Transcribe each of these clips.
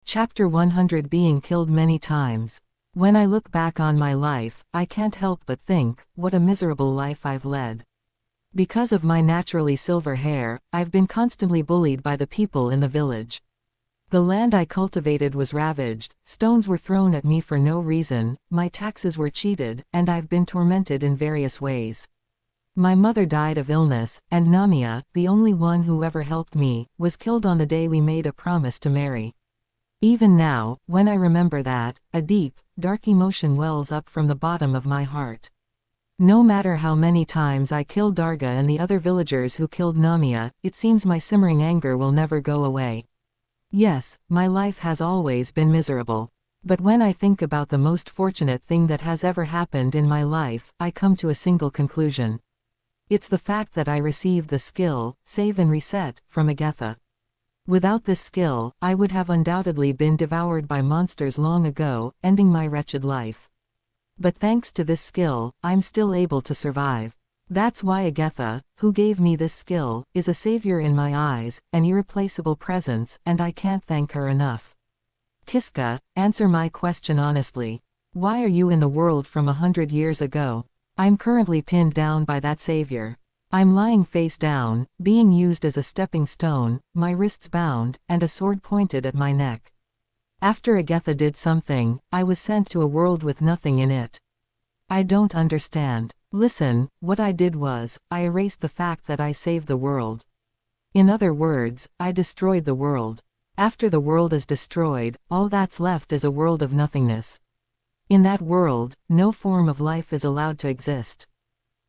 Chapter 100. Being killed many times. When I look back on my life, I can't help but think, what a miserable life I've led. Because of my naturally silver hair, I've been constantly bullied by the people in the village. The land I cultivated was ravaged, stones were thrown at me for no reason, my taxes were cheated, and I've been tormented in various ways. My mother died of illness, and Namia, the only one who ever helped me, was killed on the day we made a promise to marry. Even now, when I remember that, a deep, dark emotion wells up from the bottom of my heart. No matter how many times I kill Darga and the other villagers who killed Namia, it seems my simmering anger will never go away. Yes, my life has always been miserable. But when I think about the most fortunate thing that has ever happened in my life, I come to a single conclusion. It's the fact that I received the skill, Save and Reset, from Agatha. Without this skill, I would have undoubtedly been devoured by monsters long ago, ending my wretched life. But thanks to this skill, I'm still able to survive. That's why Agatha, who gave me this skill, is a savior in my eyes, an irreplaceable presence, and I can't thank her enough. Kiska, answer my question honestly. Why are you in the world from 100 years ago? I'm currently pinned down by that savior. I'm lying face down, being used as a stepping stone, my wrists bound, and a sword pointed at my neck. After Agatha did something, I was sent to a world with nothing in it. I don't understand. Listen, what I did was, I erased the fact that I saved the world. In other words, I destroyed the world. After the world is destroyed, all that's left is a world of nothingness. In that world, no form of life is allowed to exist.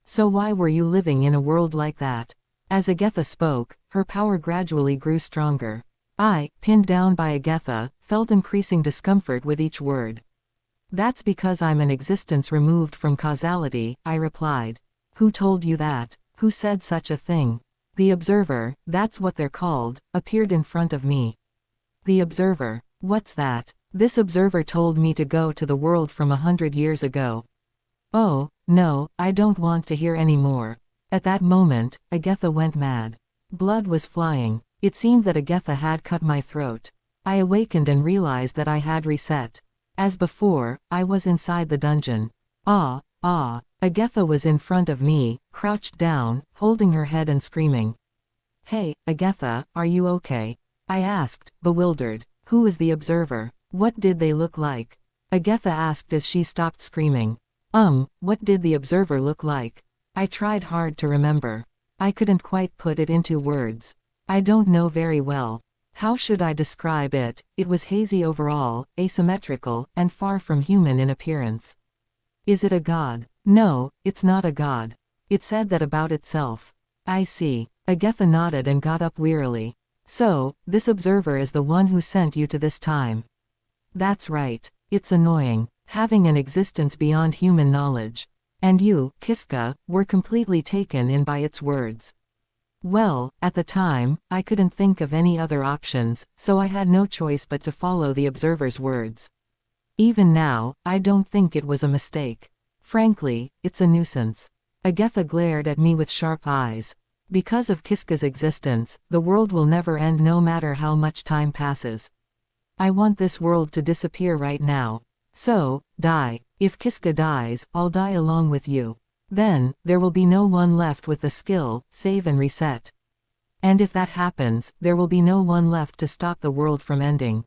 So why were you living in a world like that? As Agatha spoke, her power gradually grew stronger. I, pinned down by Agatha, felt increasing discomfort with each word. That's because I'm an existence removed from causality, I replied. Who told you that? Who said such a thing? The observer, that's what they're called, appeared in front of me. The observer. What's that? This observer told me to go to the world from 100 years ago. Oh, no, I don't want to hear any more. At that moment, Agatha went mad. Blood was flying. It seemed that Agatha had cut my throat. I awakened and realized that I had reset. As before, I was inside the dungeon. Agatha was in front of me, crouched down, holding her head and screaming. Hey, Agatha, are you okay? I asked, bewildered. Who was the observer? What did they look like? Agatha asked as she stopped screaming. What did the observer look like? I tried hard to remember. I couldn't quite put it into words. I don't know very well. How should I describe it? It was hazy overall, asymmetrical, and far from human in appearance. Is it a god? No, it's not a god. It said that about itself. I see. Agatha nodded and got up wearily. So, this observer is the one who sent you to this time. That's right. It's annoying, having an existence beyond human knowledge. And you, Kiska, were completely taken in by its words. Well, at the time, I couldn't think of any other options, so I had no choice but to follow the observer's words. Even now, I don't think it was a mistake. Frankly, it's a nuisance. Agatha glared at me with sharp eyes. Because of Kiska's existence, the world will never end no matter how much time passes. I want this world to disappear right now. So, die. If Kiska dies, I'll die along with you. Then, there will be no one left with the skill, Save and Reset. And if that happens, there will be no one left to stop the world from ending.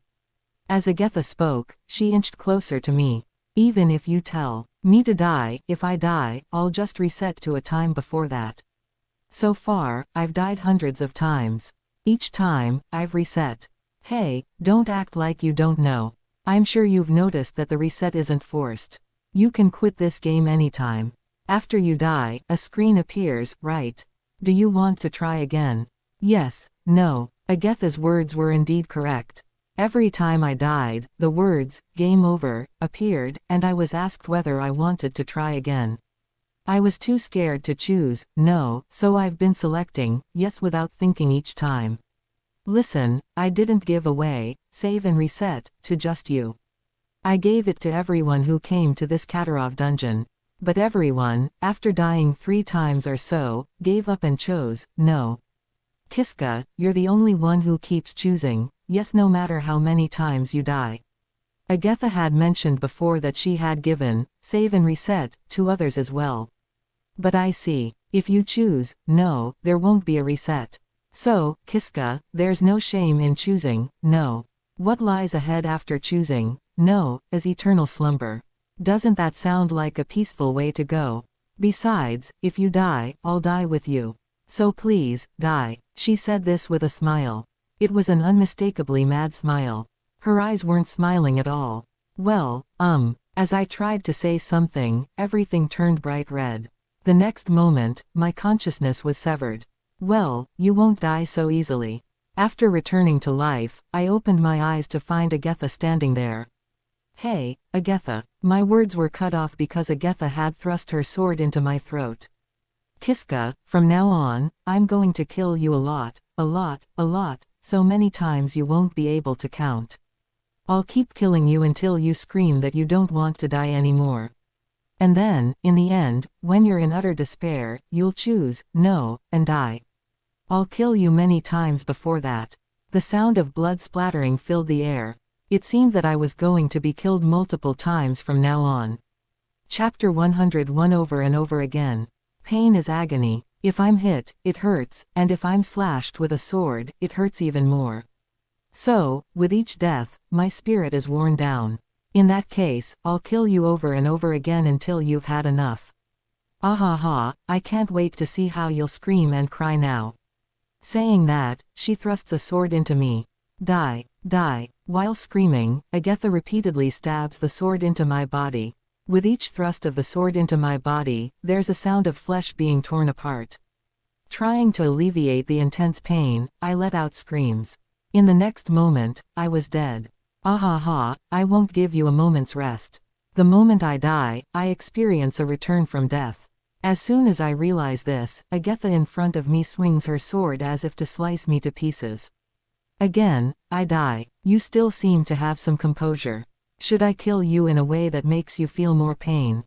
As Agatha spoke, she inched closer to me. Even if you tell me to die, if I die, I'll just reset to a time before that. So far, I've died hundreds of times. Each time, I've reset. Hey, don't act like you don't know. I'm sure you've noticed that the reset isn't forced. You can quit this game anytime. After you die, a screen appears, right? Do you want to try again? Yes, no. Agatha's words were indeed correct. Every time I died, the words, game over, appeared, and I was asked whether I wanted to try again. I was too scared to choose, no, so I've been selecting, yes without thinking each time. Listen, I didn't give away, Save and Reset, to just you. I gave it to everyone who came to this Katarov dungeon. But everyone, after dying 3 times or so, gave up and chose, no. Kiska, you're the only one who keeps choosing, yes, no matter how many times you die. Agatha had mentioned before that she had given, save and reset, to others as well. But I see. If you choose, no, there won't be a reset. So, Kiska, there's no shame in choosing, no. What lies ahead after choosing, no, is eternal slumber. Doesn't that sound like a peaceful way to go? Besides, if you die, I'll die with you. So please, die. She said this with a smile. It was an unmistakably mad smile. Her eyes weren't smiling at all. Well, as I tried to say something, everything turned bright red. The next moment, my consciousness was severed. Well, you won't die so easily. After returning to life, I opened my eyes to find Agatha standing there. Hey, Agatha. My words were cut off because Agatha had thrust her sword into my throat. Kiska, from now on, I'm going to kill you a lot, so many times you won't be able to count. I'll keep killing you until you scream that you don't want to die anymore. And then, in the end, when you're in utter despair, you'll choose, no, and die. I'll kill you many times before that. The sound of blood splattering filled the air. It seemed that I was going to be killed multiple times from now on. Chapter 101. Over and over again. Pain is agony. If I'm hit, it hurts, and if I'm slashed with a sword, it hurts even more. So, with each death, my spirit is worn down. In that case, I'll kill you over and over again until you've had enough. Ahaha, I can't wait to see how you'll scream and cry now. Saying that, she thrusts a sword into me. Die, die. While screaming, Agatha repeatedly stabs the sword into my body. With each thrust of the sword into my body, there's a sound of flesh being torn apart. Trying to alleviate the intense pain, I let out screams. In the next moment, I was dead. Ahaha, I won't give you a moment's rest. The moment I die, I experience a return from death. As soon as I realize this, Agatha in front of me swings her sword as if to slice me to pieces. Again, I die. You still seem to have some composure. Should I kill you in a way that makes you feel more pain?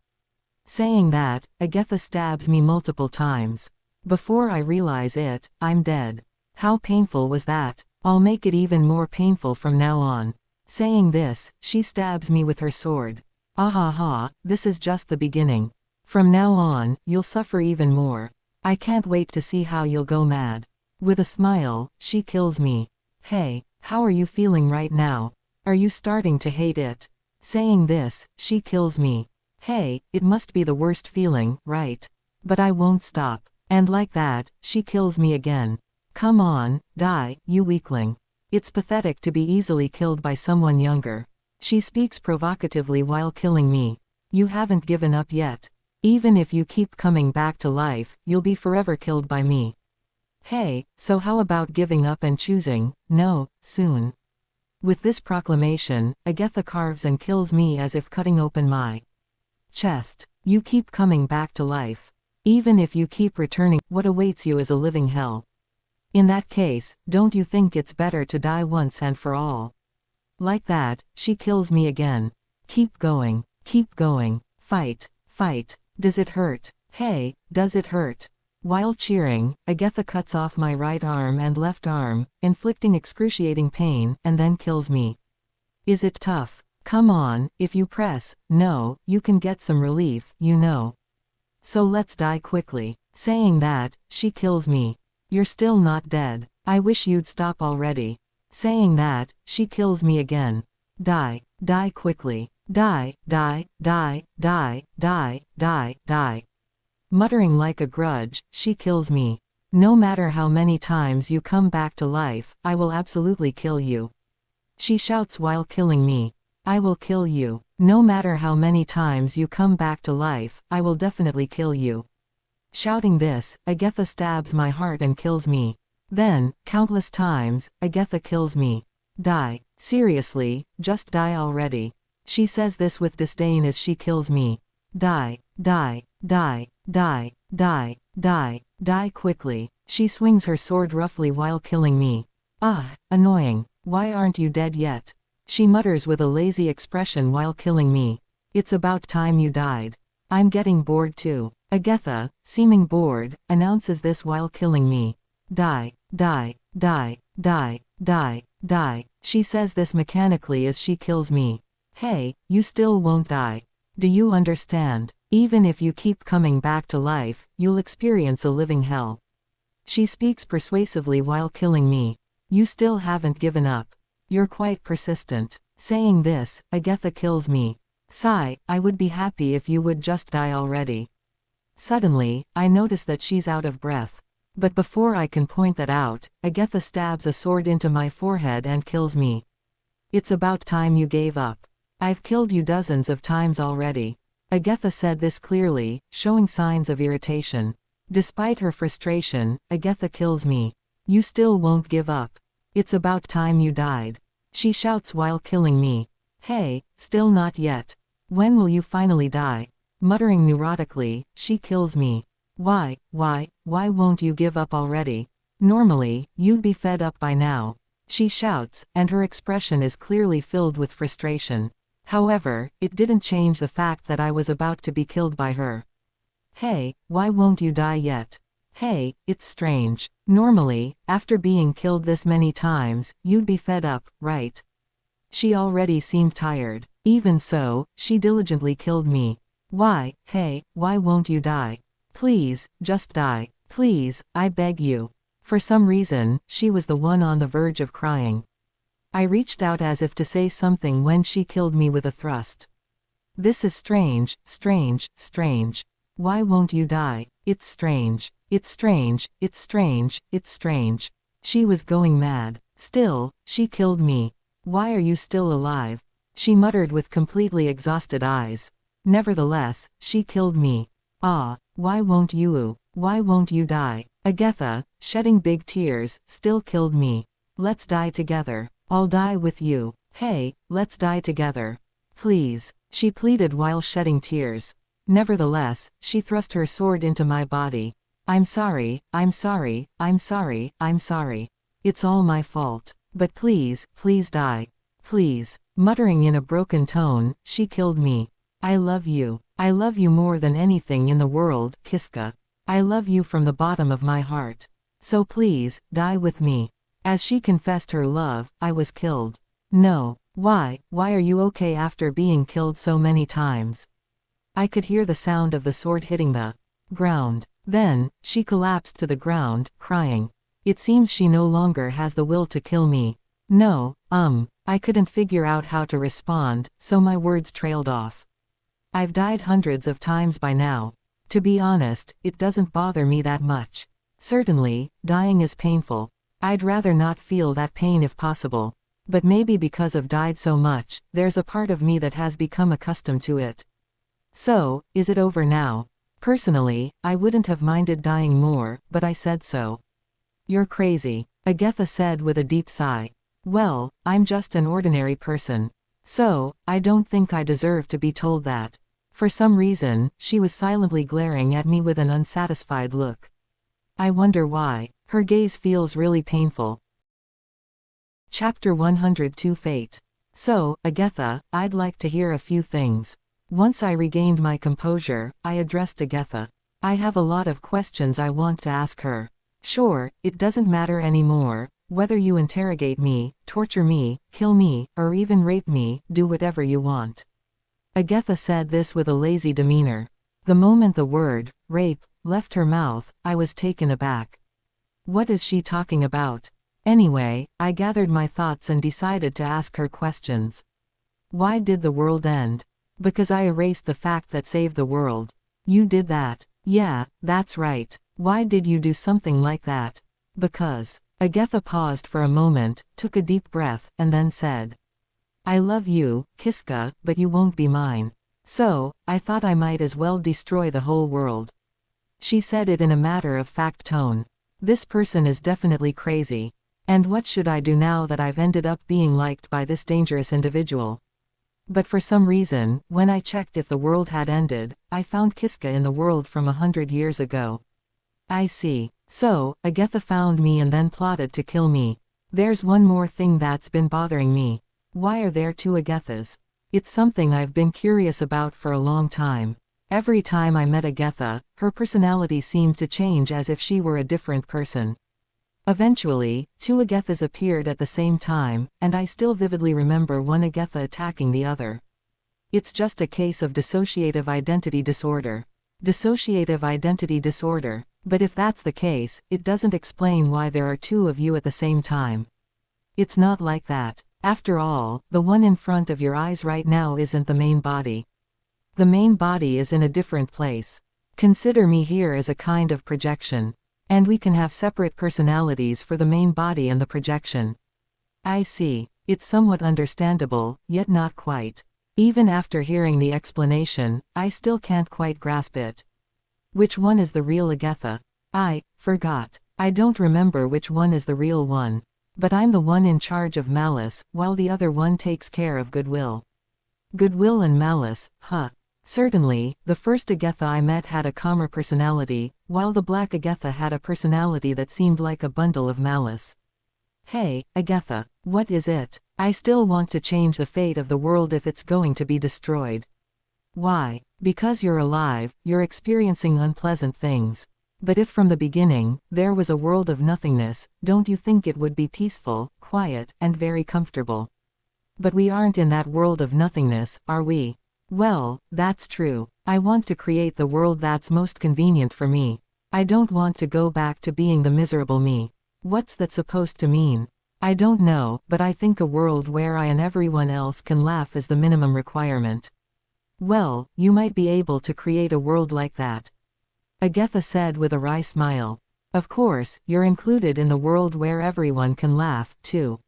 Saying that, Agatha stabs me multiple times. Before I realize it, I'm dead. How painful was that? I'll make it even more painful from now on. Saying this, she stabs me with her sword. Ahaha, this is just the beginning. From now on, you'll suffer even more. I can't wait to see how you'll go mad. With a smile, she kills me. Hey, how are you feeling right now? Are you starting to hate it? Saying this, she kills me. Hey, it must be the worst feeling, right? But I won't stop. And like that, she kills me again. Come on, die, you weakling. It's pathetic to be easily killed by someone younger. She speaks provocatively while killing me. You haven't given up yet. Even if you keep coming back to life, you'll be forever killed by me. Hey, so how about giving up and choosing, no, soon? With this proclamation, Agatha carves and kills me as if cutting open my chest. You keep coming back to life. Even if you keep returning, what awaits you is a living hell. In that case, don't you think it's better to die once and for all? Like that, she kills me again. Keep going, fight, fight. Does it hurt? Hey, does it hurt? While cheering, Agatha cuts off my right arm and left arm, inflicting excruciating pain, and then kills me. Is it tough? Come on, if you press, no, you can get some relief, you know. So let's die quickly. Saying that, she kills me. You're still not dead. I wish you'd stop already. Saying that, she kills me again. Die, die quickly. Die, die, die, die, die, die, die. Muttering like a grudge, she kills me. No matter how many times you come back to life, I will absolutely kill you. She shouts while killing me. I will kill you. No matter how many times you come back to life, I will definitely kill you. Shouting this, Agatha stabs my heart and kills me. Then, countless times, Agatha kills me. Die. Seriously, just die already. She says this with disdain as she kills me. Die, die, die, die, die, die, die quickly. She swings her sword roughly while killing me. Ah, annoying. Why aren't you dead yet? She mutters with a lazy expression while killing me. It's about time you died. I'm getting bored too. Agatha, seeming bored, announces this while killing me. Die, die, die, die, die, die, She says this mechanically as she kills me. Hey, you still won't die. Do you understand? Even if you keep coming back to life, you'll experience a living hell. She speaks persuasively while killing me. You still haven't given up. You're quite persistent. Saying this, Agatha kills me. Sigh, I would be happy if you would just die already. Suddenly, I notice that she's out of breath. But before I can point that out, Agatha stabs a sword into my forehead and kills me. It's about time you gave up. I've killed you dozens of times already. Agatha said this clearly, showing signs of irritation. Despite her frustration, Agatha kills me. You still won't give up. It's about time you died. She shouts while killing me. Hey, still not yet. When will you finally die? Muttering neurotically, she kills me. Why won't you give up already? Normally, you'd be fed up by now. She shouts, and her expression is clearly filled with frustration. However, it didn't change the fact that I was about to be killed by her. Hey, why won't you die yet? Hey, it's strange. Normally, after being killed this many times, you'd be fed up, right? She already seemed tired. Even so, she diligently killed me. Why, hey, why won't you die? Please, just die. Please, I beg you. For some reason, she was the one on the verge of crying. I reached out as if to say something when she killed me with a thrust. This is strange, strange, strange. Why won't you die? It's strange. It's strange, it's strange, it's strange. She was going mad. Still, she killed me. Why are you still alive? She muttered with completely exhausted eyes. Nevertheless, she killed me. Ah, why won't you? Why won't you die? Agatha, shedding big tears, still killed me. Let's die together. I'll die with you. Hey, let's die together. Please, she pleaded while shedding tears. Nevertheless, she thrust her sword into my body. I'm sorry, I'm sorry, I'm sorry, I'm sorry. It's all my fault. But please, please die. Please. Muttering in a broken tone, she killed me. I love you. I love you more than anything in the world, Kiska. I love you from the bottom of my heart. So please, die with me. As she confessed her love, I was killed. No. Why are you okay after being killed so many times? I could hear the sound of the sword hitting the ground. Then, she collapsed to the ground, crying. It seems she no longer has the will to kill me. No, I couldn't figure out how to respond, so my words trailed off. I've died hundreds of times by now. To be honest, it doesn't bother me that much. Certainly, dying is painful. I'd rather not feel that pain if possible. But maybe because I've died so much, there's a part of me that has become accustomed to it. So, is it over now? Personally, I wouldn't have minded dying more, but I said so. You're crazy, Agatha said with a deep sigh. Well, I'm just an ordinary person. So, I don't think I deserve to be told that. For some reason, she was silently glaring at me with an unsatisfied look. I wonder why. Her gaze feels really painful. Chapter 102 Fate. So, Agatha, I'd like to hear a few things. Once I regained my composure, I addressed Agatha. I have a lot of questions I want to ask her. Sure, it doesn't matter anymore, whether you interrogate me, torture me, kill me, or even rape me, do whatever you want. Agatha said this with a lazy demeanor. The moment the word, rape, left her mouth, I was taken aback. What is she talking about? Anyway, I gathered my thoughts and decided to ask her questions. Why did the world end? Because I erased the fact that saved the world. You did that. Yeah, that's right. Why did you do something like that? Because. Agatha paused for a moment, took a deep breath, and then said. I love you, Kiska, but you won't be mine. So, I thought I might as well destroy the whole world. She said it in a matter-of-fact tone. This person is definitely crazy. And what should I do now that I've ended up being liked by this dangerous individual? But for some reason, when I checked if the world had ended, I found Kiska in the world from 100 years ago. I see. So, Agatha found me and then plotted to kill me. There's one more thing that's been bothering me. Why are there two Agathas? It's something I've been curious about for a long time. Every time I met Agatha, her personality seemed to change as if she were a different person. Eventually, two Agethas appeared at the same time, and I still vividly remember one Agetha attacking the other. It's just a case of dissociative identity disorder. Dissociative identity disorder. But if that's the case, it doesn't explain why there are two of you at the same time. It's not like that. After all, the one in front of your eyes right now isn't the main body. The main body is in a different place. Consider me here as a kind of projection. And we can have separate personalities for the main body and the projection. I see. It's somewhat understandable, yet not quite. Even after hearing the explanation, I still can't quite grasp it. Which one is the real Agetha? I forgot. I don't remember which one is the real one. But I'm the one in charge of malice, while the other one takes care of goodwill. Goodwill and malice, huh? Certainly, the first Agetha I met had a calmer personality, while the black Agetha had a personality that seemed like a bundle of malice. Hey, Agetha, what is it? I still want to change the fate of the world if it's going to be destroyed. Why? Because you're alive, you're experiencing unpleasant things. But if from the beginning, there was a world of nothingness, don't you think it would be peaceful, quiet, and very comfortable? But we aren't in that world of nothingness, are we? Well, that's true. I want to create the world that's most convenient for me. I don't want to go back to being the miserable me. What's that supposed to mean? I don't know, but I think a world where I and everyone else can laugh is the minimum requirement. Well, you might be able to create a world like that. Agetha said with a wry smile. Of course, you're included in the world where everyone can laugh, too.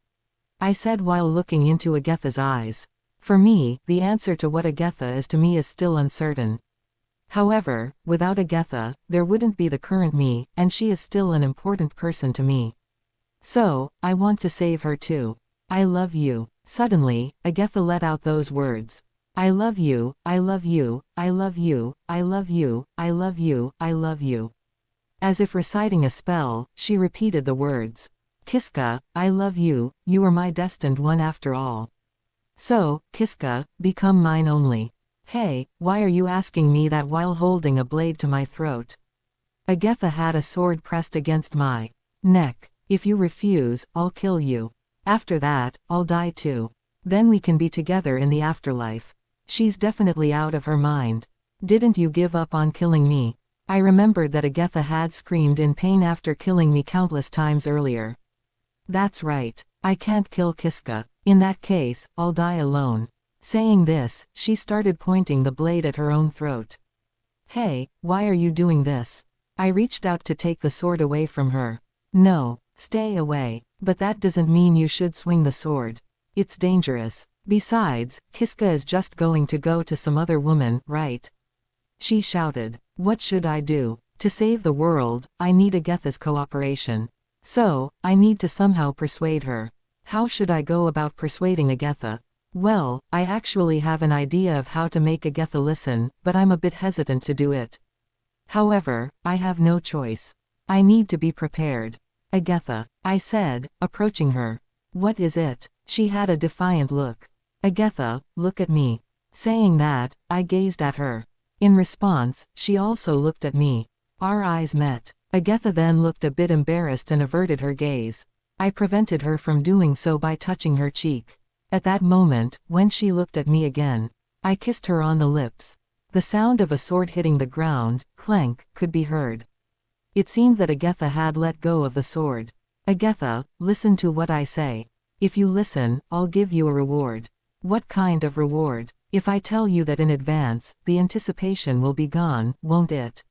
I said while looking into Agetha's eyes. For me, the answer to what Agetha is to me is still uncertain. However, without Agetha, there wouldn't be the current me, and she is still an important person to me. So, I want to save her too. I love you. Suddenly, Agetha let out those words. I love you, I love you, I love you, I love you, I love you, I love you. As if reciting a spell, she repeated the words. Kiska, I love you, you are my destined one after all. So, Kiska, become mine only. Hey, why are you asking me that while holding a blade to my throat? Agetha had a sword pressed against my neck. If you refuse, I'll kill you. After that, I'll die too. Then we can be together in the afterlife. She's definitely out of her mind. Didn't you give up on killing me? I remembered that Agetha had screamed in pain after killing me countless times earlier. That's right. I can't kill Kiska. In that case, I'll die alone. Saying this, she started pointing the blade at her own throat. Hey, why are you doing this? I reached out to take the sword away from her. No, stay away. But that doesn't mean you should swing the sword. It's dangerous. Besides, Kiska is just going to go to some other woman, right? She shouted. What should I do? To save the world, I need Agetha's cooperation. So, I need to somehow persuade her. How should I go about persuading Agetha? Well, I actually have an idea of how to make Agetha listen, but I'm a bit hesitant to do it. However, I have no choice. I need to be prepared. Agetha, I said, approaching her. What is it? She had a defiant look. Agetha, look at me. Saying that, I gazed at her. In response, she also looked at me. Our eyes met. Agetha then looked a bit embarrassed and averted her gaze. I prevented her from doing so by touching her cheek. At that moment, when she looked at me again, I kissed her on the lips. The sound of a sword hitting the ground, clank, could be heard. It seemed that Agetha had let go of the sword. Agetha, listen to what I say. If you listen, I'll give you a reward. What kind of reward? If I tell you that in advance, the anticipation will be gone, won't it?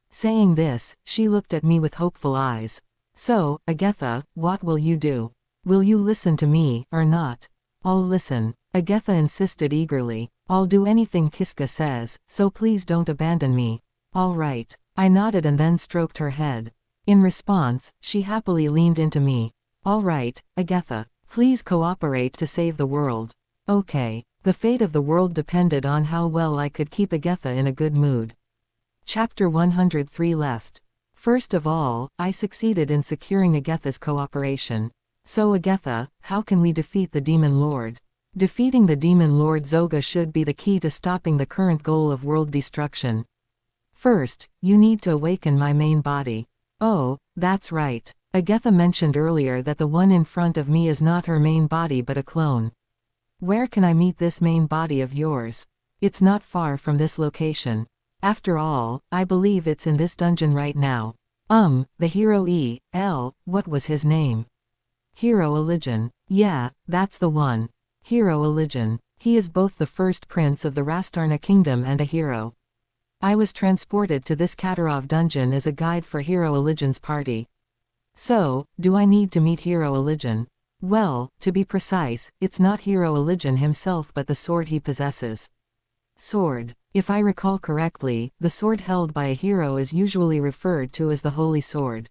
Saying this, she looked at me with hopeful eyes. So, Agetha, what will you do? Will you listen to me, or not? I'll listen. Agetha insisted eagerly. I'll do anything Kiska says, so please don't abandon me. All right. I nodded and then stroked her head. In response, she happily leaned into me. All right, Agetha. Please cooperate to save the world. Okay. The fate of the world depended on how well I could keep Agetha in a good mood. Chapter 103 left. First of all, I succeeded in securing Agetha's cooperation. So Agetha, how can we defeat the Demon Lord? Defeating the Demon Lord Zoga should be the key to stopping the current goal of world destruction. First, you need to awaken my main body. Oh, that's right. Agatha mentioned earlier that the one in front of me is not her main body but a clone. Where can I meet this main body of yours? It's not far from this location. After all, I believe it's in this dungeon right now. The hero what was his name? Hero Eligen. Yeah, that's the one. Hero Eligen. He is both the first prince of the Rastarna kingdom and a hero. I was transported to this Katarov dungeon as a guide for Hero Eligen's party. So, do I need to meet Hero Eligen? Well, to be precise, it's not Hero Eligen himself but the sword he possesses. Sword. If I recall correctly, the sword held by a hero is usually referred to as the Holy Sword.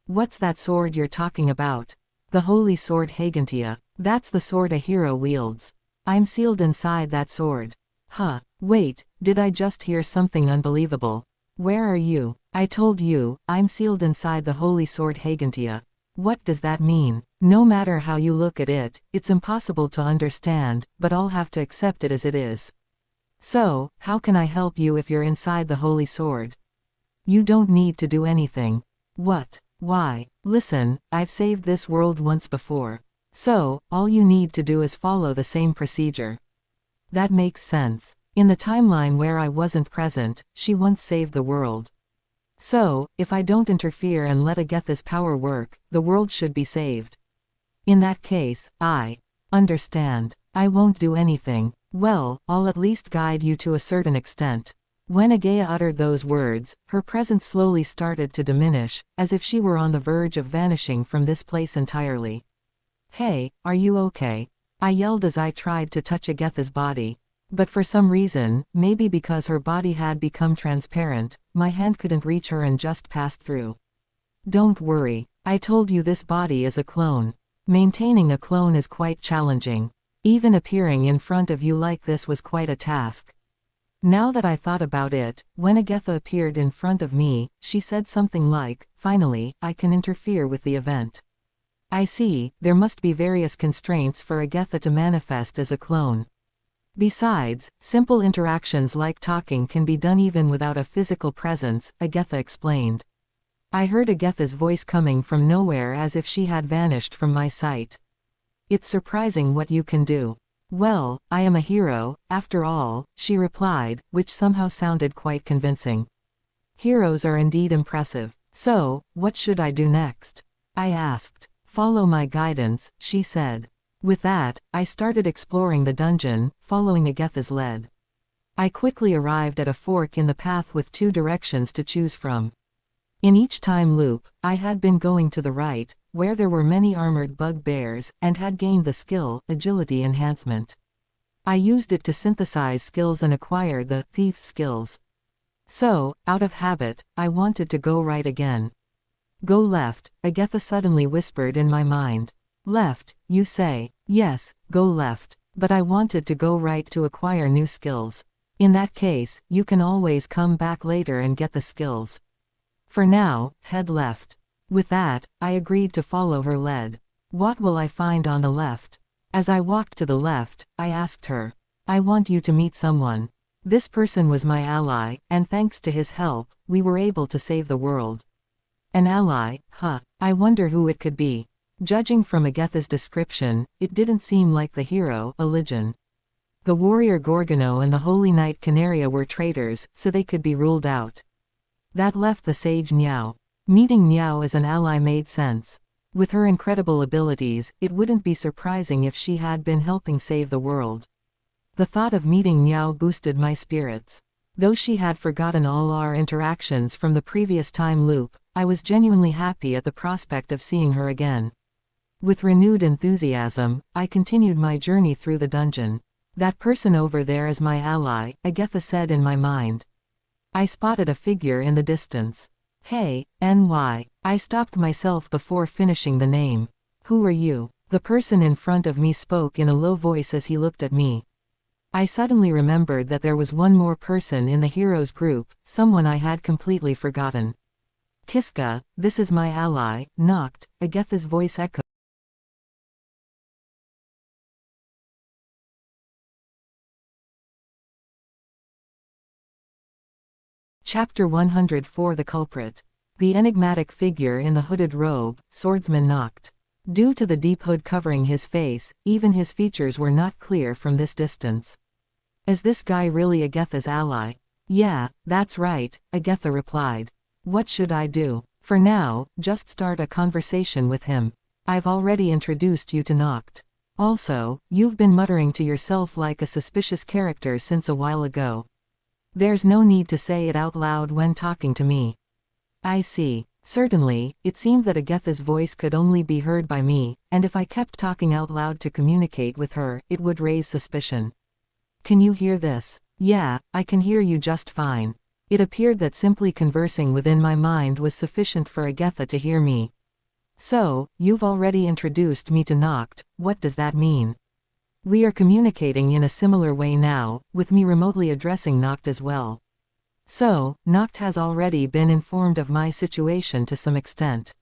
What's that sword you're talking about? The Holy Sword Hagentia. That's the sword a hero wields. I'm sealed inside that sword. Huh. Wait, did I just hear something unbelievable? Where are you? I told you, I'm sealed inside the Holy Sword Hagentia. What does that mean? No matter how you look at it, it's impossible to understand, but I'll have to accept it as it is. So, how can I help you if you're inside the Holy Sword? You don't need to do anything. What? Why? Listen, I've saved this world once before. So, all you need to do is follow the same procedure. That makes sense. In the timeline where I wasn't present, she once saved the world. So, if I don't interfere and let Agatha's power work, the world should be saved. In that case, I understand. I won't do anything. Well, I'll at least guide you to a certain extent. When Agaya uttered those words, her presence slowly started to diminish, as if she were on the verge of vanishing from this place entirely. Hey, are you okay? I yelled as I tried to touch Agatha's body. But for some reason, maybe because her body had become transparent, my hand couldn't reach her and just passed through. Don't worry. I told you this body is a clone. Maintaining a clone is quite challenging. Even appearing in front of you like this was quite a task. Now that I thought about it, when Agatha appeared in front of me, she said something like, "Finally, I can interfere with the event." I see, there must be various constraints for Agatha to manifest as a clone. Besides, simple interactions like talking can be done even without a physical presence, Agatha explained. I heard Agatha's voice coming from nowhere as if she had vanished from my sight. It's surprising what you can do. Well, I am a hero, after all, she replied, which somehow sounded quite convincing. Heroes are indeed impressive. So, what should I do next? I asked. Follow my guidance, she said. With that, I started exploring the dungeon, following Agatha's lead. I quickly arrived at a fork in the path with two directions to choose from. In each time loop, I had been going to the right, where there were many armored bugbears, and had gained the skill, Agility Enhancement. I used it to synthesize skills and acquire the thief skills. So, out of habit, I wanted to go right again. Go left, Agatha suddenly whispered in my mind. Left, you say? Yes, go left. But I wanted to go right to acquire new skills. In that case, you can always come back later and get the skills. For now, head left. With that, I agreed to follow her lead. What will I find on the left? As I walked to the left, I asked her. I want you to meet someone. This person was my ally, and thanks to his help, we were able to save the world. An ally, huh? I wonder who it could be. Judging from Agatha's description, it didn't seem like the hero, Eligen. The warrior Gorgono and the holy knight Canaria were traitors, so they could be ruled out. That left the sage Niao. Meeting Niao as an ally made sense. With her incredible abilities, it wouldn't be surprising if she had been helping save the world. The thought of meeting Niao boosted my spirits. Though she had forgotten all our interactions from the previous time loop, I was genuinely happy at the prospect of seeing her again. With renewed enthusiasm, I continued my journey through the dungeon. That person over there is my ally, Agatha said in my mind. I spotted a figure in the distance. Hey, NY. I stopped myself before finishing the name. Who are you? The person in front of me spoke in a low voice as he looked at me. I suddenly remembered that there was one more person in the heroes group, someone I had completely forgotten. Kiska, this is my ally, Noct, Agatha's voice echoed. Chapter 104 The Culprit. The enigmatic figure in the hooded robe, swordsman Noct. Due to the deep hood covering his face, even his features were not clear from this distance. Is this guy really Agatha's ally? Yeah, that's right, Agatha replied. What should I do? For now, just start a conversation with him. I've already introduced you to Noct. Also, you've been muttering to yourself like a suspicious character since a while ago. There's no need to say it out loud when talking to me. I see. Certainly, it seemed that Agatha's voice could only be heard by me, and if I kept talking out loud to communicate with her, it would raise suspicion. Can you hear this? Yeah, I can hear you just fine. It appeared that simply conversing within my mind was sufficient for Agatha to hear me. So, you've already introduced me to Noct, what does that mean? We are communicating in a similar way now, with me remotely addressing Noct as well. So, Noct has already been informed of my situation to some extent.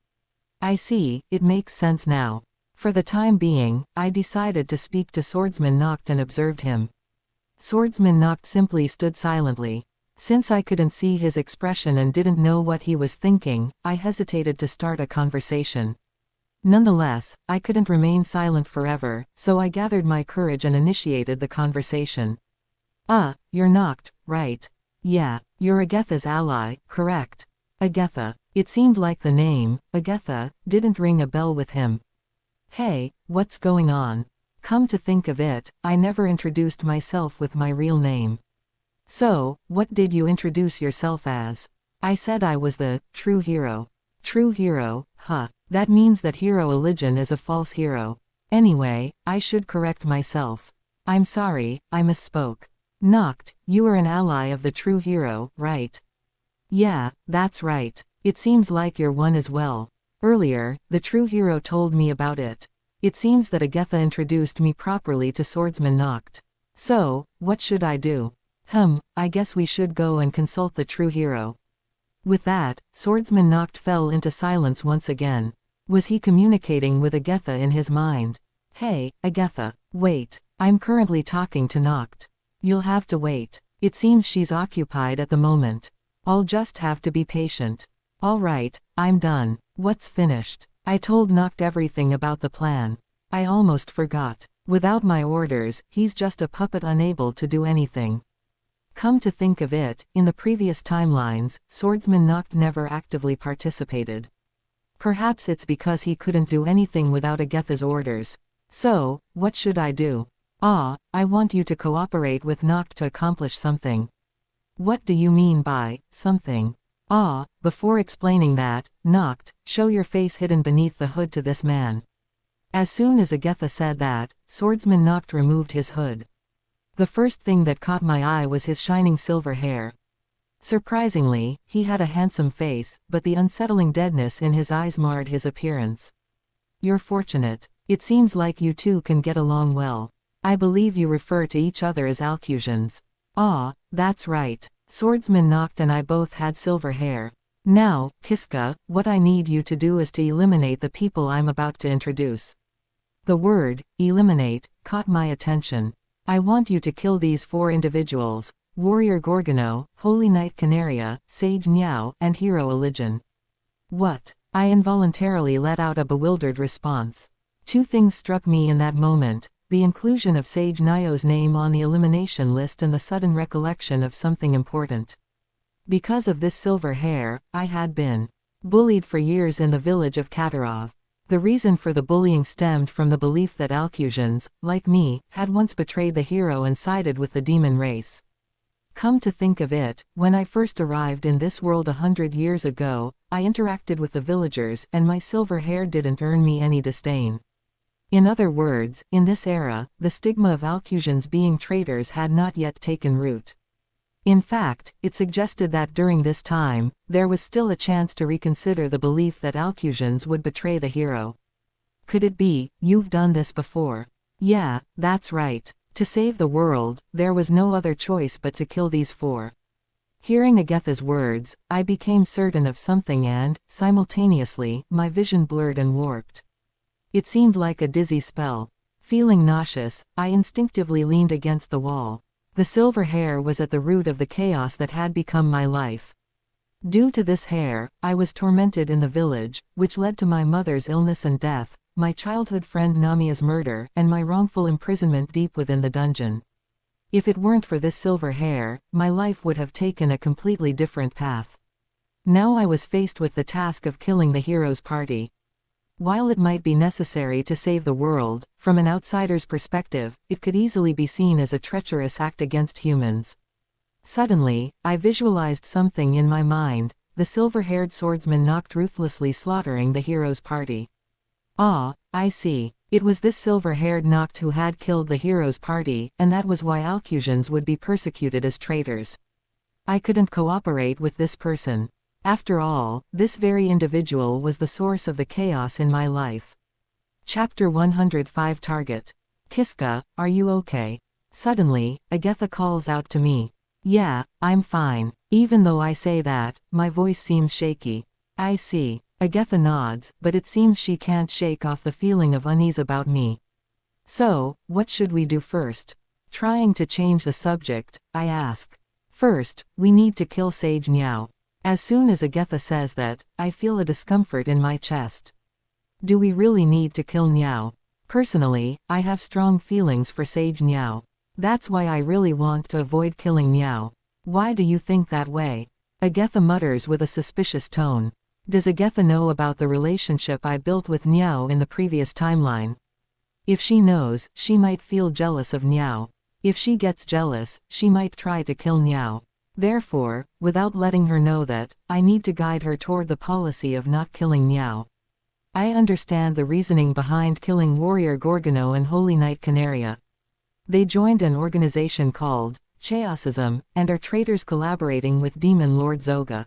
I see, it makes sense now. For the time being, I decided to speak to Swordsman Noct and observed him. Swordsman Noct simply stood silently. Since I couldn't see his expression and didn't know what he was thinking, I hesitated to start a conversation. Nonetheless, I couldn't remain silent forever, so I gathered my courage and initiated the conversation. You're Noct, right? Yeah, you're Agatha's ally, correct? Agatha. It seemed like the name, Agatha, didn't ring a bell with him. Hey, what's going on? Come to think of it, I never introduced myself with my real name. So, what did you introduce yourself as? I said I was the true hero. True hero, huh? That means that Hero Eligion is a false hero. Anyway, I should correct myself. I'm sorry, I misspoke. Noct, you are an ally of the true hero, right? Yeah, that's right. It seems like you're one as well. Earlier, the true hero told me about it. It seems that Agatha introduced me properly to Swordsman Noct. So, what should I do? I guess we should go and consult the true hero. With that, Swordsman Noct fell into silence once again. Was he communicating with Agatha in his mind? Hey, Agatha, wait. I'm currently talking to Noct. You'll have to wait. It seems she's occupied at the moment. I'll just have to be patient. Alright, I'm done. What's finished? I told Noct everything about the plan. I almost forgot. Without my orders, he's just a puppet unable to do anything. Come to think of it, in the previous timelines, Swordsman Noct never actively participated. Perhaps it's because he couldn't do anything without Agatha's orders. So, what should I do? I want you to cooperate with Noct to accomplish something. What do you mean by something? Before explaining that, Noct, show your face hidden beneath the hood to this man. As soon as Agatha said that, Swordsman Noct removed his hood. The first thing that caught my eye was his shining silver hair. Surprisingly, he had a handsome face, but the unsettling deadness in his eyes marred his appearance. You're fortunate. It seems like you two can get along well. I believe you refer to each other as Alcusians. That's right. Swordsman Noct and I both had silver hair. Now, Kiska, what I need you to do is to eliminate the people I'm about to introduce. The word, eliminate, caught my attention. I want you to kill these 4 individuals, Warrior Gorgono, Holy Knight Canaria, Sage Niao, and Hero Eligion. What? I involuntarily let out a bewildered response. 2 things struck me in that moment, the inclusion of Sage Niao's name on the elimination list and the sudden recollection of something important. Because of this silver hair, I had been bullied for years in the village of Katarov. The reason for the bullying stemmed from the belief that Alcusians, like me, had once betrayed the hero and sided with the demon race. Come to think of it, when I first arrived in this world 100 years ago, I interacted with the villagers and my silver hair didn't earn me any disdain. In other words, in this era, the stigma of Alcusians being traitors had not yet taken root. In fact, it suggested that during this time, there was still a chance to reconsider the belief that Alcusians would betray the hero. Could it be, you've done this before? Yeah, that's right. To save the world, there was no other choice but to kill these 4. Hearing Agatha's words, I became certain of something and, simultaneously, my vision blurred and warped. It seemed like a dizzy spell. Feeling nauseous, I instinctively leaned against the wall. The silver hair was at the root of the chaos that had become my life. Due to this hair, I was tormented in the village, which led to my mother's illness and death, my childhood friend Namia's murder, and my wrongful imprisonment deep within the dungeon. If it weren't for this silver hair, my life would have taken a completely different path. Now I was faced with the task of killing the hero's party. While it might be necessary to save the world, from an outsider's perspective, it could easily be seen as a treacherous act against humans. Suddenly, I visualized something in my mind, the silver-haired swordsman Noct ruthlessly slaughtering the hero's party. Ah, I see. It was this silver-haired Noct who had killed the hero's party, and that was why Alcusians would be persecuted as traitors. I couldn't cooperate with this person. After all, this very individual was the source of the chaos in my life. Chapter 105 Target. Kiska, are you okay? Suddenly, Agatha calls out to me. Yeah, I'm fine. Even though I say that, my voice seems shaky. I see. Agatha nods, but it seems she can't shake off the feeling of unease about me. So, what should we do first? Trying to change the subject, I ask. First, we need to kill Sage Niao. As soon as Agatha says that, I feel a discomfort in my chest. Do we really need to kill Niao? Personally, I have strong feelings for Sage Niao. That's why I really want to avoid killing Niao. Why do you think that way? Agatha mutters with a suspicious tone. Does Agatha know about the relationship I built with Niao in the previous timeline? If she knows, she might feel jealous of Niao. If she gets jealous, she might try to kill Niao. Therefore, without letting her know that, I need to guide her toward the policy of not killing Niao. I understand the reasoning behind killing Warrior Gorgono and Holy Knight Canaria. They joined an organization called Chaosism, and are traitors collaborating with Demon Lord Zoga.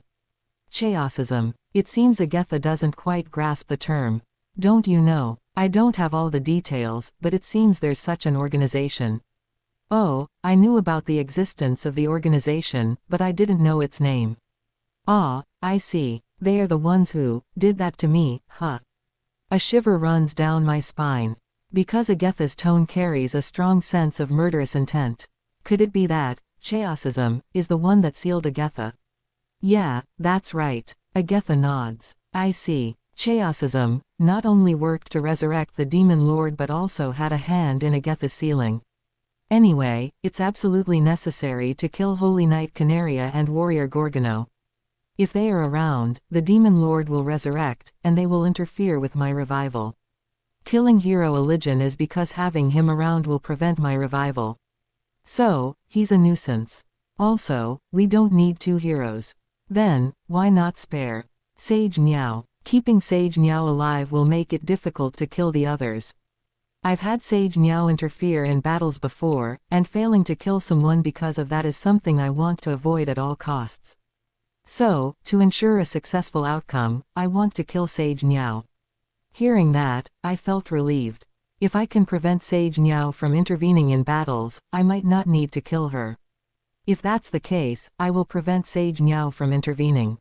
Chaosism. It seems Agatha doesn't quite grasp the term. Don't you know? I don't have all the details, but it seems there's such an organization. Oh, I knew about the existence of the organization, but I didn't know its name. Ah, I see. They are the ones who did that to me, huh? A shiver runs down my spine. Because Agatha's tone carries a strong sense of murderous intent. Could it be that Chaosism is the one that sealed Agatha? Yeah, that's right. Agatha nods. I see. Chaosism not only worked to resurrect the Demon Lord but also had a hand in Agatha's sealing. Anyway, it's absolutely necessary to kill Holy Knight Canaria and Warrior Gorgono. If they are around, the Demon Lord will resurrect, and they will interfere with my revival. Killing Hero Eligen is because having him around will prevent my revival. So, he's a nuisance. Also, we don't need two heroes. Then, why not spare Sage Niao? Keeping Sage Niao alive will make it difficult to kill the others. I've had Sage Niao interfere in battles before, and failing to kill someone because of that is something I want to avoid at all costs. So, to ensure a successful outcome, I want to kill Sage Niao. Hearing that, I felt relieved. If I can prevent Sage Niao from intervening in battles, I might not need to kill her. If that's the case, I will prevent Sage Niao from intervening.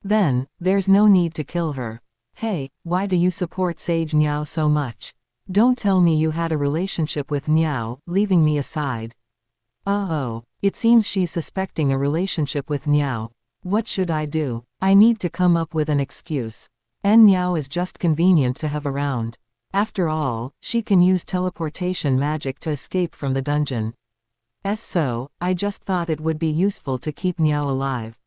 Then, there's no need to kill her. Hey, why do you support Sage Niao so much? Don't tell me you had a relationship with Niao, leaving me aside. Oh, it seems she's suspecting a relationship with Niao. What should I do? I need to come up with an excuse. And Niao is just convenient to have around. After all, she can use teleportation magic to escape from the dungeon. So, I just thought it would be useful to keep Niao alive.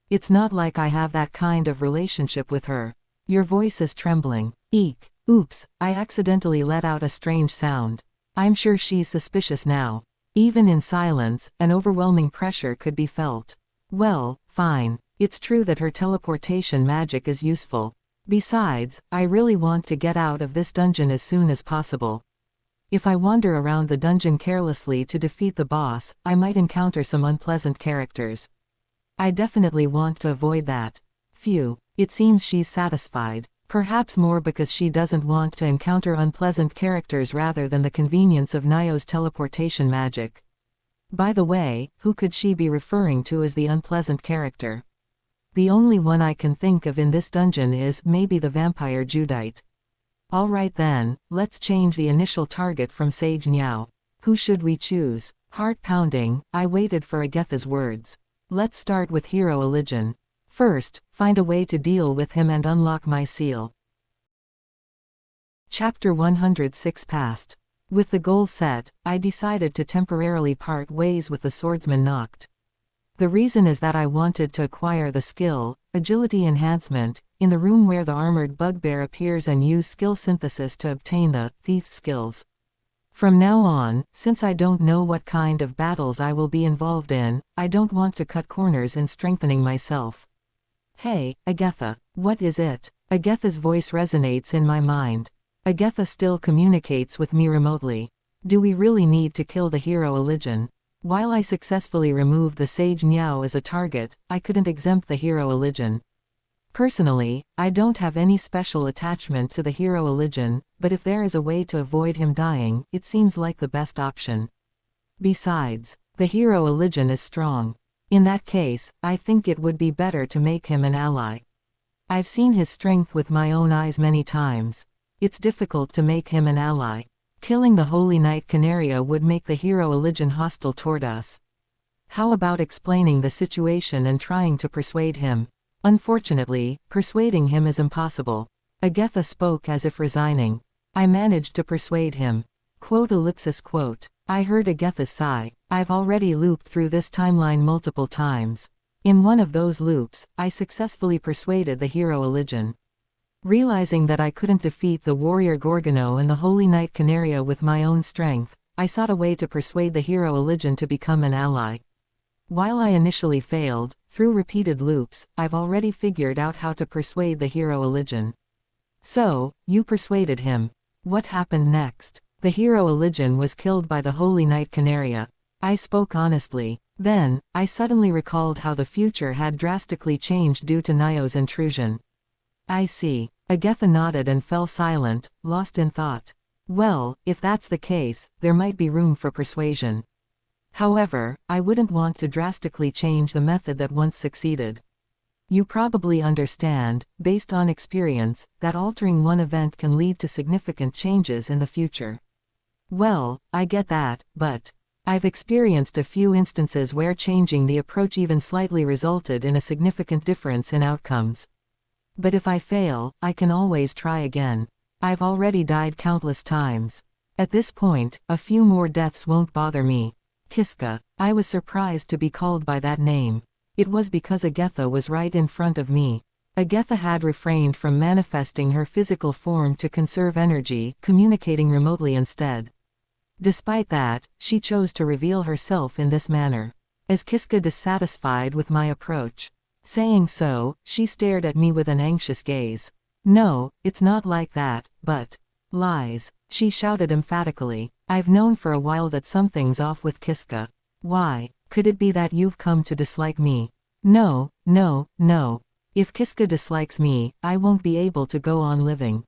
It's not like I have that kind of relationship with her. Your voice is trembling. Eek. Oops, I accidentally let out a strange sound. I'm sure she's suspicious now. Even in silence, an overwhelming pressure could be felt. Well, fine. It's true that her teleportation magic is useful. Besides, I really want to get out of this dungeon as soon as possible. If I wander around the dungeon carelessly to defeat the boss, I might encounter some unpleasant characters. I definitely want to avoid that. Phew, it seems she's satisfied. Perhaps more because she doesn't want to encounter unpleasant characters rather than the convenience of Niao's teleportation magic. By the way, who could she be referring to as the unpleasant character? The only one I can think of in this dungeon is maybe the vampire Judite. Alright then, let's change the initial target from Sage Niao. Who should we choose? Heart pounding, I waited for Agatha's words. Let's start with Hero Eligen. First, find a way to deal with him and unlock my seal. Chapter 106 Past. With the goal set, I decided to temporarily part ways with the swordsman Noct. The reason is that I wanted to acquire the skill, Agility Enhancement, in the room where the armored bugbear appears and use skill synthesis to obtain the thief skills. From now on, since I don't know what kind of battles I will be involved in, I don't want to cut corners in strengthening myself. Hey, Agatha, what is it? Agatha's voice resonates in my mind. Agatha still communicates with me remotely. Do we really need to kill the hero Eligen? While I successfully removed the Sage Niao as a target, I couldn't exempt the hero Eligen. Personally, I don't have any special attachment to the hero Eligen, but if there is a way to avoid him dying, it seems like the best option. Besides, the hero Eligen is strong. In that case, I think it would be better to make him an ally. I've seen his strength with my own eyes many times. It's difficult to make him an ally. Killing the Holy Knight Canaria would make the hero Eligen hostile toward us. How about explaining the situation and trying to persuade him? Unfortunately, persuading him is impossible. Agatha spoke as if resigning. I managed to persuade him. Quote. I heard Agatha's sigh. I've already looped through this timeline multiple times. In one of those loops, I successfully persuaded the hero Eligen. Realizing that I couldn't defeat the warrior Gorgono and the Holy Knight Canaria with my own strength, I sought a way to persuade the hero Eligen to become an ally. While I initially failed, through repeated loops, I've already figured out how to persuade the hero Eligen. So, you persuaded him. What happened next? The hero Eligen was killed by the Holy Knight Canaria. I spoke honestly. Then, I suddenly recalled how the future had drastically changed due to Nio's intrusion. I see. Agatha nodded and fell silent, lost in thought. Well, if that's the case, there might be room for persuasion. However, I wouldn't want to drastically change the method that once succeeded. You probably understand, based on experience, that altering one event can lead to significant changes in the future. Well, I get that, but I've experienced a few instances where changing the approach even slightly resulted in a significant difference in outcomes. But if I fail, I can always try again. I've already died countless times. At this point, a few more deaths won't bother me. Kiska. I was surprised to be called by that name. It was because Agatha was right in front of me. Agatha had refrained from manifesting her physical form to conserve energy, communicating remotely instead. Despite that, she chose to reveal herself in this manner. Is Kiska dissatisfied with my approach? Saying so, she stared at me with an anxious gaze. No, it's not like that, but lies, she shouted emphatically. I've known for a while that something's off with Kiska. Why? Could it be that you've come to dislike me? No. If Kiska dislikes me, I won't be able to go on living.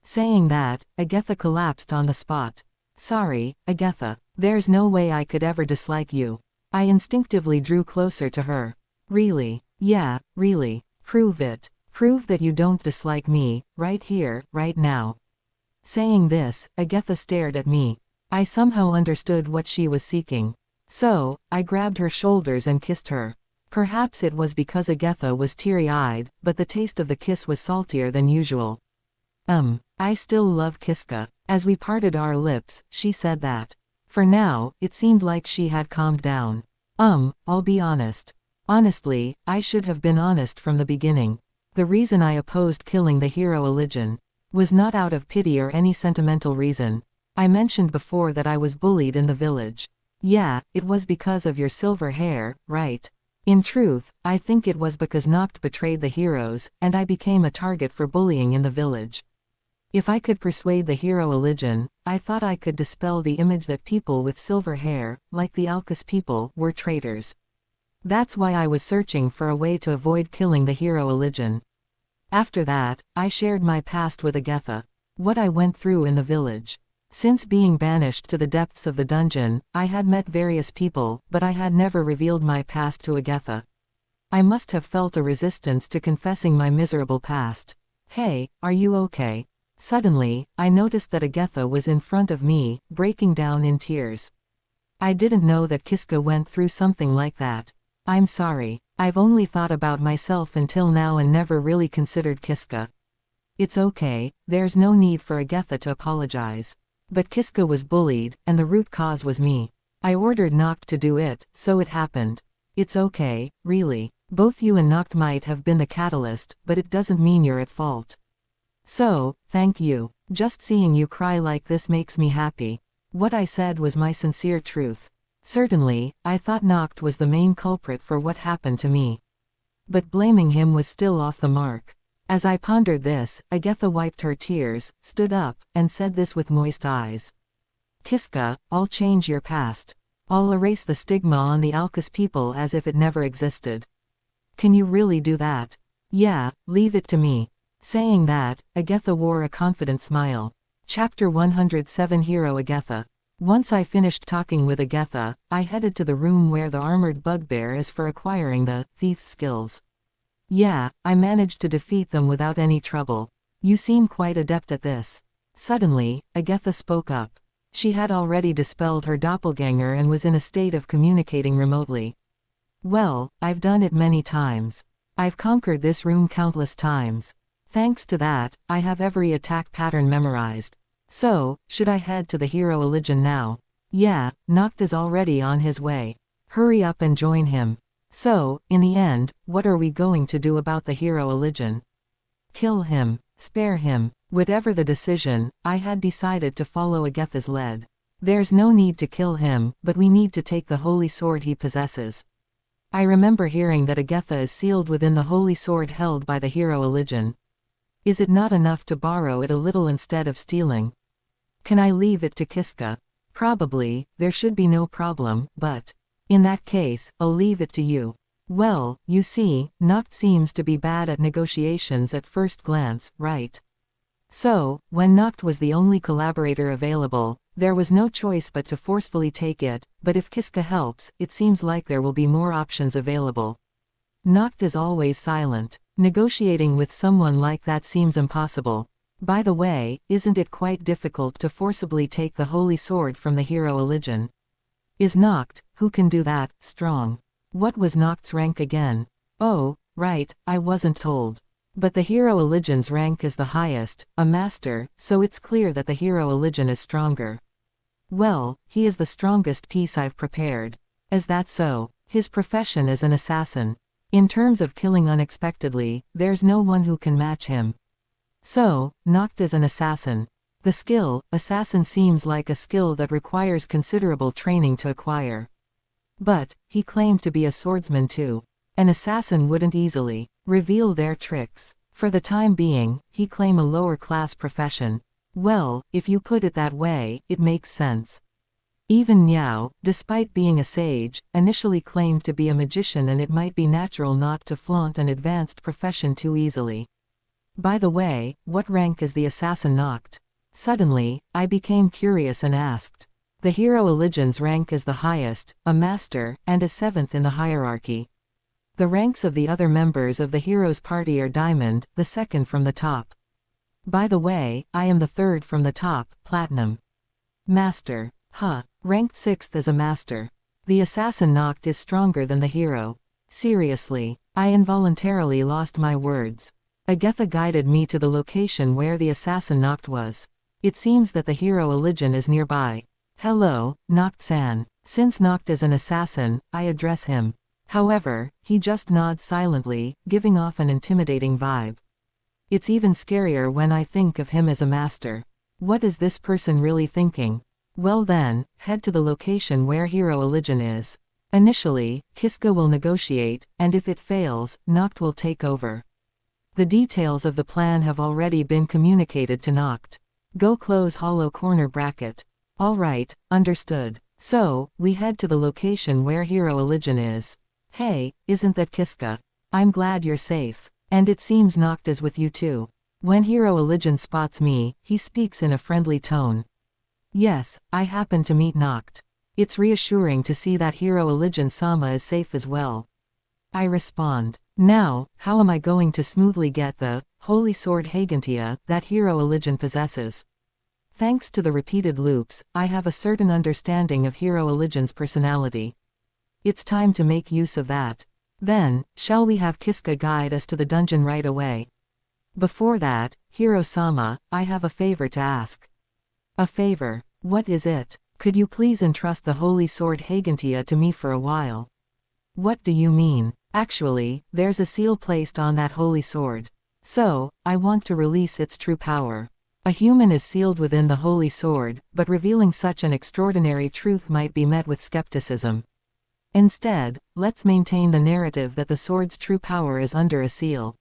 Saying that, Agatha collapsed on the spot. Sorry, Agatha. There's no way I could ever dislike you. I instinctively drew closer to her. Really? Yeah, really. Prove it. Prove that you don't dislike me, right here, right now. Saying this, Agatha stared at me. I somehow understood what she was seeking. So, I grabbed her shoulders and kissed her. Perhaps it was because Agatha was teary-eyed, but the taste of the kiss was saltier than usual. I still love Kiska. As we parted our lips, she said that. For now, it seemed like she had calmed down. I'll be honest. Honestly, I should have been honest from the beginning. The reason I opposed killing the hero Eligen was not out of pity or any sentimental reason. I mentioned before that I was bullied in the village. Yeah, it was because of your silver hair, right? In truth, I think it was because Noct betrayed the heroes, and I became a target for bullying in the village. If I could persuade the hero Eligen, I thought I could dispel the image that people with silver hair, like the Alcus people, were traitors. That's why I was searching for a way to avoid killing the hero Eligen. After that, I shared my past with Agatha. What I went through in the village. Since being banished to the depths of the dungeon, I had met various people, but I had never revealed my past to Agatha. I must have felt a resistance to confessing my miserable past. Hey, are you okay? Suddenly, I noticed that Agatha was in front of me, breaking down in tears. I didn't know that Kiska went through something like that. I'm sorry. I've only thought about myself until now and never really considered Kiska. It's okay, there's no need for Agatha to apologize. But Kiska was bullied, and the root cause was me. I ordered Noct to do it, so it happened. It's okay, really. Both you and Noct might have been the catalyst, but it doesn't mean you're at fault. So, thank you. Just seeing you cry like this makes me happy. What I said was my sincere truth. Certainly, I thought Noct was the main culprit for what happened to me. But blaming him was still off the mark. As I pondered this, Agatha wiped her tears, stood up, and said this with moist eyes. Kiska, I'll change your past. I'll erase the stigma on the Alcus people as if it never existed. Can you really do that? Yeah, leave it to me. Saying that, Agatha wore a confident smile. Chapter 107 Hero Agatha. Once I finished talking with Agatha, I headed to the room where the armored bugbear is for acquiring the thief's skills. Yeah, I managed to defeat them without any trouble. You seem quite adept at this. Suddenly, Agatha spoke up. She had already dispelled her doppelganger and was in a state of communicating remotely. Well, I've done it many times. I've conquered this room countless times. Thanks to that, I have every attack pattern memorized. So, should I head to the Hero Eligion now? Yeah, Noct is already on his way. Hurry up and join him. So, in the end, what are we going to do about the Hero Eligion? Kill him, spare him, whatever the decision, I had decided to follow Agatha's lead. There's no need to kill him, but we need to take the holy sword he possesses. I remember hearing that Agatha is sealed within the holy sword held by the Hero Eligion. Is it not enough to borrow it a little instead of stealing? Can I leave it to Kiska? Probably, there should be no problem, but in that case, I'll leave it to you. Well, you see, Noct seems to be bad at negotiations at first glance, right? So, when Noct was the only collaborator available, there was no choice but to forcefully take it, but if Kiska helps, it seems like there will be more options available. Noct is always silent. Negotiating with someone like that seems impossible. By the way, isn't it quite difficult to forcibly take the holy sword from the Hero Eligion? Is Noct, who can do that, strong? What was Noct's rank again? Oh, right, I wasn't told. But the Hero Eligion's rank is the highest, a master, so it's clear that the Hero Eligion is stronger. Well, he is the strongest piece I've prepared. Is that so? His profession is an assassin. In terms of killing unexpectedly, there's no one who can match him. So, Noct is an assassin. The skill, assassin, seems like a skill that requires considerable training to acquire. But, he claimed to be a swordsman too. An assassin wouldn't easily reveal their tricks. For the time being, he claimed a lower-class profession. Well, if you put it that way, it makes sense. Even Niao, despite being a sage, initially claimed to be a magician, and it might be natural not to flaunt an advanced profession too easily. By the way, what rank is the assassin Noct? Suddenly, I became curious and asked. The Hero Eligion's rank is the highest, a master, and is 7th in the hierarchy. The ranks of the other members of the Hero's party are Diamond, the 2nd from the top. By the way, I am the 3rd from the top, Platinum. Master. Ranked 6th as a master. The assassin Noct is stronger than the hero. Seriously, I involuntarily lost my words. Agatha guided me to the location where the assassin Noct was. It seems that the Hero Eligion is nearby. Hello, Noct-san. Since Noct is an assassin, I address him. However, he just nods silently, giving off an intimidating vibe. It's even scarier when I think of him as a master. What is this person really thinking? Well then, head to the location where Hero Eligion is. Initially, Kiska will negotiate, and if it fails, Noct will take over. The details of the plan have already been communicated to Noct. Go close hollow corner bracket. Alright, understood. So, we head to the location where Hero Eligion is. Hey, isn't that Kiska? I'm glad you're safe. And it seems Noct is with you too. When Hero Eligion spots me, he speaks in a friendly tone. Yes, I happen to meet Noct. It's reassuring to see that Hero Eligion-sama is safe as well. I respond. Now, how am I going to smoothly get the holy sword Hagentia that Hero Eligion possesses? Thanks to the repeated loops, I have a certain understanding of Hero Eligion's personality. It's time to make use of that. Then, shall we have Kiska guide us to the dungeon right away? Before that, Hiro-sama, I have a favor to ask. A favor? What is it? Could you please entrust the holy sword Hagentia to me for a while? What do you mean? Actually, there's a seal placed on that holy sword. So, I want to release its true power. A human is sealed within the holy sword, but revealing such an extraordinary truth might be met with skepticism. Instead, let's maintain the narrative that the sword's true power is under a seal.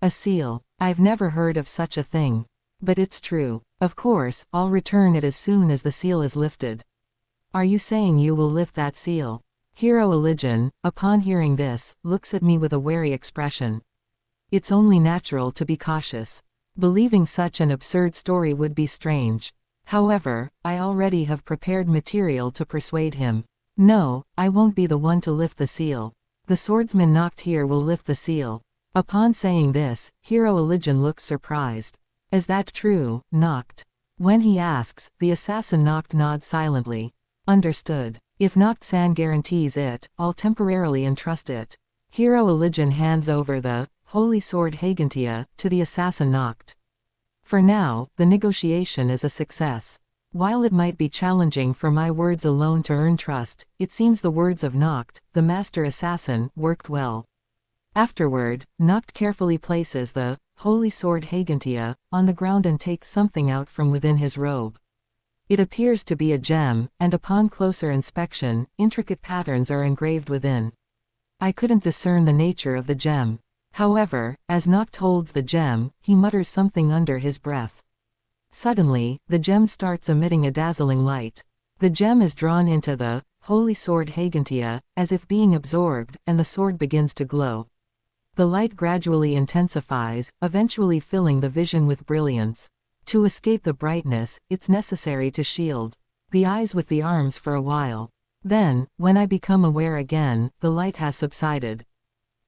A seal? I've never heard of such a thing. But it's true. Of course, I'll return it as soon as the seal is lifted. Are you saying you will lift that seal? Hiro-Elijin, upon hearing this, looks at me with a wary expression. It's only natural to be cautious. Believing such an absurd story would be strange. However, I already have prepared material to persuade him. No, I won't be the one to lift the seal. The swordsman Noct here will lift the seal. Upon saying this, Hiro-Elijin looks surprised. Is that true, Noct? When he asks, the assassin Noct nods silently. Understood. If Noct-san guarantees it, I'll temporarily entrust it. Hiro-Elijin hands over the holy sword Hagentia to the assassin Noct. For now, the negotiation is a success. While it might be challenging for my words alone to earn trust, it seems the words of Noct, the master assassin, worked well. Afterward, Noct carefully places the holy sword Hagentia on the ground and takes something out from within his robe. It appears to be a gem, and upon closer inspection, intricate patterns are engraved within. I couldn't discern the nature of the gem. However, as Noct holds the gem, he mutters something under his breath. Suddenly, the gem starts emitting a dazzling light. The gem is drawn into the holy sword Hagentia, as if being absorbed, and the sword begins to glow. The light gradually intensifies, eventually filling the vision with brilliance. To escape the brightness, it's necessary to shield the eyes with the arms for a while. Then, when I become aware again, the light has subsided.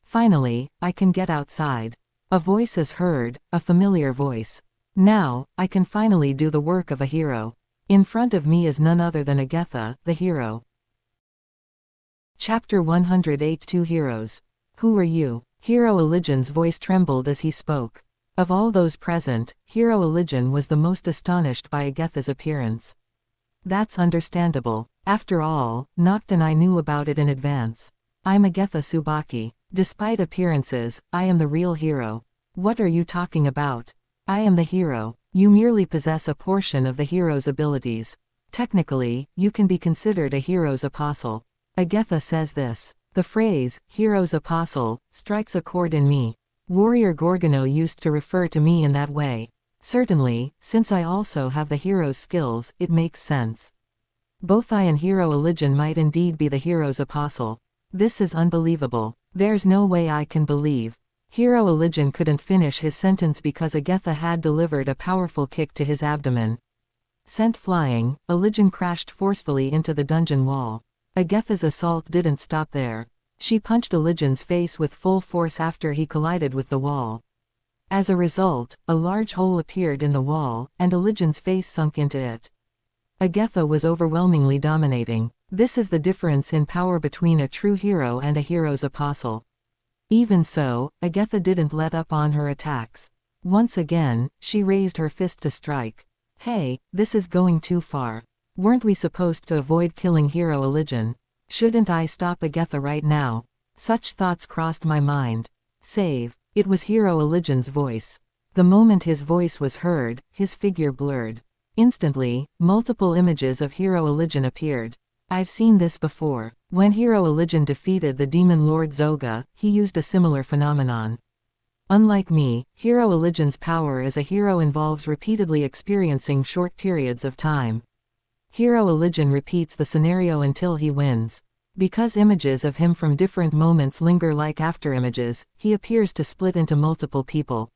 Finally, I can get outside. A voice is heard, a familiar voice. Now, I can finally do the work of a hero. In front of me is none other than Agatha, the hero. Chapter 108 Two Heroes. Who are you? Hiro-Elijin's voice trembled as he spoke. Of all those present, Hiro-Elijin was the most astonished by Agatha's appearance. That's understandable. After all, Noct and I knew about it in advance. I'm Agatha Tsubaki. Despite appearances, I am the real hero. What are you talking about? I am the hero. You merely possess a portion of the hero's abilities. Technically, you can be considered a hero's apostle. Agatha says this. The phrase, hero's apostle, strikes a chord in me. Warrior Gorgono used to refer to me in that way. Certainly, since I also have the hero's skills, it makes sense. Both I and Hiro-Elijin might indeed be the hero's apostle. This is unbelievable. There's no way I can believe. Hiro-Elijin couldn't finish his sentence because Agatha had delivered a powerful kick to his abdomen. Sent flying, Elijin crashed forcefully into the dungeon wall. Agatha's assault didn't stop there. She punched Elijin's face with full force after he collided with the wall. As a result, a large hole appeared in the wall, and Elijin's face sunk into it. Agatha was overwhelmingly dominating. This is the difference in power between a true hero and a hero's apostle. Even so, Agatha didn't let up on her attacks. Once again, she raised her fist to strike. Hey, this is going too far. Weren't we supposed to avoid killing Hiro-Elijin? Shouldn't I stop Agatha right now? Such thoughts crossed my mind. Save. It was Hiro-Elijin's voice. The moment his voice was heard, his figure blurred. Instantly, multiple images of Hiro-Elijin appeared. I've seen this before. When Hiro-Elijin defeated the demon lord Zoga, he used a similar phenomenon. Unlike me, Hiro-Elijin's power as a hero involves repeatedly experiencing short periods of time. Hiro-Elijin repeats the scenario until he wins. Because images of him from different moments linger like afterimages, he appears to split into multiple people.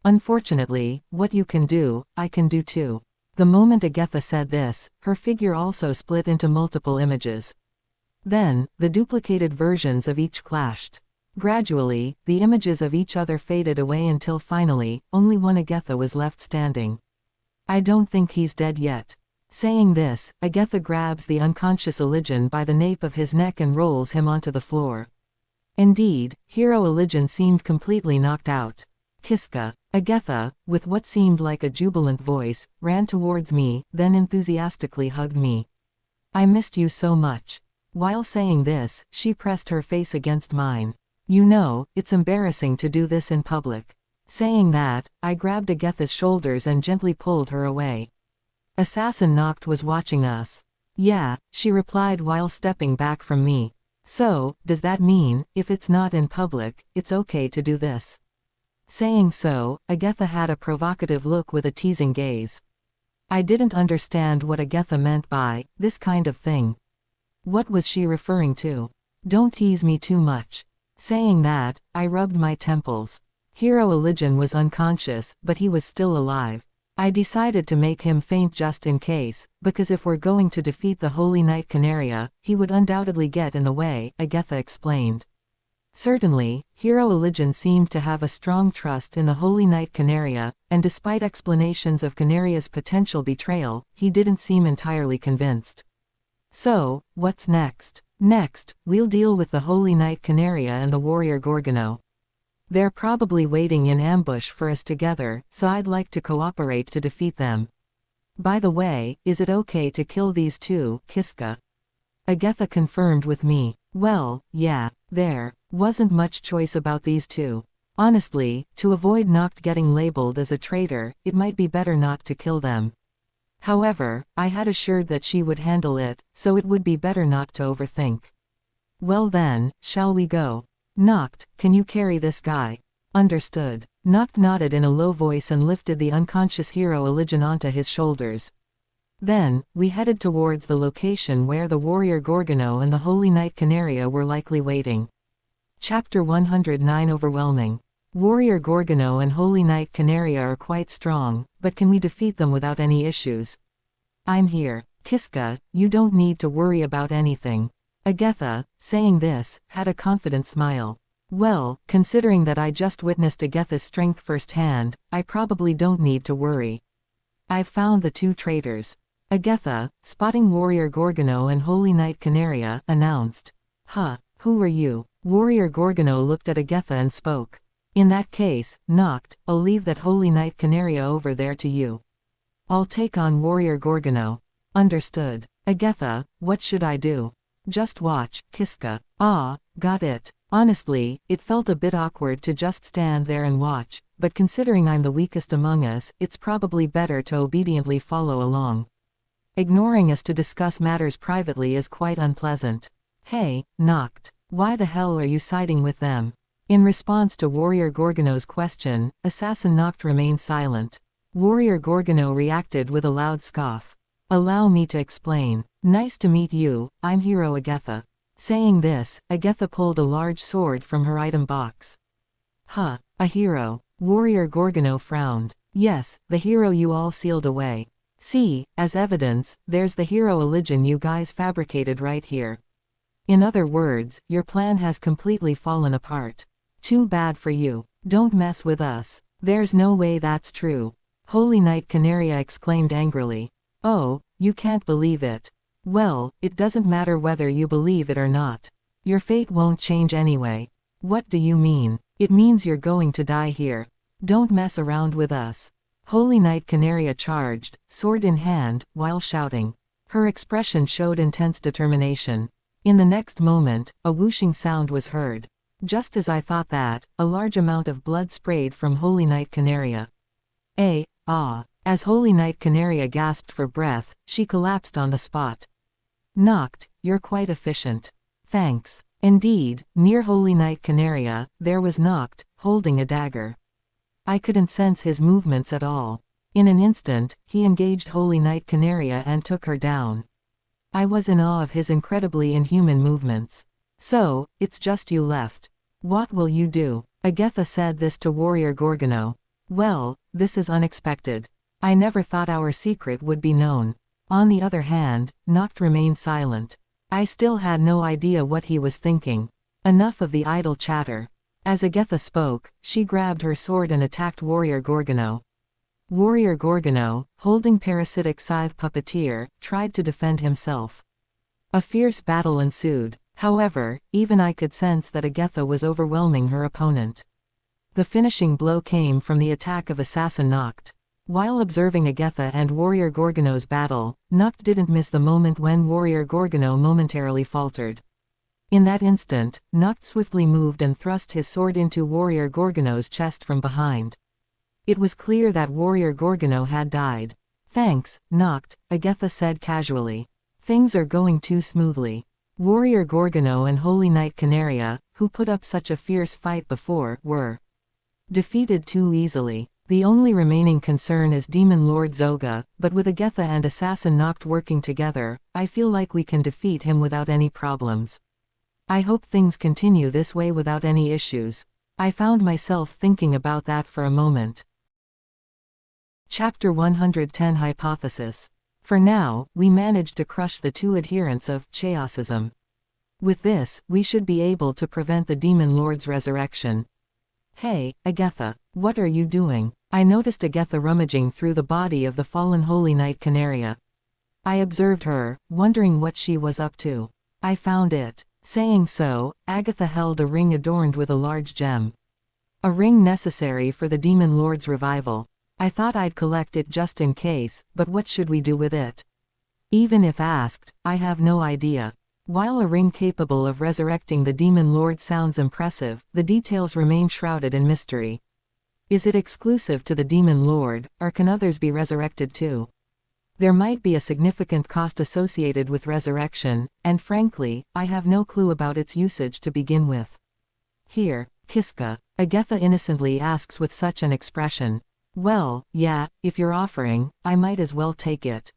Unfortunately, what you can do, I can do too. The moment Agatha said this, her figure also split into multiple images. Then, the duplicated versions of each clashed. Gradually, the images of each other faded away until finally, only one Agatha was left standing. I don't think he's dead yet. Saying this, Agatha grabs the unconscious Elysian by the nape of his neck and rolls him onto the floor. Indeed, Hero Elysian seemed completely knocked out. Kiska. Agatha, with what seemed like a jubilant voice, ran towards me, then enthusiastically hugged me. I missed you so much. While saying this, she pressed her face against mine. You know, it's embarrassing to do this in public. Saying that, I grabbed Agatha's shoulders and gently pulled her away. Assassin Noct was watching us. Yeah, she replied while stepping back from me. So, does that mean, if it's not in public, it's okay to do this? Saying so, Agatha had a provocative look with a teasing gaze. I didn't understand what Agatha meant by, this kind of thing. What was she referring to? Don't tease me too much. Saying that, I rubbed my temples. Hero Elysian was unconscious, but he was still alive. I decided to make him faint just in case, because if we're going to defeat the Holy Knight Canaria, he would undoubtedly get in the way, Agatha explained. Certainly, Hero Elysian seemed to have a strong trust in the Holy Knight Canaria, and despite explanations of Canaria's potential betrayal, he didn't seem entirely convinced. So, what's next? Next, we'll deal with the Holy Knight Canaria and the warrior Gorgono. They're probably waiting in ambush for us together, so I'd like to cooperate to defeat them. By the way, is it okay to kill these two, Kiska? Agatha confirmed with me. Well, yeah, there wasn't much choice about these two. Honestly, to avoid Noct getting labeled as a traitor, it might be better not to kill them. However, I had assured that she would handle it, so it would be better not to overthink. Well then, shall we go? Noct, can you carry this guy? Understood. Noct nodded in a low voice and lifted the unconscious Hero Elysian onto his shoulders. Then, we headed towards the location where the warrior Gorgono and the Holy Knight Canaria were likely waiting. Chapter 109 Overwhelming. Warrior Gorgono and Holy Knight Canaria are quite strong, but can we defeat them without any issues? I'm here. Kiska, you don't need to worry about anything. Agatha, saying this, had a confident smile. Well, considering that I just witnessed Agatha's strength firsthand, I probably don't need to worry. I've found the two traitors. Agatha, spotting Warrior Gorgono and Holy Knight Canaria, announced. Huh, who are you? Warrior Gorgono looked at Agatha and spoke. In that case, Noct, I'll leave that Holy Knight Canaria over there to you. I'll take on Warrior Gorgono. Understood. Agatha, what should I do? Just watch, Kiska. Ah, got it. Honestly, it felt a bit awkward to just stand there and watch, but considering I'm the weakest among us, it's probably better to obediently follow along. Ignoring us to discuss matters privately is quite unpleasant. Hey, Noct, why the hell are you siding with them? In response to Warrior Gorgono's question, Assassin Noct remained silent. Warrior Gorgono reacted with a loud scoff. Allow me to explain. Nice to meet you, I'm Hero Agatha. Saying this, Agatha pulled a large sword from her item box. Huh, a hero. Warrior Gorgono frowned. Yes, the hero you all sealed away. See, as evidence, there's the Hero Elysian you guys fabricated right here. In other words, your plan has completely fallen apart. Too bad for you. Don't mess with us. There's no way that's true. Holy Knight Canaria exclaimed angrily. Oh, you can't believe it. Well, it doesn't matter whether you believe it or not. Your fate won't change anyway. What do you mean? It means you're going to die here. Don't mess around with us. Holy Knight Canaria charged, sword in hand, while shouting. Her expression showed intense determination. In the next moment, a whooshing sound was heard. Just as I thought that, a large amount of blood sprayed from Holy Knight Canaria. As Holy Knight Canaria gasped for breath, she collapsed on the spot. Noct, you're quite efficient. Thanks. Indeed, near Holy Knight Canaria, there was Noct, holding a dagger. I couldn't sense his movements at all. In an instant, he engaged Holy Knight Canaria and took her down. I was in awe of his incredibly inhuman movements. So, it's just you left. What will you do? Agatha said this to Warrior Gorgono. Well, this is unexpected. I never thought our secret would be known. On the other hand, Noct remained silent. I still had no idea what he was thinking. Enough of the idle chatter. As Agatha spoke, she grabbed her sword and attacked Warrior Gorgono. Warrior Gorgono, holding parasitic scythe puppeteer, tried to defend himself. A fierce battle ensued. However, even I could sense that Agatha was overwhelming her opponent. The finishing blow came from the attack of Assassin Noct. While observing Agatha and Warrior Gorgono's battle, Noct didn't miss the moment when Warrior Gorgono momentarily faltered. In that instant, Noct swiftly moved and thrust his sword into Warrior Gorgono's chest from behind. It was clear that Warrior Gorgono had died. "Thanks, Noct," Agatha said casually. "Things are going too smoothly." Warrior Gorgono and Holy Knight Canaria, who put up such a fierce fight before, were defeated too easily. The only remaining concern is Demon Lord Zoga, but with Agatha and Assassin Noct working together, I feel like we can defeat him without any problems. I hope things continue this way without any issues. I found myself thinking about that for a moment. Chapter 110 Hypothesis. For now, we managed to crush the two adherents of Chaosism. With this, we should be able to prevent the Demon Lord's resurrection. "Hey, Agatha, what are you doing?" I noticed Agatha rummaging through the body of the fallen Holy Knight Canaria. I observed her, wondering what she was up to. I found it. Saying so, Agatha held a ring adorned with a large gem. A ring necessary for the Demon Lord's revival. I thought I'd collect it just in case, but what should we do with it? Even if asked, I have no idea. While a ring capable of resurrecting the Demon Lord sounds impressive, the details remain shrouded in mystery. Is it exclusive to the Demon Lord, or can others be resurrected too? There might be a significant cost associated with resurrection, and frankly, I have no clue about its usage to begin with. "Here, Kiska," Agatha innocently asks with such an expression. "Well, yeah, if you're offering, I might as well take it."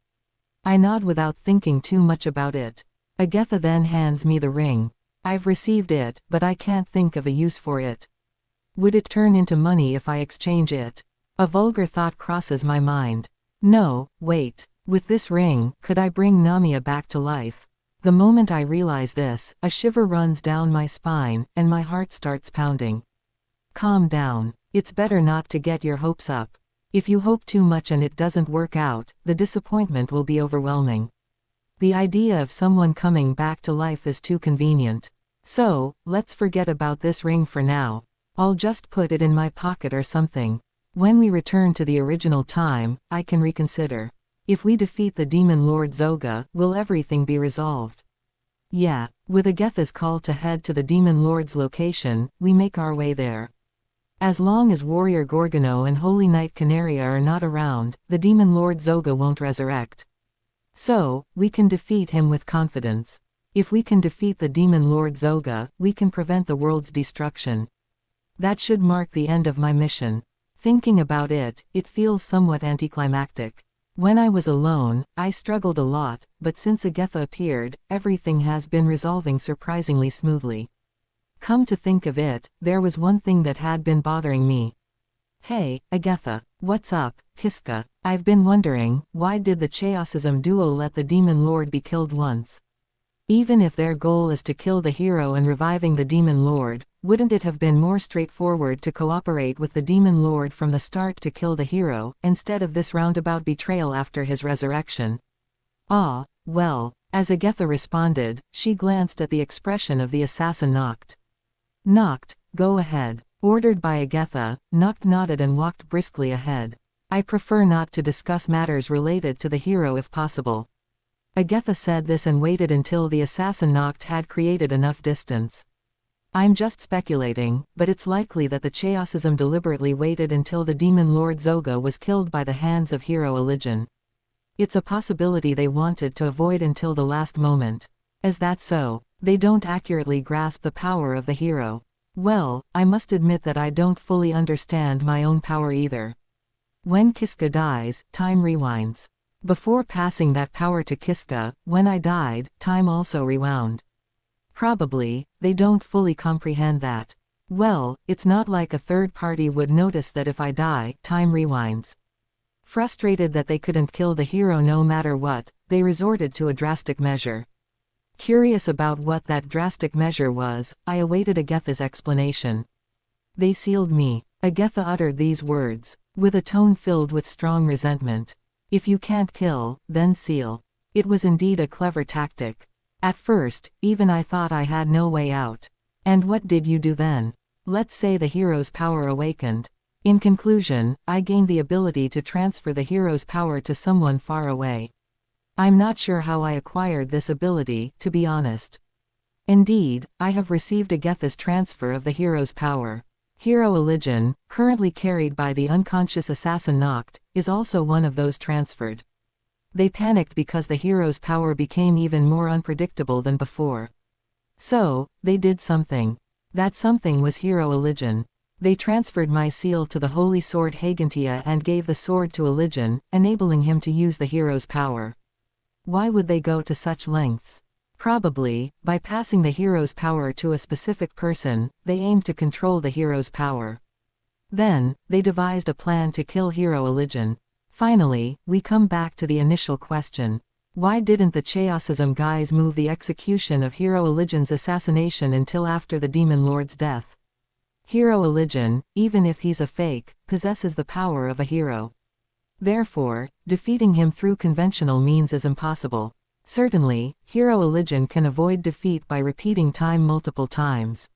I nod without thinking too much about it. Agatha then hands me the ring. I've received it, but I can't think of a use for it. Would it turn into money if I exchange it? A vulgar thought crosses my mind. No, wait. With this ring, could I bring Namia back to life? The moment I realize this, a shiver runs down my spine, and my heart starts pounding. Calm down. It's better not to get your hopes up. If you hope too much and it doesn't work out, the disappointment will be overwhelming. The idea of someone coming back to life is too convenient. So, let's forget about this ring for now. I'll just put it in my pocket or something. When we return to the original time, I can reconsider. If we defeat the Demon Lord Zoga, will everything be resolved? Yeah. With Agatha's call to head to the Demon Lord's location, we make our way there. As long as Warrior Gorgono and Holy Knight Canaria are not around, the Demon Lord Zoga won't resurrect. So, we can defeat him with confidence. If we can defeat the Demon Lord Zoga, we can prevent the world's destruction. That should mark the end of my mission. Thinking about it, it feels somewhat anticlimactic. When I was alone, I struggled a lot, but since Agatha appeared, everything has been resolving surprisingly smoothly. Come to think of it, there was one thing that had been bothering me. "Hey, Agatha, what's up, Kiska? I've been wondering, why did the Chaosism duo let the Demon Lord be killed once? Even if their goal is to kill the hero and reviving the Demon Lord, wouldn't it have been more straightforward to cooperate with the Demon Lord from the start to kill the hero, instead of this roundabout betrayal after his resurrection?" "Ah, well," as Agatha responded, she glanced at the expression of the assassin Noct. "Noct, go ahead." Ordered by Agatha, Noct nodded and walked briskly ahead. "I prefer not to discuss matters related to the hero if possible." Agatha said this and waited until the assassin Noct had created enough distance. "I'm just speculating, but it's likely that the Chaosism deliberately waited until the Demon Lord Zoga was killed by the hands of Hero Eligen. It's a possibility they wanted to avoid until the last moment. Is that so? They don't accurately grasp the power of the hero. Well, I must admit that I don't fully understand my own power either. When Kiska dies, time rewinds. Before passing that power to Kiska, when I died, time also rewound. Probably, they don't fully comprehend that. Well, it's not like a third party would notice that if I die, time rewinds. Frustrated that they couldn't kill the hero no matter what, they resorted to a drastic measure. Curious about what that drastic measure was, I awaited Agatha's explanation. "They sealed me." Agatha uttered these words. with a tone filled with strong resentment. If you can't kill, then seal. It was indeed a clever tactic. At first, even I thought I had no way out. And what did you do then? Let's say the hero's power awakened. In conclusion, I gained the ability to transfer the hero's power to someone far away. I'm not sure how I acquired this ability, to be honest. Indeed, I have received Agatha's transfer of the hero's power. Hero Eligen, currently carried by the unconscious assassin Noct, is also one of those transferred. They panicked because the hero's power became even more unpredictable than before. So, they did something. That something was Hero Eligen. They transferred my seal to the Holy Sword Hagentia and gave the sword to Eligen, enabling him to use the hero's power. Why would they go to such lengths? Probably, by passing the hero's power to a specific person, they aimed to control the hero's power. Then, they devised a plan to kill Hero Eligen. Finally, we come back to the initial question. Why didn't the Chaosism guys move the execution of Hero Eligen's assassination until after the Demon Lord's death? Hero Eligen, even if he's a fake, possesses the power of a hero. Therefore, defeating him through conventional means is impossible. Certainly, Hero Eligen can avoid defeat by repeating time multiple times.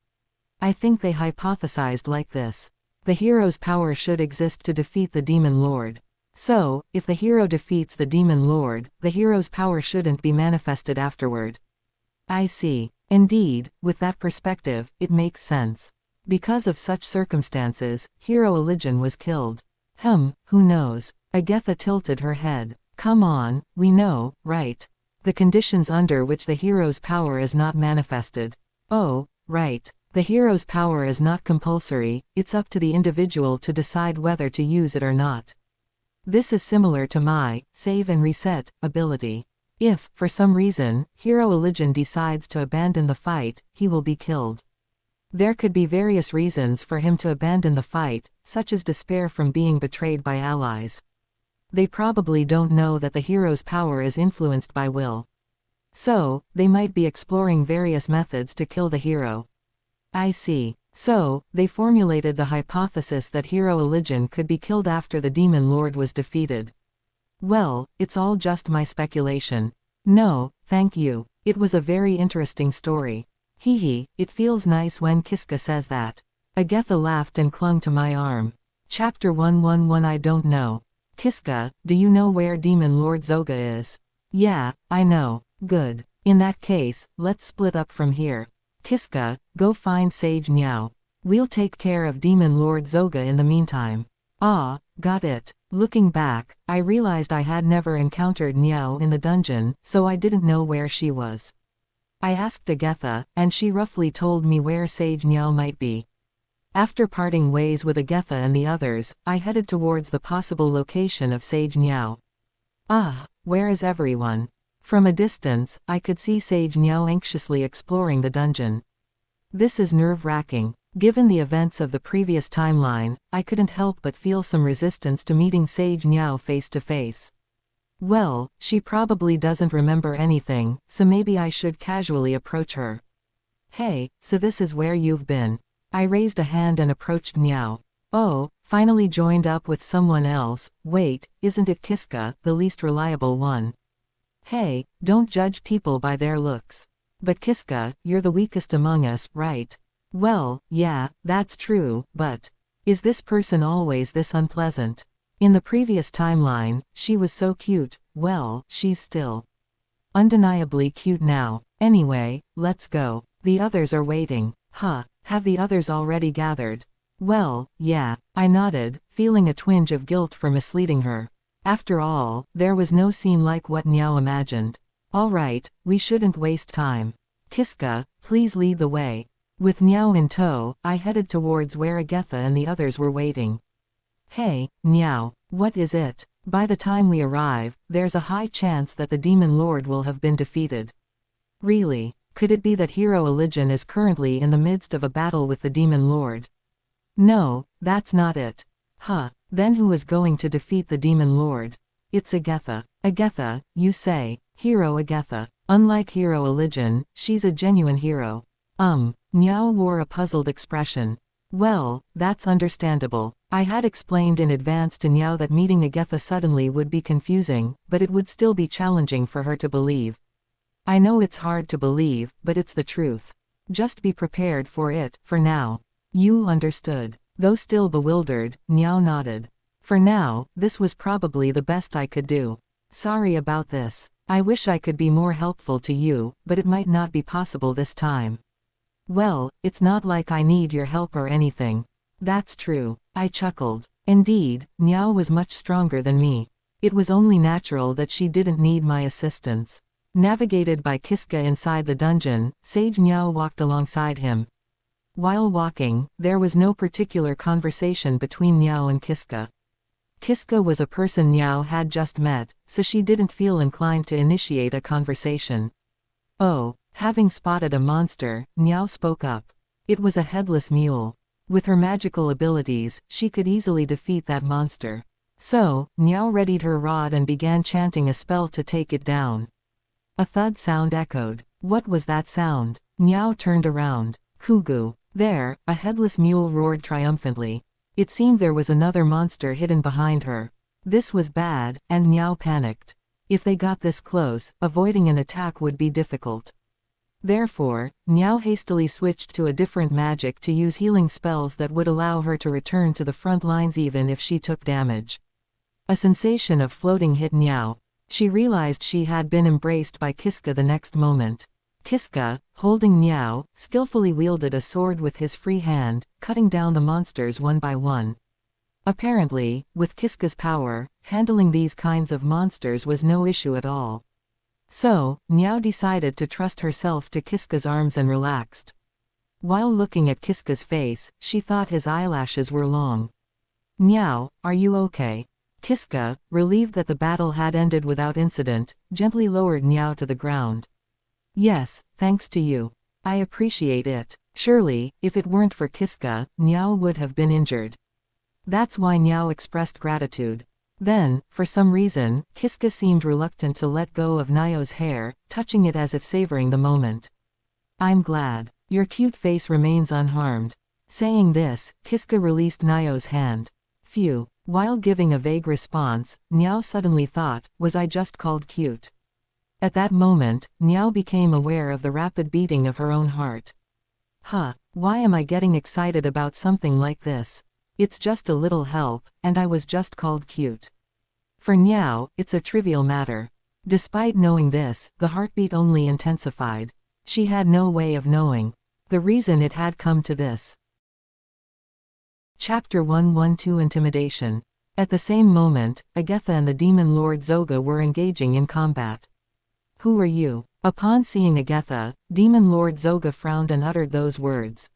I think they hypothesized like this. The hero's power should exist to defeat the Demon Lord. So, if the hero defeats the Demon Lord, the hero's power shouldn't be manifested afterward. I see. Indeed, with that perspective, it makes sense. Because of such circumstances, Hero Eligen was killed. Who knows? Agatha tilted her head. Come on, we know, right? The conditions under which the hero's power is not manifested. Oh, right. The hero's power is not compulsory, it's up to the individual to decide whether to use it or not. This is similar to my save and reset ability. If, for some reason, Hero Eligen decides to abandon the fight, he will be killed. There could be various reasons for him to abandon the fight, such as despair from being betrayed by allies. They probably don't know that the hero's power is influenced by will. So, they might be exploring various methods to kill the hero. I see. So, they formulated the hypothesis that Hero Eligen could be killed after the Demon Lord was defeated. Well, it's all just my speculation. No, thank you. It was a very interesting story. Hee, it feels nice when Kiska says that. Agatha laughed and clung to my arm. Chapter 111 I don't know. Kiska, do you know where Demon Lord Zoga is? Yeah, I know. Good. In that case, let's split up from here. Kiska, go find Sage Niao. We'll take care of Demon Lord Zoga in the meantime. Ah, got it. Looking back, I realized I had never encountered Niao in the dungeon, so I didn't know where she was. I asked Agatha, and she roughly told me where Sage Niao might be. After parting ways with Agatha and the others, I headed towards the possible location of Sage Niao. Ah, where is everyone? From a distance, I could see Sage Niao anxiously exploring the dungeon. This is nerve-wracking. Given the events of the previous timeline, I couldn't help but feel some resistance to meeting Sage Niao face to face. Well, she probably doesn't remember anything, so maybe I should casually approach her. Hey, so this is where you've been. I raised a hand and approached Niao. Oh, finally joined up with someone else. Wait, isn't it Kiska, the least reliable one? Hey, don't judge people by their looks. But Kiska, you're the weakest among us, right? Well, yeah, that's true, but is this person always this unpleasant? In the previous timeline, she was so cute. Well, she's still undeniably cute now. Anyway, let's go. The others are waiting. Have the others already gathered? Well, yeah, I nodded, feeling a twinge of guilt for misleading her. After all, there was no scene like what Niao imagined. Alright, we shouldn't waste time. Kiska, please lead the way. With Niao in tow, I headed towards where Agatha and the others were waiting. Hey, Niao, what is it? By the time we arrive, there's a high chance that the Demon Lord will have been defeated. Really? Could it be that Hero Eligen is currently in the midst of a battle with the Demon Lord? No, that's not it. Then who is going to defeat the Demon Lord? It's Agatha. Agatha, you say? Hero Agatha. Unlike Hero Eligen, she's a genuine hero. Niao wore a puzzled expression. Well, that's understandable. I had explained in advance to Niao that meeting Agatha suddenly would be confusing, but it would still be challenging for her to believe. I know it's hard to believe, but it's the truth. Just be prepared for it, for now. You understood. Though still bewildered, Niao nodded. For now, this was probably the best I could do. Sorry about this. I wish I could be more helpful to you, but it might not be possible this time. Well, it's not like I need your help or anything. That's true. I chuckled. Indeed, Niao was much stronger than me. It was only natural that she didn't need my assistance. Navigated by Kiska inside the dungeon, Sage Niao walked alongside him. While walking, there was no particular conversation between Niao and Kiska. Kiska was a person Niao had just met, so she didn't feel inclined to initiate a conversation. Oh, having spotted a monster, Niao spoke up. It was a headless mule. With her magical abilities, she could easily defeat that monster. So, Niao readied her rod and began chanting a spell to take it down. A thud sound echoed. What was that sound? Niao turned around. Kugu. There, a headless mule roared triumphantly. It seemed there was another monster hidden behind her. This was bad, and Niao panicked. If they got this close, avoiding an attack would be difficult. Therefore, Niao hastily switched to a different magic to use healing spells that would allow her to return to the front lines even if she took damage. A sensation of floating hit Niao. She realized she had been embraced by Kiska the next moment. Kiska, holding Niao, skillfully wielded a sword with his free hand, cutting down the monsters one by one. Apparently, with Kiska's power, handling these kinds of monsters was no issue at all. So, Niao decided to trust herself to Kiska's arms and relaxed. While looking at Kiska's face, she thought his eyelashes were long. Niao, are you okay? Kiska, relieved that the battle had ended without incident, gently lowered Niao to the ground. Yes, thanks to you. I appreciate it. Surely, if it weren't for Kiska, Niao would have been injured. That's why Niao expressed gratitude. Then, for some reason, Kiska seemed reluctant to let go of Niao's hair, touching it as if savoring the moment. I'm glad. Your cute face remains unharmed. Saying this, Kiska released Niao's hand. Phew. While giving a vague response, Niao suddenly thought, was I just called cute? At that moment, Niao became aware of the rapid beating of her own heart. Huh, why am I getting excited about something like this? It's just a little help, and I was just called cute. For Niao, it's a trivial matter. Despite knowing this, the heartbeat only intensified. She had no way of knowing the reason it had come to this. Chapter 112 Intimidation. At the same moment, Agatha and the demon lord Zoga were engaging in combat. Who are you? Upon seeing Agatha, demon lord Zoga frowned and uttered those words.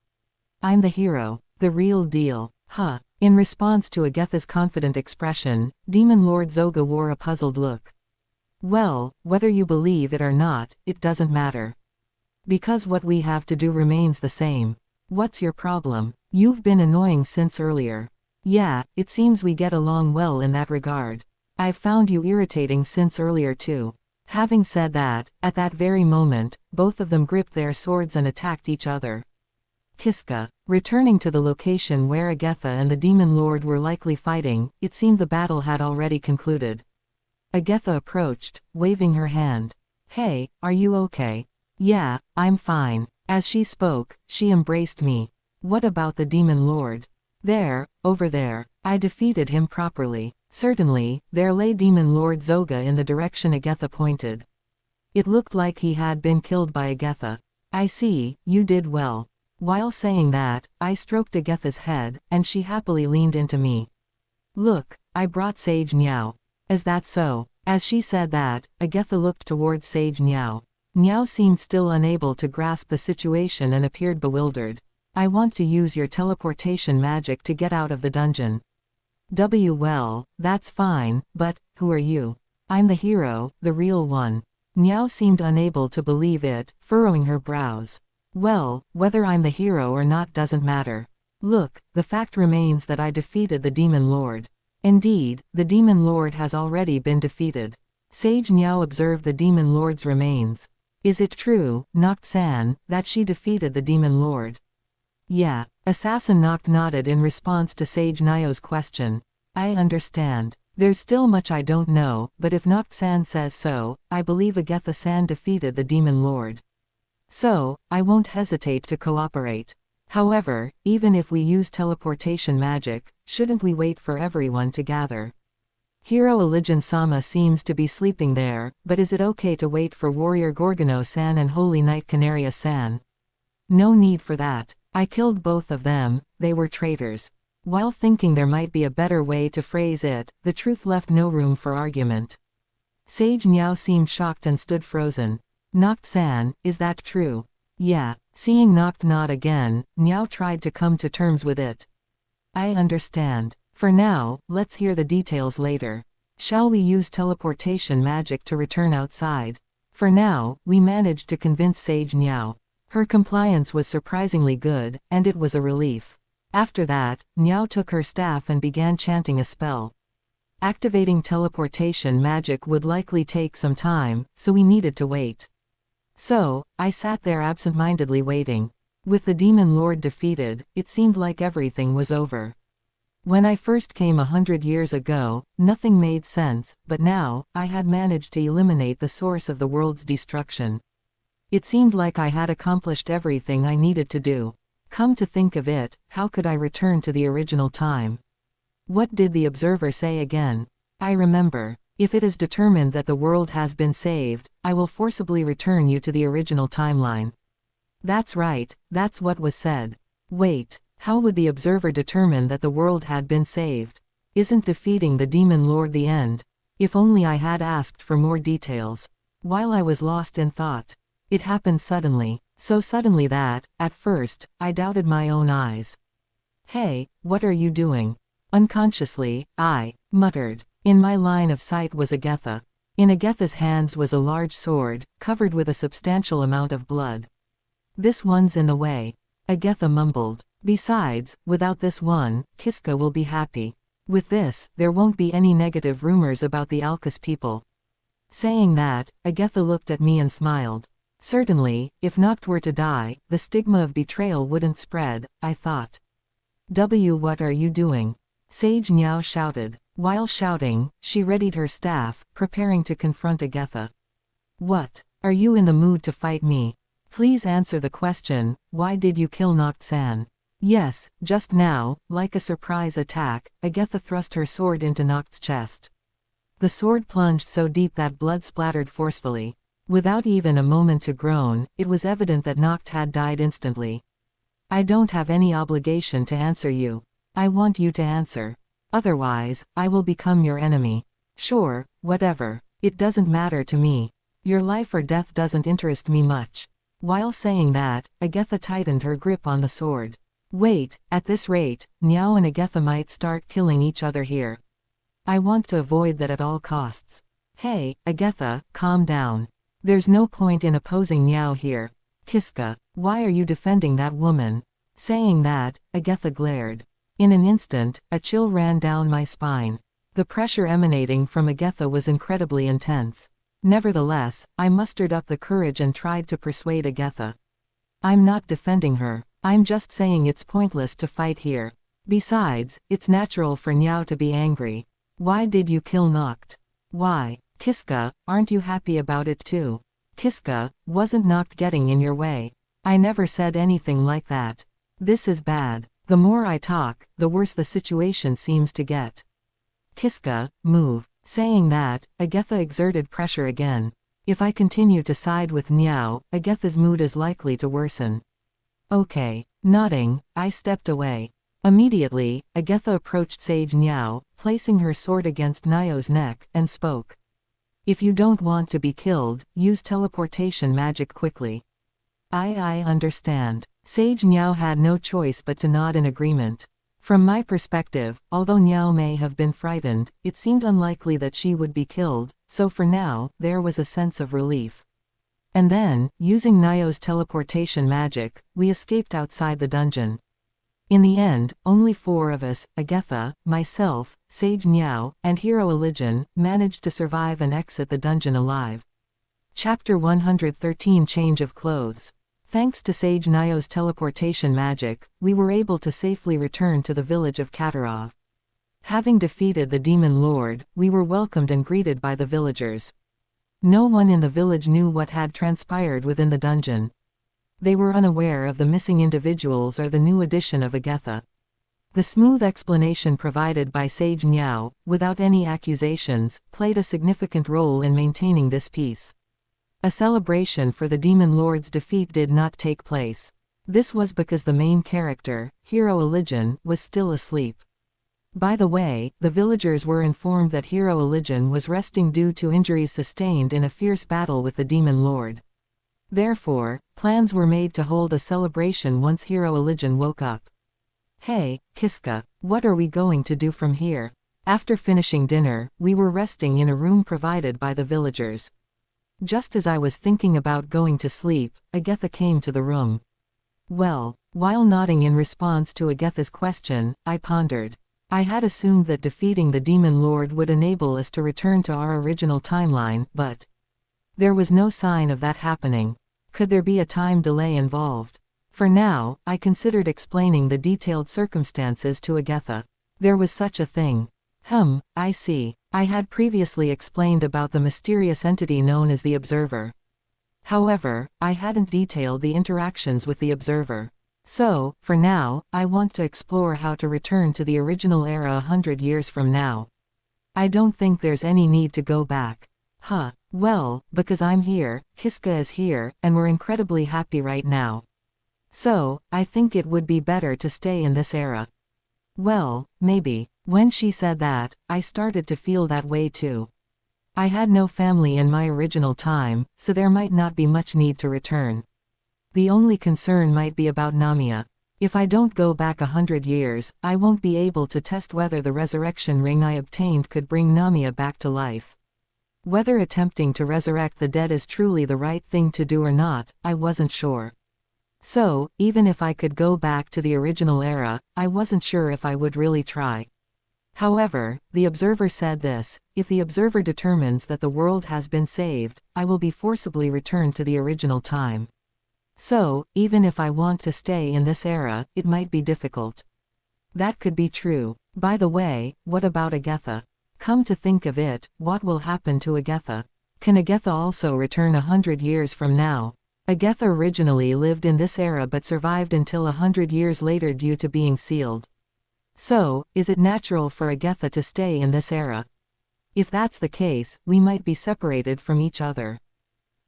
I'm the hero. The real deal. Huh. In response to Agatha's confident expression, demon lord Zoga wore a puzzled look. Well, whether you believe it or not, it doesn't matter. Because what we have to do remains the same. What's your problem? You've been annoying since earlier. Yeah, it seems we get along well in that regard. I've found you irritating since earlier too. Having said that, at that very moment, both of them gripped their swords and attacked each other. Kiska. Returning to the location where Agatha and the demon lord were likely fighting, it seemed the battle had already concluded. Agatha approached, waving her hand. Hey, are you okay? Yeah, I'm fine. As she spoke, she embraced me. What about the demon lord? There, over there. I defeated him properly. Certainly, there lay demon lord Zoga in the direction Agatha pointed. It looked like he had been killed by Agatha. I see, you did well. While saying that, I stroked Agatha's head, and she happily leaned into me. Look, I brought Sage Niao. Is that so? As she said that, Agatha looked towards Sage Niao. Niao seemed still unable to grasp the situation and appeared bewildered. I want to use your teleportation magic to get out of the dungeon. Well, that's fine, but, who are you? I'm the hero, the real one. Niao seemed unable to believe it, furrowing her brows. Well, whether I'm the hero or not doesn't matter. Look, the fact remains that I defeated the demon lord. Indeed, the demon lord has already been defeated. Sage Niao observed the demon lord's remains. Is it true, Noct-san, that she defeated the demon lord? Yeah, Assassin nodded in response to Sage Nyo's question. I understand. There's still much I don't know, but if Noct-san says so, I believe Agetha-san defeated the Demon Lord. So, I won't hesitate to cooperate. However, even if we use teleportation magic, shouldn't we wait for everyone to gather? Hero Elijin-sama seems to be sleeping there, but is it okay to wait for Warrior Gorgono-san and Holy Knight Canaria-san? No need for that. I killed both of them, they were traitors. While thinking there might be a better way to phrase it, the truth left no room for argument. Sage Niao seemed shocked and stood frozen. Noct-san, is that true? Yeah. Seeing Noct nod again, Niao tried to come to terms with it. I understand. For now, let's hear the details later. Shall we use teleportation magic to return outside? For now, we managed to convince Sage Niao. Her compliance was surprisingly good, and it was a relief. After that, Niao took her staff and began chanting a spell. Activating teleportation magic would likely take some time, so we needed to wait. So, I sat there absent-mindedly waiting. With the Demon Lord defeated, it seemed like everything was over. When I first came 100 years ago, nothing made sense, but now, I had managed to eliminate the source of the world's destruction. It seemed like I had accomplished everything I needed to do. Come to think of it, how could I return to the original time? What did the observer say again? I remember. If it is determined that the world has been saved, I will forcibly return you to the original timeline. That's right, that's what was said. Wait, how would the observer determine that the world had been saved? Isn't defeating the Demon Lord the end? If only I had asked for more details. While I was lost in thought, it happened suddenly, so suddenly that, at first, I doubted my own eyes. Hey, what are you doing? Unconsciously, I muttered. In my line of sight was Agetha. In Agetha's hands was a large sword, covered with a substantial amount of blood. This one's in the way. Agetha mumbled. Besides, without this one, Kiska will be happy. With this, there won't be any negative rumors about the Alcus people. Saying that, Agetha looked at me and smiled. Certainly, if Noct were to die, the stigma of betrayal wouldn't spread, I thought. What are you doing? Sage Niao shouted. While shouting, she readied her staff, preparing to confront Agetha. What? Are you in the mood to fight me? Please answer the question, why did you kill Noct-san? Yes, just now, like a surprise attack, Agetha thrust her sword into Noct's chest. The sword plunged so deep that blood splattered forcefully. Without even a moment to groan, it was evident that Noct had died instantly. I don't have any obligation to answer you. I want you to answer. Otherwise, I will become your enemy. Sure, whatever. It doesn't matter to me. Your life or death doesn't interest me much. While saying that, Agetha tightened her grip on the sword. Wait, at this rate, Niao and Agetha might start killing each other here. I want to avoid that at all costs. Hey, Agetha, calm down. There's no point in opposing Niao here. Kiska, why are you defending that woman? Saying that, Agetha glared. In an instant, a chill ran down my spine. The pressure emanating from Agetha was incredibly intense. Nevertheless, I mustered up the courage and tried to persuade Agetha. I'm not defending her. I'm just saying it's pointless to fight here. Besides, it's natural for Niao to be angry. Why did you kill Noct? Why? Kiska, aren't you happy about it too? Kiska, wasn't Noct getting in your way? I never said anything like that. This is bad. The more I talk, the worse the situation seems to get. Kiska, move. Saying that, Agetha exerted pressure again. If I continue to side with Niao, Agetha's mood is likely to worsen. Okay. Nodding, I stepped away. Immediately, Agetha approached Sage Niao, placing her sword against Niao's neck, and spoke. If you don't want to be killed, use teleportation magic quickly. I understand. Sage Niao had no choice but to nod in agreement. From my perspective, although Niao may have been frightened, it seemed unlikely that she would be killed, so for now, there was a sense of relief. And then, using Niao's teleportation magic, we escaped outside the dungeon. In the end, only 4 of us, Agetha, myself, Sage Niao, and Hero Elijin, managed to survive and exit the dungeon alive. Chapter 113 Change of Clothes. Thanks to Sage Nio's teleportation magic, we were able to safely return to the village of Katarov. Having defeated the demon lord, we were welcomed and greeted by the villagers. No one in the village knew what had transpired within the dungeon. They were unaware of the missing individuals or the new addition of Agatha. The smooth explanation provided by Sage Niao, without any accusations, played a significant role in maintaining this peace. A celebration for the demon lord's defeat did not take place. This was because the main character, Hero Eligen, was still asleep. By the way, the villagers were informed that Hero Eligen was resting due to injuries sustained in a fierce battle with the demon lord. Therefore, plans were made to hold a celebration once Hero Eligen woke up. Hey, Kiska, what are we going to do from here? After finishing dinner, we were resting in a room provided by the villagers. Just as I was thinking about going to sleep, Agatha came to the room. Well, while nodding in response to Agatha's question, I pondered. I had assumed that defeating the demon lord would enable us to return to our original timeline, but there was no sign of that happening. Could there be a time delay involved? For now, I considered explaining the detailed circumstances to Agatha. There was such a thing. I see. I had previously explained about the mysterious entity known as the Observer. However, I hadn't detailed the interactions with the Observer. So, for now, I want to explore how to return to the original era 100 years from now. I don't think there's any need to go back. Well, because I'm here, Kiska is here, and we're incredibly happy right now. So, I think it would be better to stay in this era. Well, maybe. When she said that, I started to feel that way too. I had no family in my original time, so there might not be much need to return. The only concern might be about Namiya. If I don't go back 100 years, I won't be able to test whether the resurrection ring I obtained could bring Namiya back to life. Whether attempting to resurrect the dead is truly the right thing to do or not, I wasn't sure. So, even if I could go back to the original era, I wasn't sure if I would really try. However, the Observer said this: if the Observer determines that the world has been saved, I will be forcibly returned to the original time. So, even if I want to stay in this era, it might be difficult. That could be true. By the way, what about Agatha? Come to think of it, what will happen to Agatha? Can Agatha also return 100 years from now? Agatha originally lived in this era but survived until 100 years later due to being sealed. So, is it natural for Agatha to stay in this era? If that's the case, we might be separated from each other.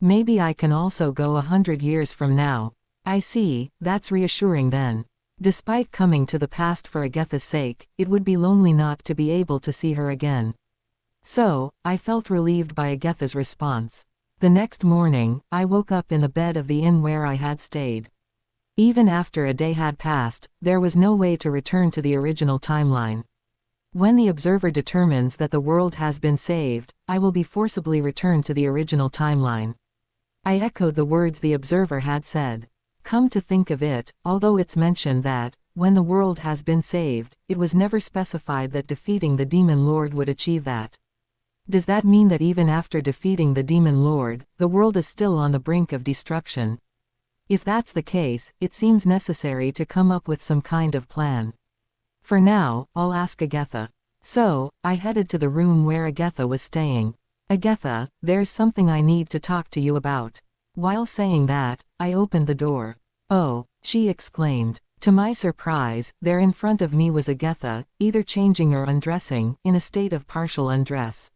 Maybe I can also go 100 years from now. I see, that's reassuring then. Despite coming to the past for Agatha's sake, it would be lonely not to be able to see her again. So, I felt relieved by Agatha's response. The next morning, I woke up in the bed of the inn where I had stayed. Even after a day had passed, there was no way to return to the original timeline. When the Observer determines that the world has been saved, I will be forcibly returned to the original timeline. I echoed the words the Observer had said. Come to think of it, although it's mentioned that, when the world has been saved, it was never specified that defeating the Demon Lord would achieve that. Does that mean that even after defeating the Demon Lord, the world is still on the brink of destruction? If that's the case, it seems necessary to come up with some kind of plan. For now, I'll ask Agatha. So, I headed to the room where Agatha was staying. Agatha, there's something I need to talk to you about. While saying that, I opened the door. Oh, she exclaimed. To my surprise, there in front of me was Agatha, either changing or undressing, in a state of partial undress.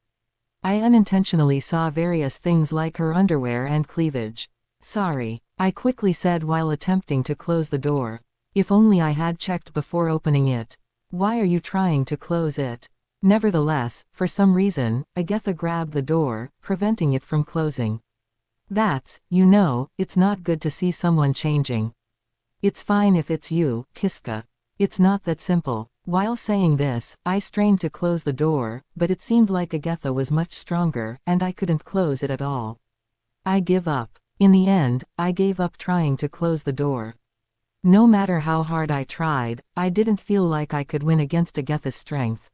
I unintentionally saw various things like her underwear and cleavage. Sorry, I quickly said while attempting to close the door. If only I had checked before opening it. Why are you trying to close it? Nevertheless, for some reason, Agatha grabbed the door, preventing it from closing. It's not good to see someone changing. It's fine if it's you, Kiska. It's not that simple. While saying this, I strained to close the door, but it seemed like Agatha was much stronger, and I couldn't close it at all. I give up. In the end, I gave up trying to close the door. No matter how hard I tried, I didn't feel like I could win against Agatha's strength.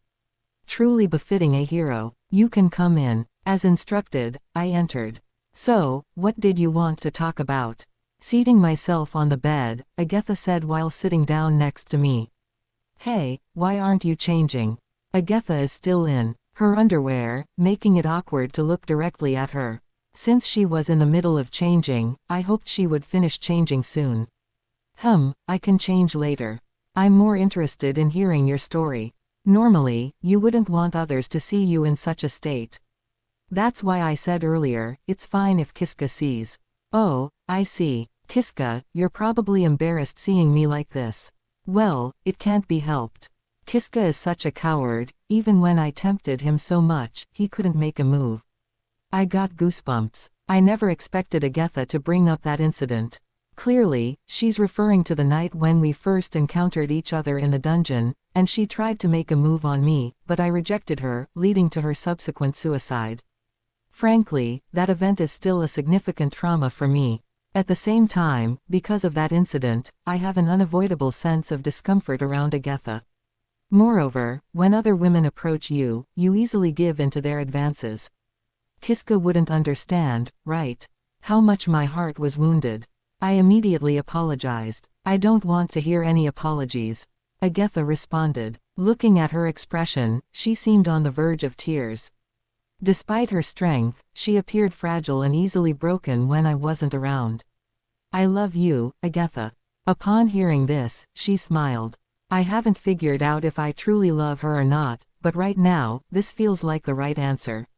Truly befitting a hero. You can come in. As instructed, I entered. So, what did you want to talk about? Seating myself on the bed, Agatha said while sitting down next to me. Hey, why aren't you changing? Agatha is still in her underwear, making it awkward to look directly at her. Since she was in the middle of changing, I hoped she would finish changing soon. I can change later. I'm more interested in hearing your story. Normally, you wouldn't want others to see you in such a state. That's why I said earlier, it's fine if Kiska sees. Oh, I see. Kiska, you're probably embarrassed seeing me like this. Well, it can't be helped. Kiska is such a coward, even when I tempted him so much, he couldn't make a move. I got goosebumps. I never expected Agatha to bring up that incident. Clearly, she's referring to the night when we first encountered each other in the dungeon, and she tried to make a move on me, but I rejected her, leading to her subsequent suicide. Frankly, that event is still a significant trauma for me. At the same time, because of that incident, I have an unavoidable sense of discomfort around Agatha. Moreover, when other women approach you, you easily give in to their advances. Kiska wouldn't understand, right? How much my heart was wounded. I immediately apologized. I don't want to hear any apologies. Agatha responded. Looking at her expression, she seemed on the verge of tears. Despite her strength, she appeared fragile and easily broken when I wasn't around. I love you, Agatha. Upon hearing this, she smiled. I haven't figured out if I truly love her or not, but right now, this feels like the right answer.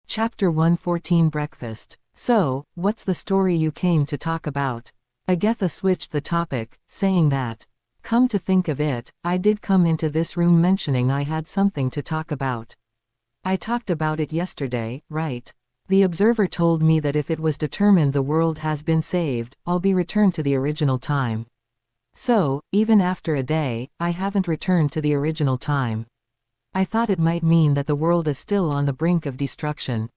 Chapter 114 Breakfast. So, what's the story you came to talk about? Agatha switched the topic, saying that, come to think of it, I did come into this room mentioning I had something to talk about. I talked about it yesterday, right? The observer told me that if it was determined the world has been saved, I'll be returned to the original time. So, even after a day, I haven't returned to the original time. I thought it might mean that the world is still on the brink of destruction.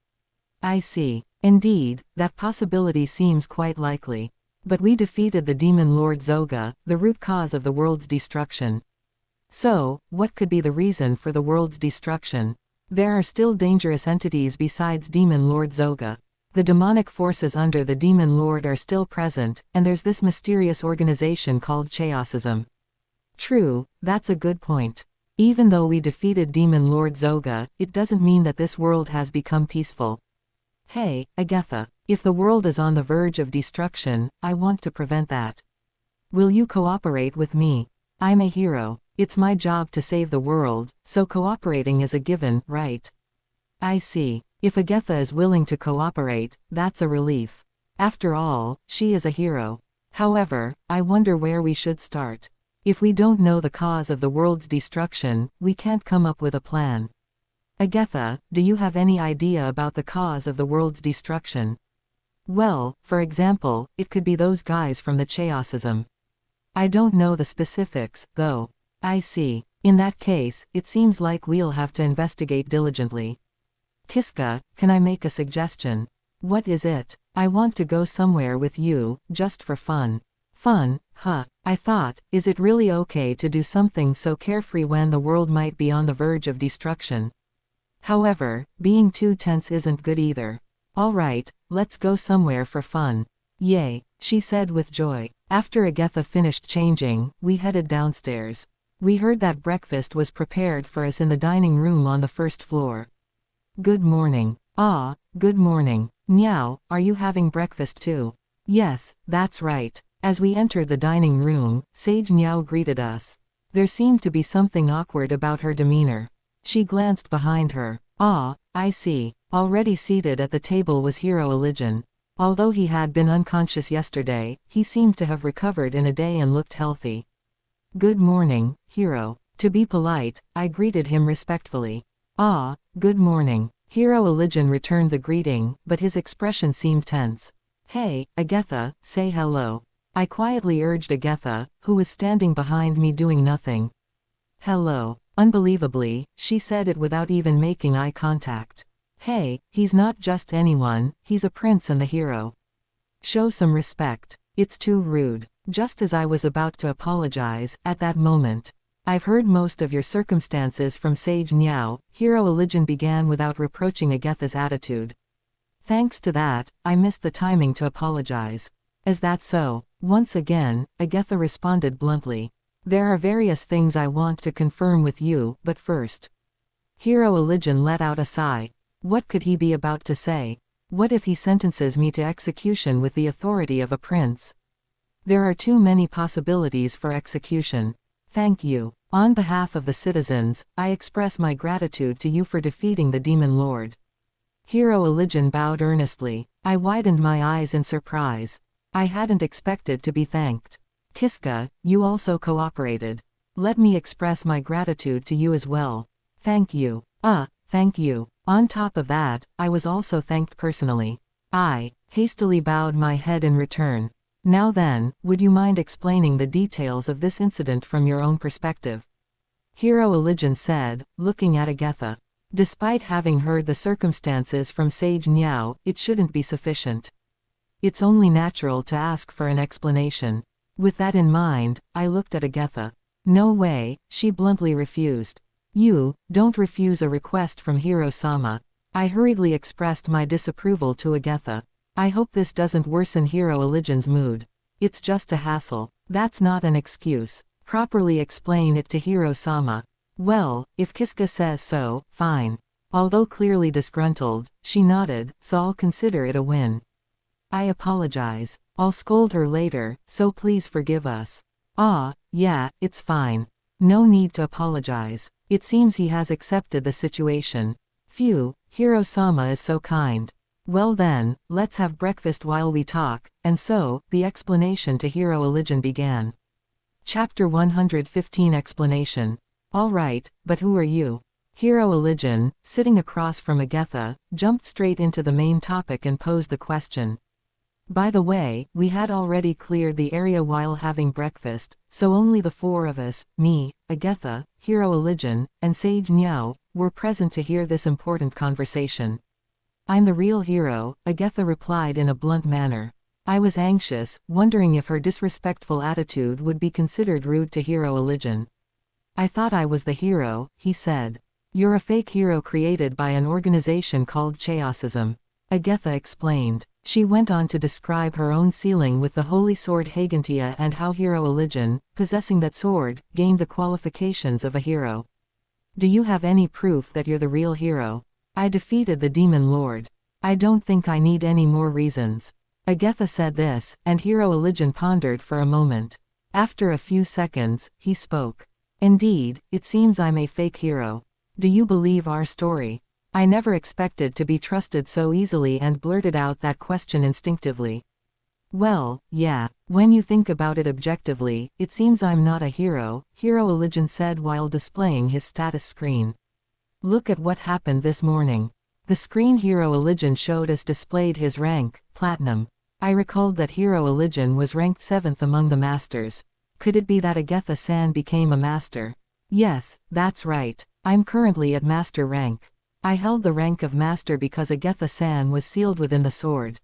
I see. Indeed, that possibility seems quite likely. But we defeated the demon Lord Zoga, the root cause of the world's destruction. So, what could be the reason for the world's destruction? There are still dangerous entities besides Demon Lord Zoga. The demonic forces under the Demon Lord are still present, and there's this mysterious organization called Chaosism. True, that's a good point. Even though we defeated Demon Lord Zoga, it doesn't mean that this world has become peaceful. Hey, Agatha, if the world is on the verge of destruction, I want to prevent that. Will you cooperate with me? I'm a hero. It's my job to save the world, so cooperating is a given, right? I see. If Agatha is willing to cooperate, that's a relief. After all, she is a hero. However, I wonder where we should start. If we don't know the cause of the world's destruction, we can't come up with a plan. Agatha, do you have any idea about the cause of the world's destruction? Well, for example, it could be those guys from the Chaosism. I don't know the specifics, though. I see. In that case, it seems like we'll have to investigate diligently. Kiska, can I make a suggestion? What is it? I want to go somewhere with you, just for fun. Fun, huh? I thought, is it really okay to do something so carefree when the world might be on the verge of destruction? However, being too tense isn't good either. Alright, let's go somewhere for fun. Yay, she said with joy. After Agatha finished changing, we headed downstairs. We heard that breakfast was prepared for us in the dining room on the first floor. Good morning. Ah, good morning. Meow, are you having breakfast too? Yes, that's right. As we entered the dining room, Sage Meow greeted us. There seemed to be something awkward about her demeanor. She glanced behind her. Ah, I see. Already seated at the table was Hero Eligen. Although he had been unconscious yesterday, he seemed to have recovered in a day and looked healthy. Good morning, Hero. To be polite, I greeted him respectfully. Ah, good morning. Hero Eligen returned the greeting, but his expression seemed tense. Hey, Agatha, say hello. I quietly urged Agatha, who was standing behind me doing nothing. Hello. Unbelievably, she said it without even making eye contact. Hey, he's not just anyone, he's a prince and the hero. Show some respect. It's too rude. Just as I was about to apologize, at that moment. I've heard most of your circumstances from Sage Niao, Hero Eligen began without reproaching Agatha's attitude. Thanks to that, I missed the timing to apologize. Is that so? Once again, Agatha responded bluntly. There are various things I want to confirm with you, but first. Hero Elijin let out a sigh. What could he be about to say? What if he sentences me to execution with the authority of a prince? There are too many possibilities for execution. Thank you. On behalf of the citizens, I express my gratitude to you for defeating the demon lord. Hero Elijin bowed earnestly. I widened my eyes in surprise. I hadn't expected to be thanked. Kiska, you also cooperated. Let me express my gratitude to you as well. Thank you. Thank you. On top of that, I was also thanked personally. I hastily bowed my head in return. Now then, would you mind explaining the details of this incident from your own perspective? Hero Elijin said, looking at Agatha. Despite having heard the circumstances from Sage Niao, it shouldn't be sufficient. It's only natural to ask for an explanation. With that in mind, I looked at Agatha. No way, she bluntly refused. You don't refuse a request from Hiro-sama. I hurriedly expressed my disapproval to Agatha. I hope this doesn't worsen Hero Elijin's mood. It's just a hassle. That's not an excuse. Properly explain it to Hiro-sama. Well, if Kiska says so, fine. Although clearly disgruntled, she nodded, so I'll consider it a win. I apologize. I'll scold her later, so please forgive us. Yeah, it's fine. No need to apologize. It seems he has accepted the situation. Phew, Hiro-sama is so kind. Well then, let's have breakfast while we talk, and so, the explanation to Hero Elijin began. Chapter 115 Explanation. Alright, but who are you? Hero Elijin, sitting across from Agatha, jumped straight into the main topic and posed the question. By the way, we had already cleared the area while having breakfast, so only the four of us, me, Agatha, Hero Elijin, and Sage Niao, were present to hear this important conversation. I'm the real hero, Agatha replied in a blunt manner. I was anxious, wondering if her disrespectful attitude would be considered rude to Hero Elijin. I thought I was the hero, he said. You're a fake hero created by an organization called Chaosism. Agatha explained. She went on to describe her own sealing with the holy sword Hagentia and how Hero Elijin, possessing that sword, gained the qualifications of a hero. Do you have any proof that you're the real hero? I defeated the demon lord. I don't think I need any more reasons. Agatha said this, and Hero Elijin pondered for a moment. After a few seconds, he spoke. Indeed, it seems I'm a fake hero. Do you believe our story? I never expected to be trusted so easily and blurted out that question instinctively. Well, yeah, when you think about it objectively, it seems I'm not a hero, Hero Elijin said while displaying his status screen. Look at what happened this morning. The screen Hero Elijin showed us displayed his rank, Platinum. I recalled that Hero Elijin was ranked 7th among the masters. Could it be that Agatha-san became a master? Yes, that's right. I'm currently at master rank. I held the rank of master because Agatha-san was sealed within the sword.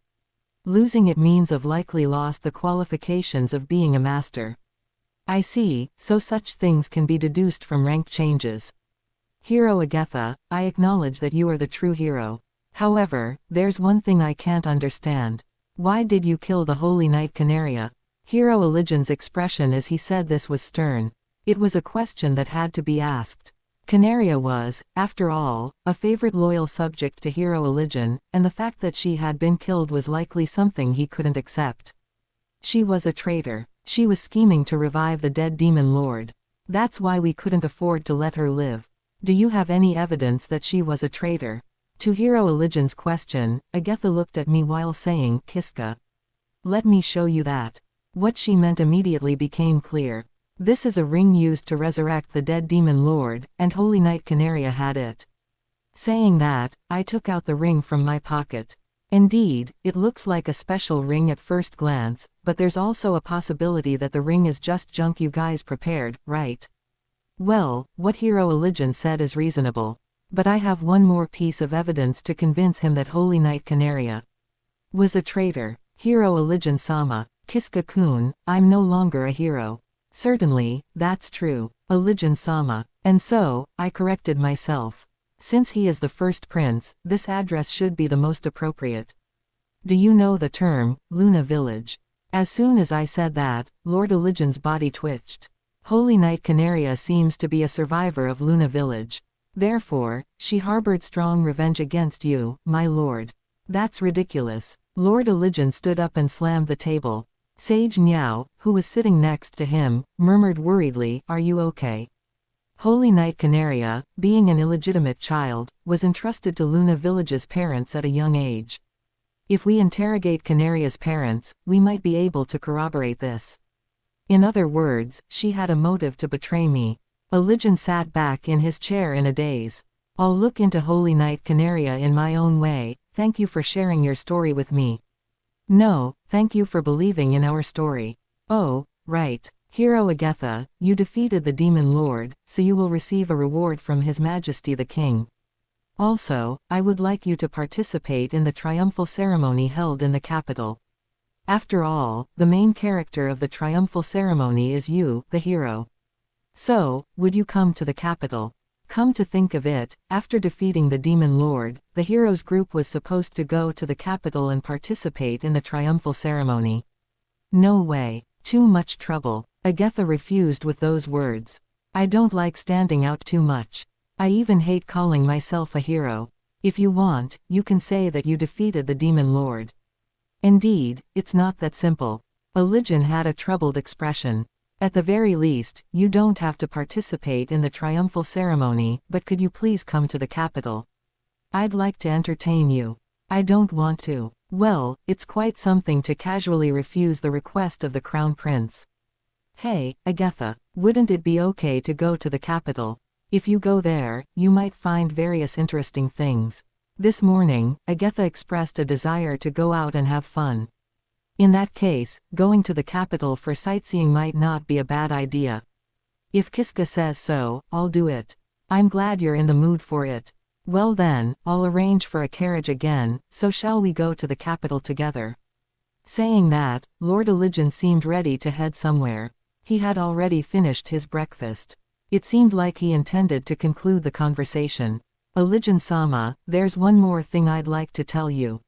Losing it means I've likely lost the qualifications of being a master. I see, so such things can be deduced from rank changes. Hero Agatha, I acknowledge that you are the true hero. However, there's one thing I can't understand. Why did you kill the Holy Knight Canaria? Hero Elijin's expression as he said this was stern. It was a question that had to be asked. Canaria was, after all, a favorite loyal subject to Hero Elijin, and the fact that she had been killed was likely something he couldn't accept. She was a traitor. She was scheming to revive the dead demon lord. That's why we couldn't afford to let her live. Do you have any evidence that she was a traitor? To Hero Elijin's question, Agatha looked at me while saying, Kiska. Let me show you that. What she meant immediately became clear. This is a ring used to resurrect the dead demon lord, and Holy Knight Canaria had it. Saying that, I took out the ring from my pocket. Indeed, it looks like a special ring at first glance, but there's also a possibility that the ring is just junk you guys prepared, right? Well, what Hero Elijin said is reasonable. But I have one more piece of evidence to convince him that Holy Knight Canaria was a traitor. Hero Elijin-sama, Kiska-kun, I'm no longer a hero. Certainly, that's true. Elijin-sama. And so, I corrected myself. Since he is the first prince, this address should be the most appropriate. Do you know the term, Luna Village? As soon as I said that, Lord Elijin's body twitched. Holy Knight Canaria seems to be a survivor of Luna Village. Therefore, she harbored strong revenge against you, my lord. That's ridiculous. Lord Elijin stood up and slammed the table. Sage Niao, who was sitting next to him, murmured worriedly, "Are you okay?" Holy Knight Canaria, being an illegitimate child, was entrusted to Luna Village's parents at a young age. If we interrogate Canaria's parents, we might be able to corroborate this. In other words, she had a motive to betray me. Elijin sat back in his chair in a daze. I'll look into Holy Knight Canaria in my own way. Thank you for sharing your story with me. No, thank you for believing in our story. Oh, right. Hero Agatha, you defeated the Demon Lord, so you will receive a reward from His Majesty the King. Also, I would like you to participate in the triumphal ceremony held in the capital. After all, the main character of the triumphal ceremony is you, the hero. So, would you come to the capital? Come to think of it, after defeating the Demon Lord, the heroes group was supposed to go to the capital and participate in the triumphal ceremony. No way. Too much trouble. Agatha refused with those words. I don't like standing out too much. I even hate calling myself a hero. If you want, you can say that you defeated the Demon Lord. Indeed, it's not that simple. Elijin had a troubled expression. At the very least, you don't have to participate in the triumphal ceremony, but could you please come to the capital? I'd like to entertain you. I don't want to. Well, it's quite something to casually refuse the request of the Crown Prince. Hey, Agatha, wouldn't it be okay to go to the capital? If you go there, you might find various interesting things. This morning, Agatha expressed a desire to go out and have fun. In that case, going to the capital for sightseeing might not be a bad idea. If Kiska says so, I'll do it. I'm glad you're in the mood for it. Well then, I'll arrange for a carriage again, so shall we go to the capital together? Saying that, Lord Elijin seemed ready to head somewhere. He had already finished his breakfast. It seemed like he intended to conclude the conversation. Elijin-sama, there's one more thing I'd like to tell you.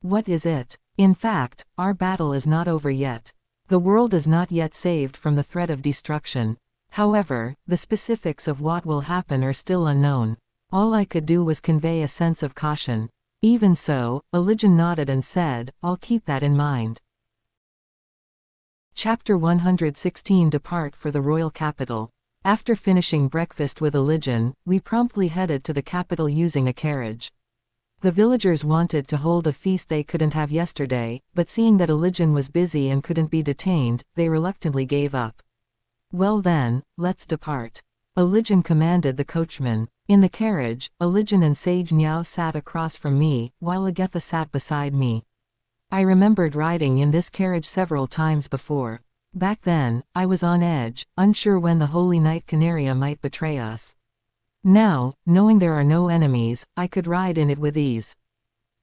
What is it? In fact, our battle is not over yet. The world is not yet saved from the threat of destruction. However, the specifics of what will happen are still unknown. All I could do was convey a sense of caution. Even so, Elijin nodded and said, I'll keep that in mind. Chapter 116 Depart for the Royal Capital. After finishing breakfast with Elijin, we promptly headed to the capital using a carriage. The villagers wanted to hold a feast they couldn't have yesterday, but seeing that Elijin was busy and couldn't be detained, they reluctantly gave up. Well then, let's depart. Elijin commanded the coachman. In the carriage, Elijin and Sage Niao sat across from me, while Agatha sat beside me. I remembered riding in this carriage several times before. Back then, I was on edge, unsure when the Holy Knight Canaria might betray us. Now, knowing there are no enemies, I could ride in it with ease.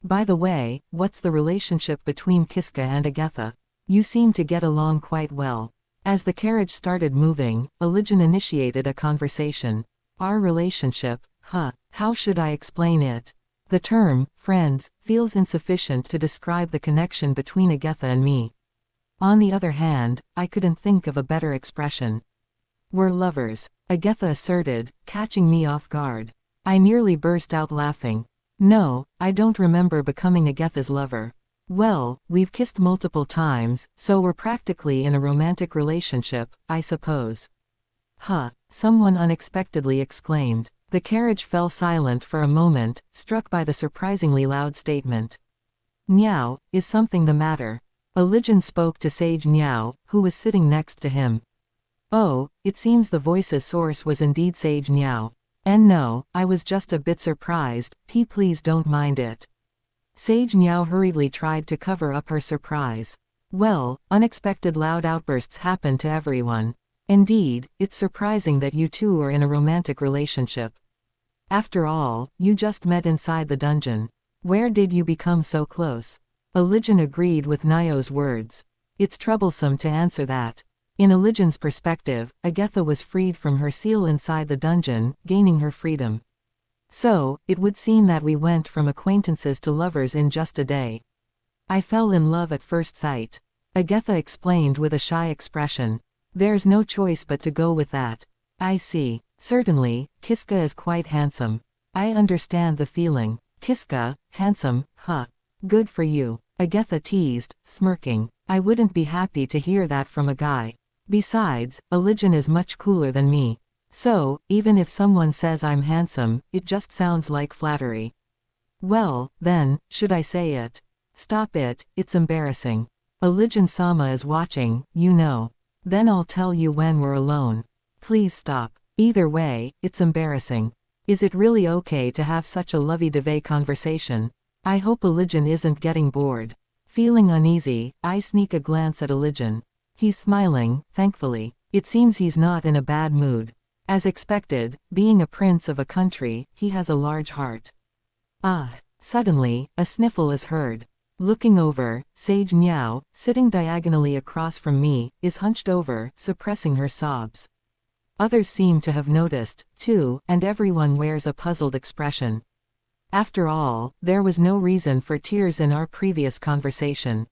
By the way, what's the relationship between Kiska and Agatha? You seem to get along quite well. As the carriage started moving, Elijin initiated a conversation. Our relationship, how should I explain it? The term, friends, feels insufficient to describe the connection between Agatha and me. On the other hand, I couldn't think of a better expression. We're lovers, Agatha asserted, catching me off guard. I nearly burst out laughing. No, I don't remember becoming Agatha's lover. Well, we've kissed multiple times, so we're practically in a romantic relationship, I suppose. Someone unexpectedly exclaimed. The carriage fell silent for a moment, struck by the surprisingly loud statement. Niao, is something the matter? Elijin spoke to Sage Niao, who was sitting next to him. Oh, it seems the voice's source was indeed Sage Niao. And no, I was just a bit surprised, please don't mind it. Sage Niao hurriedly tried to cover up her surprise. Well, unexpected loud outbursts happen to everyone. Indeed, it's surprising that you two are in a romantic relationship. After all, you just met inside the dungeon. Where did you become so close? Elijin agreed with Niao's words. It's troublesome to answer that. In Elijin's perspective, Agatha was freed from her seal inside the dungeon, gaining her freedom. So, it would seem that we went from acquaintances to lovers in just a day. I fell in love at first sight. Agatha explained with a shy expression. There's no choice but to go with that. I see. Certainly, Kiska is quite handsome. I understand the feeling. Kiska, handsome, huh? Good for you. Agatha teased, smirking. I wouldn't be happy to hear that from a guy. Besides, Ilijan is much cooler than me. So, even if someone says I'm handsome, it just sounds like flattery. Well, then, should I say it? Stop it, it's embarrassing. Ilijan-sama is watching, you know. Then I'll tell you when we're alone. Please stop. Either way, it's embarrassing. Is it really okay to have such a lovey-dovey conversation? I hope Ilijan isn't getting bored. Feeling uneasy, I sneak a glance at Ilijan. He's smiling, thankfully. It seems he's not in a bad mood. As expected, being a prince of a country, he has a large heart. Ah! Suddenly, a sniffle is heard. Looking over, Sage Niao, sitting diagonally across from me, is hunched over, suppressing her sobs. Others seem to have noticed, too, and everyone wears a puzzled expression. After all, there was no reason for tears in our previous conversation.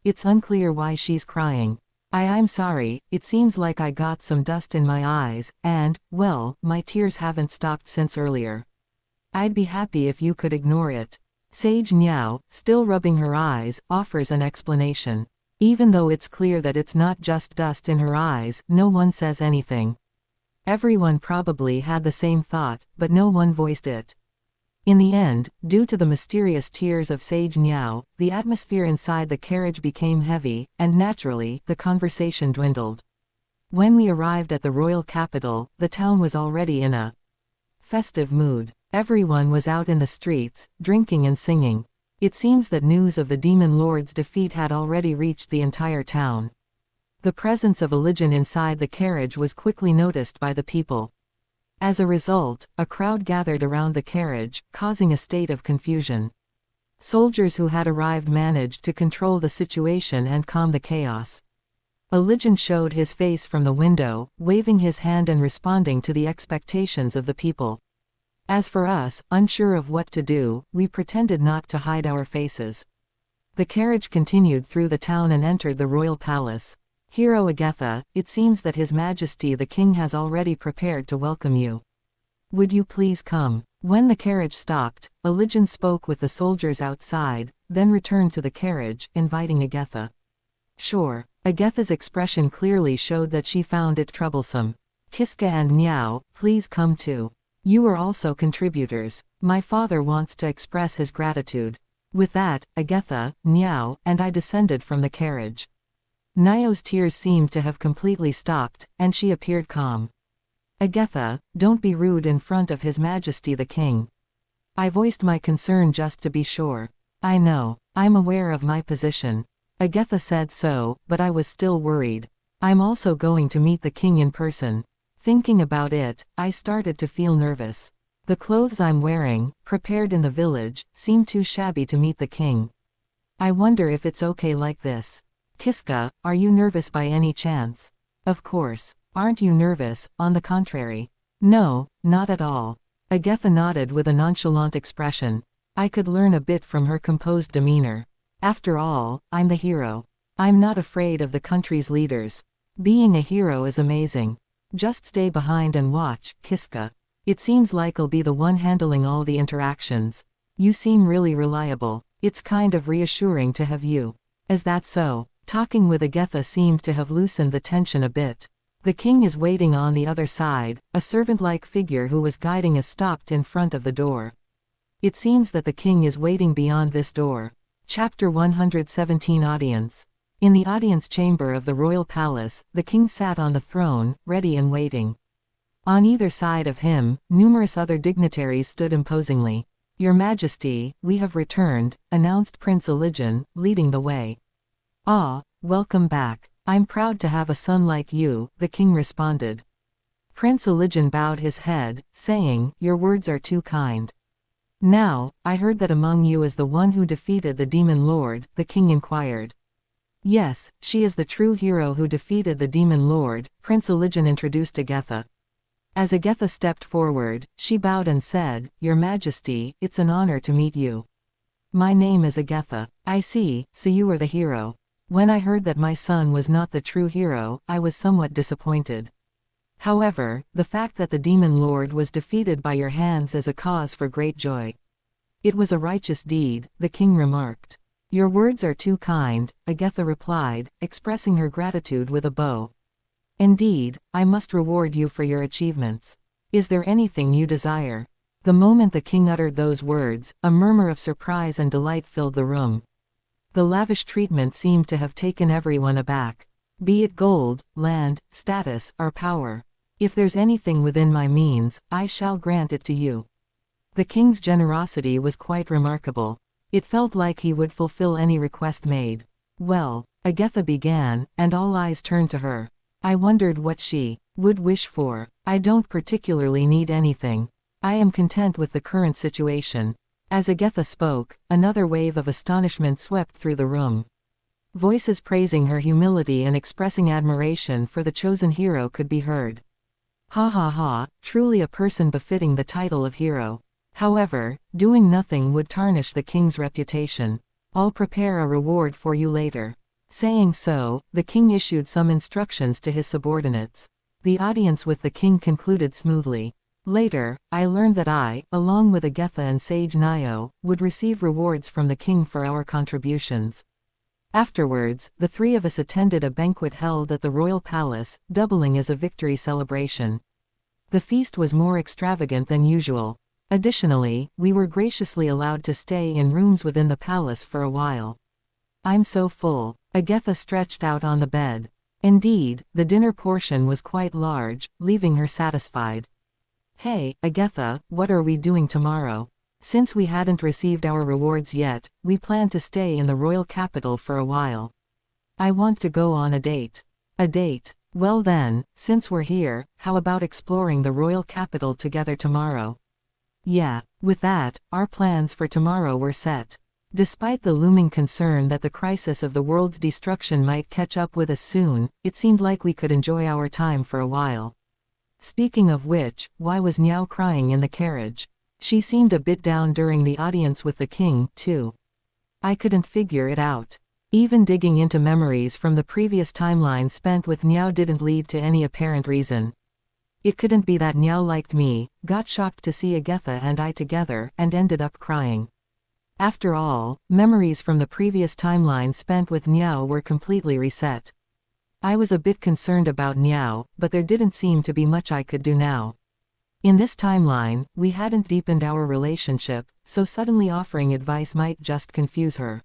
It's unclear why she's crying. I'm sorry, it seems like I got some dust in my eyes, and, well, my tears haven't stopped since earlier. I'd be happy if you could ignore it. Sage Niao, still rubbing her eyes, offers an explanation. Even though it's clear that it's not just dust in her eyes, no one says anything. Everyone probably had the same thought, but no one voiced it. In the end, due to the mysterious tears of Sage Niao, the atmosphere inside the carriage became heavy, and naturally, the conversation dwindled. When we arrived at the royal capital, the town was already in a festive mood. Everyone was out in the streets, drinking and singing. It seems that news of the demon lord's defeat had already reached the entire town. The presence of Ilijan inside the carriage was quickly noticed by the people. As a result, a crowd gathered around the carriage, causing a state of confusion. Soldiers who had arrived managed to control the situation and calm the chaos. Ilijan showed his face from the window, waving his hand and responding to the expectations of the people. As for us, unsure of what to do, we pretended not to hide our faces. The carriage continued through the town and entered the royal palace. Hero Agatha, it seems that His Majesty the King has already prepared to welcome you. Would you please come? When the carriage stopped, Ilijan spoke with the soldiers outside, then returned to the carriage, inviting Agatha. Sure. Agatha's expression clearly showed that she found it troublesome. Kiska and Niao, please come too. You are also contributors. My father wants to express his gratitude. With that, Agatha, Niao, and I descended from the carriage. Niao's tears seemed to have completely stopped, and she appeared calm. Agatha, don't be rude in front of His Majesty the King. I voiced my concern just to be sure. I know. I'm aware of my position. Agatha said so, but I was still worried. I'm also going to meet the king in person. Thinking about it, I started to feel nervous. The clothes I'm wearing, prepared in the village, seem too shabby to meet the king. I wonder if it's okay like this. Kiska, are you nervous by any chance? Of course. Aren't you nervous? On the contrary. No, not at all. Agatha nodded with a nonchalant expression. I could learn a bit from her composed demeanor. After all, I'm the hero. I'm not afraid of the country's leaders. Being a hero is amazing. Just stay behind and watch, Kiska. It seems like I'll be the one handling all the interactions. You seem really reliable. It's kind of reassuring to have you. Is that so? Talking with Agatha seemed to have loosened the tension a bit. The king is waiting on the other side. A servant-like figure who was guiding us stopped in front of the door. It seems that the king is waiting beyond this door. Chapter 117 Audience. In the audience chamber of the royal palace, the king sat on the throne, ready and waiting. On either side of him, numerous other dignitaries stood imposingly. Your Majesty, we have returned, announced Prince Ilijan, leading the way. Ah, welcome back. I'm proud to have a son like you, the king responded. Prince Ilijan bowed his head, saying, your words are too kind. Now, I heard that among you is the one who defeated the demon lord, the king inquired. Yes, she is the true hero who defeated the demon lord, Prince Ilijan introduced Agatha. As Agatha stepped forward, she bowed and said, "Your Majesty, it's an honor to meet you. My name is Agatha." "I see, so you are the hero." When I heard that my son was not the true hero, I was somewhat disappointed. However, the fact that the demon lord was defeated by your hands is a cause for great joy. "It was a righteous deed," the king remarked. "Your words are too kind," Agatha replied, expressing her gratitude with a bow. "Indeed, I must reward you for your achievements. Is there anything you desire?" The moment the king uttered those words, a murmur of surprise and delight filled the room. The lavish treatment seemed to have taken everyone aback. Be it gold, land, status, or power. If there's anything within my means, I shall grant it to you. The king's generosity was quite remarkable. It felt like he would fulfill any request made. "Well," Agatha began, and all eyes turned to her. I wondered what she would wish for. "I don't particularly need anything. I am content with the current situation." As Agatha spoke, another wave of astonishment swept through the room. Voices praising her humility and expressing admiration for the chosen hero could be heard. "Ha ha ha, truly a person befitting the title of hero. However, doing nothing would tarnish the king's reputation. I'll prepare a reward for you later." Saying so, the king issued some instructions to his subordinates. The audience with the king concluded smoothly. Later, I learned that I, along with Agatha and Sage Nio, would receive rewards from the king for our contributions. Afterwards, the three of us attended a banquet held at the royal palace, doubling as a victory celebration. The feast was more extravagant than usual. Additionally, we were graciously allowed to stay in rooms within the palace for a while. "I'm so full." Agatha stretched out on the bed. Indeed, the dinner portion was quite large, leaving her satisfied. "Hey, Agatha, what are we doing tomorrow?" Since we hadn't received our rewards yet, we planned to stay in the royal capital for a while. "I want to go on a date." "A date? Well then, since we're here, how about exploring the royal capital together tomorrow?" Yeah. With that, our plans for tomorrow were set. Despite the looming concern that the crisis of the world's destruction might catch up with us soon, it seemed like we could enjoy our time for a while. Speaking of which, why was Niao crying in the carriage? She seemed a bit down during the audience with the king, too. I couldn't figure it out. Even digging into memories from the previous timeline spent with Niao didn't lead to any apparent reason. It couldn't be that Niao liked me, got shocked to see Agatha and I together, and ended up crying. After all, memories from the previous timeline spent with Niao were completely reset. I was a bit concerned about Niao, but there didn't seem to be much I could do now. In this timeline, we hadn't deepened our relationship, so suddenly offering advice might just confuse her.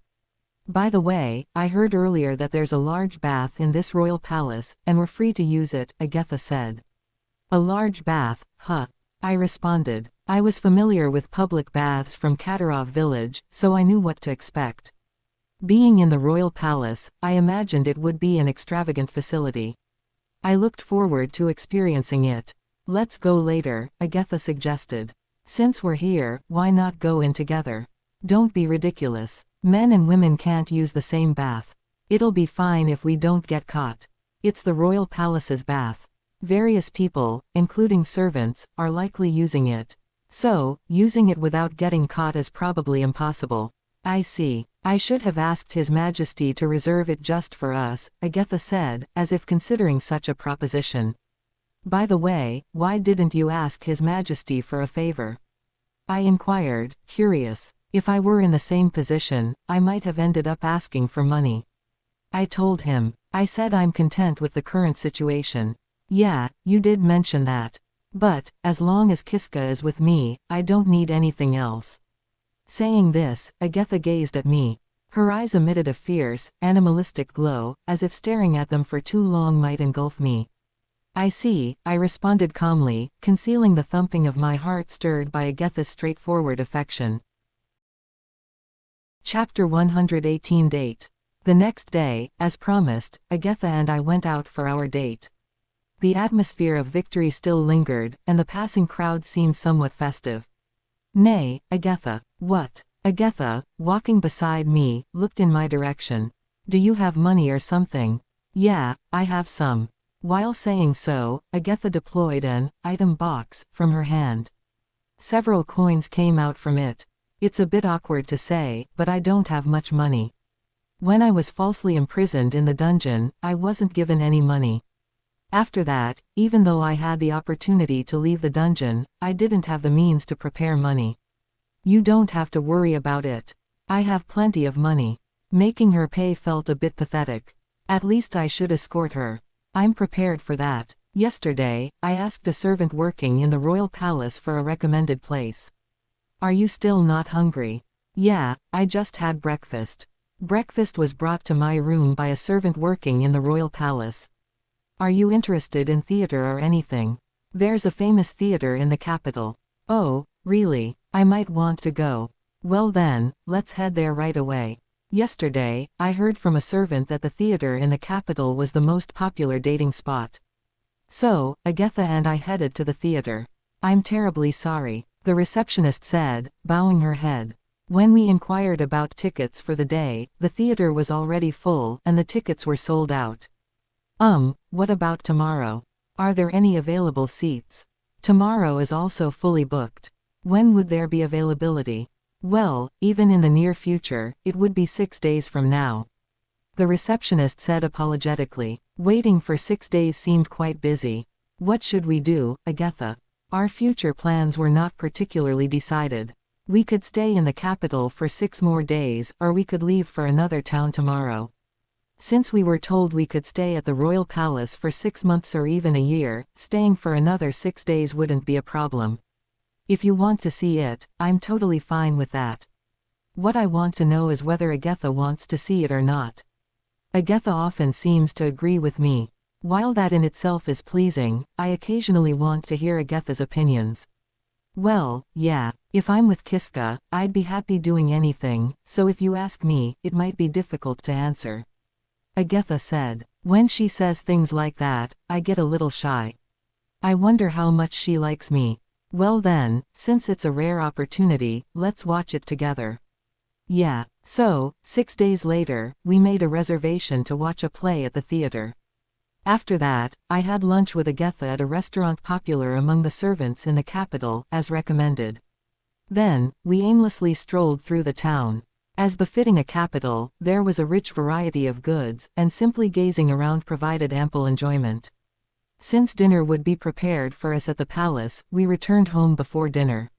"By the way, I heard earlier that there's a large bath in this royal palace, and we're free to use it," Agatha said. "A large bath, huh?" I responded. I was familiar with public baths from Katarov village, so I knew what to expect. Being in the royal palace, I imagined it would be an extravagant facility. I looked forward to experiencing it. "Let's go later," Agatha suggested. "Since we're here, why not go in together?" "Don't be ridiculous. Men and women can't use the same bath. It'll be fine if we don't get caught. It's the royal palace's bath. Various people, including servants, are likely using it. So, using it without getting caught is probably impossible." "I see. I should have asked His Majesty to reserve it just for us," Agatha said, as if considering such a proposition. "By the way, why didn't you ask His Majesty for a favor?" I inquired, curious. If I were in the same position, I might have ended up asking for money. I told him. I said I'm content with the current situation. "Yeah, you did mention that. But, as long as Kiska is with me, I don't need anything else." Saying this, Agatha gazed at me. Her eyes emitted a fierce, animalistic glow, as if staring at them for too long might engulf me. "I see," I responded calmly, concealing the thumping of my heart stirred by Agatha's straightforward affection. Chapter 118 Date. The next day, as promised, Agatha and I went out for our date. The atmosphere of victory still lingered, and the passing crowd seemed somewhat festive. "Nay, Agatha." "What?" Agatha, walking beside me, looked in my direction. "Do you have money or something?" "Yeah, I have some." While saying so, Agatha deployed an item box from her hand. Several coins came out from it. It's a bit awkward to say, but I don't have much money. When I was falsely imprisoned in the dungeon, I wasn't given any money. After that, even though I had the opportunity to leave the dungeon, I didn't have the means to prepare money. You don't have to worry about it. I have plenty of money. Making her pay felt a bit pathetic. At least I should escort her. I'm prepared for that. Yesterday, I asked a servant working in the royal palace for a recommended place. Are you still not hungry? Yeah, I just had breakfast. Breakfast was brought to my room by a servant working in the royal palace. Are you interested in theater or anything? There's a famous theater in the capital. Oh, really? I might want to go. Well then, let's head there right away. Yesterday, I heard from a servant that the theater in the capital was the most popular dating spot. So, Agatha and I headed to the theater. I'm terribly sorry, the receptionist said, bowing her head. When we inquired about tickets for the day, the theater was already full and the tickets were sold out. What about tomorrow? Are there any available seats? Tomorrow is also fully booked. When would there be availability? Well, even in the near future, it would be 6 days from now. The receptionist said apologetically. Waiting for 6 days seemed quite busy. What should we do, Agatha? Our future plans were not particularly decided. We could stay in the capital for 6 more days, or we could leave for another town tomorrow. Since we were told we could stay at the royal palace for 6 months or even a year, staying for another 6 days wouldn't be a problem. If you want to see it, I'm totally fine with that. What I want to know is whether Agatha wants to see it or not. Agatha often seems to agree with me. While that in itself is pleasing, I occasionally want to hear Agatha's opinions. Well, yeah, if I'm with Kiska, I'd be happy doing anything, so if you ask me, it might be difficult to answer. Agatha said. When she says things like that, I get a little shy. I wonder how much she likes me. Well then, since it's a rare opportunity, let's watch it together. Yeah. So, 6 days later, we made a reservation to watch a play at the theater. After that, I had lunch with Agatha at a restaurant popular among the servants in the capital, as recommended. Then, we aimlessly strolled through the town. As befitting a capital, there was a rich variety of goods, and simply gazing around provided ample enjoyment. Since dinner would be prepared for us at the palace, we returned home before dinner.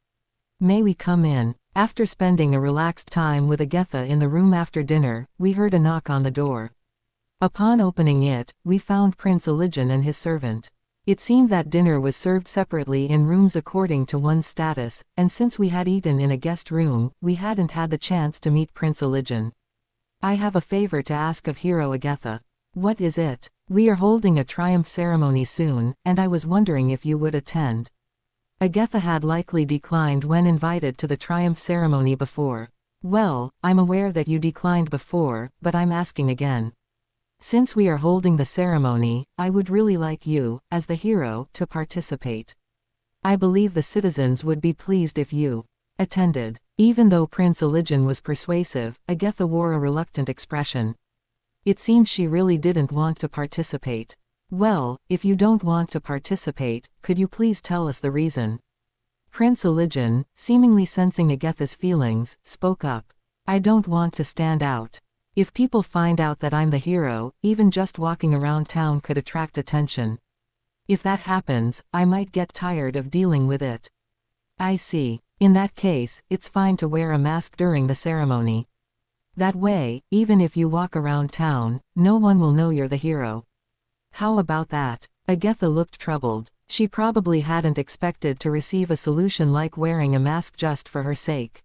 May we come in? After spending a relaxed time with Agatha in the room after dinner, we heard a knock on the door. Upon opening it, we found Prince Elijan and his servant. It seemed that dinner was served separately in rooms according to one's status, and since we had eaten in a guest room, we hadn't had the chance to meet Prince Elijan. I have a favor to ask of Hero Agatha. What is it? We are holding a triumph ceremony soon, and I was wondering if you would attend. Agatha had likely declined when invited to the triumph ceremony before. Well, I'm aware that you declined before, but I'm asking again. Since we are holding the ceremony, I would really like you, as the hero, to participate. I believe the citizens would be pleased if you attended. Even though Prince Elijan was persuasive, Agatha wore a reluctant expression. It seemed she really didn't want to participate. Well, if you don't want to participate, could you please tell us the reason? Prince Elijan, seemingly sensing Agatha's feelings, spoke up. I don't want to stand out. If people find out that I'm the hero, even just walking around town could attract attention. If that happens, I might get tired of dealing with it. I see. In that case, it's fine to wear a mask during the ceremony. That way, even if you walk around town, no one will know you're the hero. How about that? Agatha looked troubled. She probably hadn't expected to receive a solution like wearing a mask just for her sake.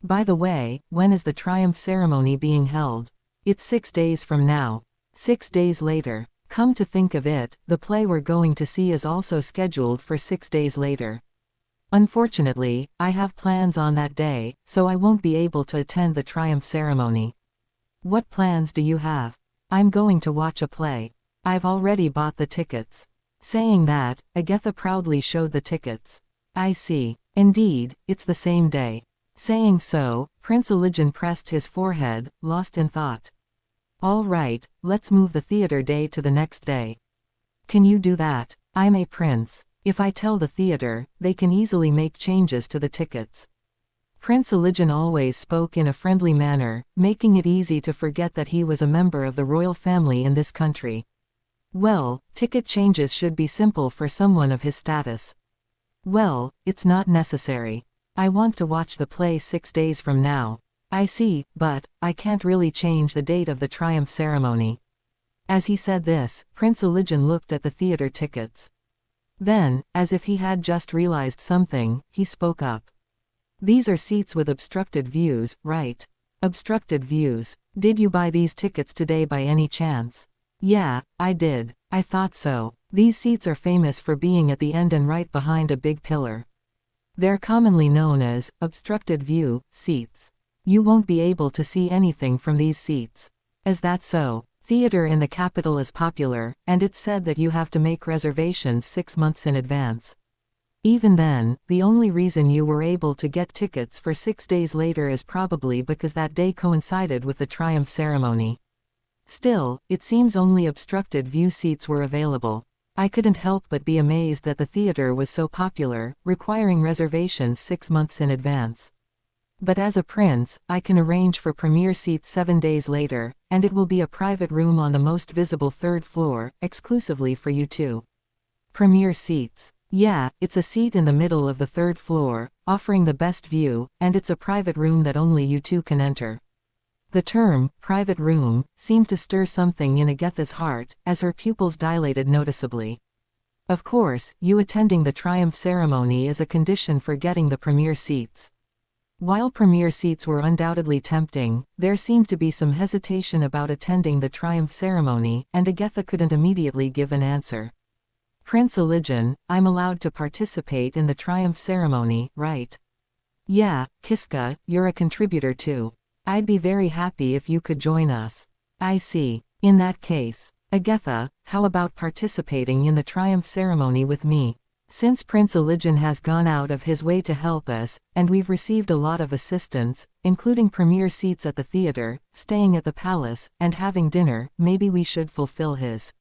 By the way, when is the triumph ceremony being held? It's 6 days from now. 6 days later. Come to think of it, the play we're going to see is also scheduled for 6 days later. Unfortunately, I have plans on that day, so I won't be able to attend the triumph ceremony. What plans do you have? I'm going to watch a play. I've already bought the tickets. Saying that, Agatha proudly showed the tickets. I see. Indeed, it's the same day. Saying so, Prince Elijan pressed his forehead, lost in thought. All right, let's move the theater day to the next day. Can you do that? I'm a prince. If I tell the theater, they can easily make changes to the tickets. Prince Elijin always spoke in a friendly manner, making it easy to forget that he was a member of the royal family in this country. Well, ticket changes should be simple for someone of his status. Well, it's not necessary. I want to watch the play 6 days from now. I see, but I can't really change the date of the triumph ceremony. As he said this, Prince Elijin looked at the theater tickets. Then, as if he had just realized something, he spoke up. These are seats with obstructed views, right? Obstructed views. Did you buy these tickets today by any chance? Yeah, I did. I thought so. These seats are famous for being at the end and right behind a big pillar. They're commonly known as obstructed view seats. You won't be able to see anything from these seats. Is that so? Theater in the capital is popular, and it's said that you have to make reservations 6 months in advance. Even then, the only reason you were able to get tickets for 6 days later is probably because that day coincided with the triumph ceremony. Still, it seems only obstructed view seats were available. I couldn't help but be amazed that the theater was so popular, requiring reservations 6 months in advance. But as a prince, I can arrange for premier seats 7 days later, and it will be a private room on the most visible 3rd floor, exclusively for you two. Premier seats. Yeah, it's a seat in the middle of the 3rd floor, offering the best view, and it's a private room that only you two can enter. The term, private room, seemed to stir something in Agatha's heart, as her pupils dilated noticeably. Of course, you attending the triumph ceremony is a condition for getting the premier seats. While premier seats were undoubtedly tempting, there seemed to be some hesitation about attending the triumph ceremony, and Agatha couldn't immediately give an answer. Prince Elijin, I'm allowed to participate in the triumph ceremony, right? Yeah, Kiska, you're a contributor too. I'd be very happy if you could join us. I see. In that case, Agatha, how about participating in the triumph ceremony with me? Since Prince Elijin has gone out of his way to help us, and we've received a lot of assistance, including premier seats at the theater, staying at the palace, and having dinner, maybe we should fulfill his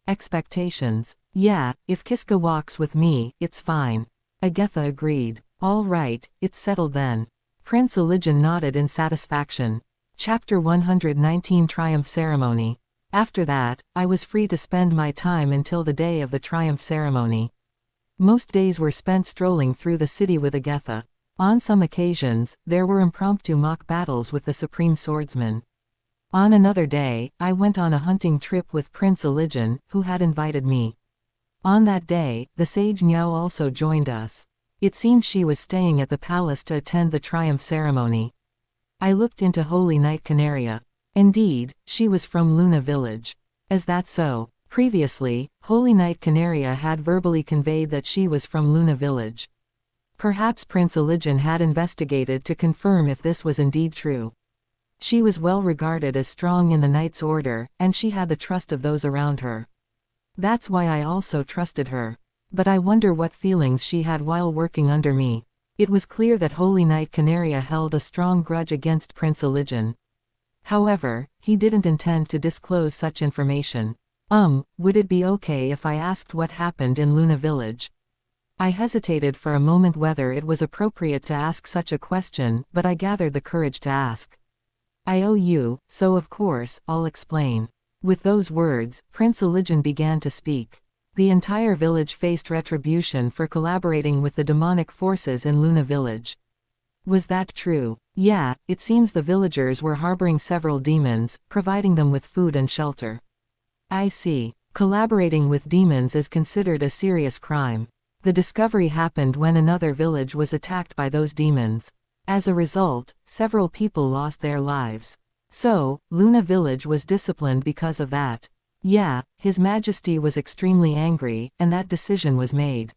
expectations. Yeah, if Kiska walks with me, it's fine. Agatha agreed. All right, it's settled then. Prince Elijin nodded in satisfaction. Chapter 119 Triumph Ceremony. After that, I was free to spend my time until the day of the triumph ceremony. Most days were spent strolling through the city with Agatha. On some occasions, there were impromptu mock battles with the supreme swordsman. On another day, I went on a hunting trip with Prince Elijin, who had invited me. On that day, the sage Niao also joined us. It seemed she was staying at the palace to attend the triumph ceremony. I looked into Holy Night Canaria. Indeed, she was from Luna village. Is that so? Previously, Holy Night Canaria had verbally conveyed that she was from Luna village. Perhaps Prince Elijin had investigated to confirm if this was indeed true. She was well regarded as strong in the Knight's Order, and she had the trust of those around her. That's why I also trusted her. But I wonder what feelings she had while working under me. It was clear that Holy Night Canaria held a strong grudge against Prince Elijin. However, he didn't intend to disclose such information. Would it be okay if I asked what happened in Luna village? I hesitated for a moment whether it was appropriate to ask such a question, but I gathered the courage to ask. I owe you, so of course, I'll explain. With those words, Prince Elijin began to speak. The entire village faced retribution for collaborating with the demonic forces in Luna village. Was that true? Yeah, it seems the villagers were harboring several demons, providing them with food and shelter. I see. Collaborating with demons is considered a serious crime. The discovery happened when another village was attacked by those demons. As a result, several people lost their lives. So, Luna village was disciplined because of that. Yeah, His Majesty was extremely angry, and that decision was made.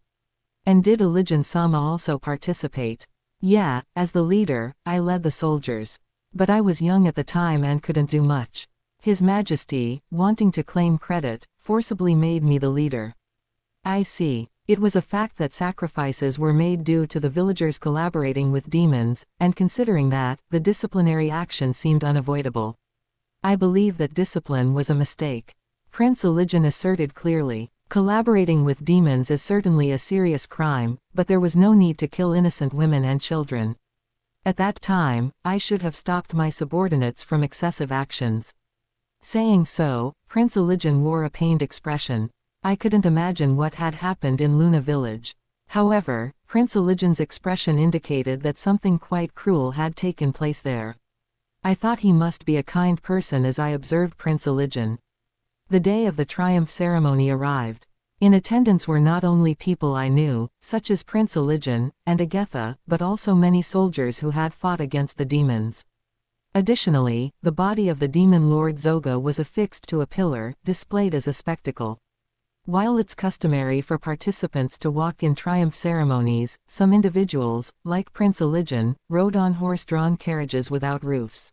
And did Elijin-sama also participate? Yeah, as the leader, I led the soldiers. But I was young at the time and couldn't do much. His Majesty, wanting to claim credit, forcibly made me the leader. I see. It was a fact that sacrifices were made due to the villagers collaborating with demons, and considering that, the disciplinary action seemed unavoidable. I believe that discipline was a mistake. Prince Elijin asserted clearly. Collaborating with demons is certainly a serious crime, but there was no need to kill innocent women and children. At that time, I should have stopped my subordinates from excessive actions. Saying so, Prince Ilijan wore a pained expression. I couldn't imagine what had happened in Luna village. However, Prince Ilijan's expression indicated that something quite cruel had taken place there. I thought he must be a kind person as I observed Prince Ilijan. The day of the triumph ceremony arrived. In attendance were not only people I knew, such as Prince Ilijan and Agatha, but also many soldiers who had fought against the demons. Additionally, the body of the demon lord Zoga was affixed to a pillar, displayed as a spectacle. While it's customary for participants to walk in triumph ceremonies, some individuals, like Prince Ilijan, rode on horse-drawn carriages without roofs.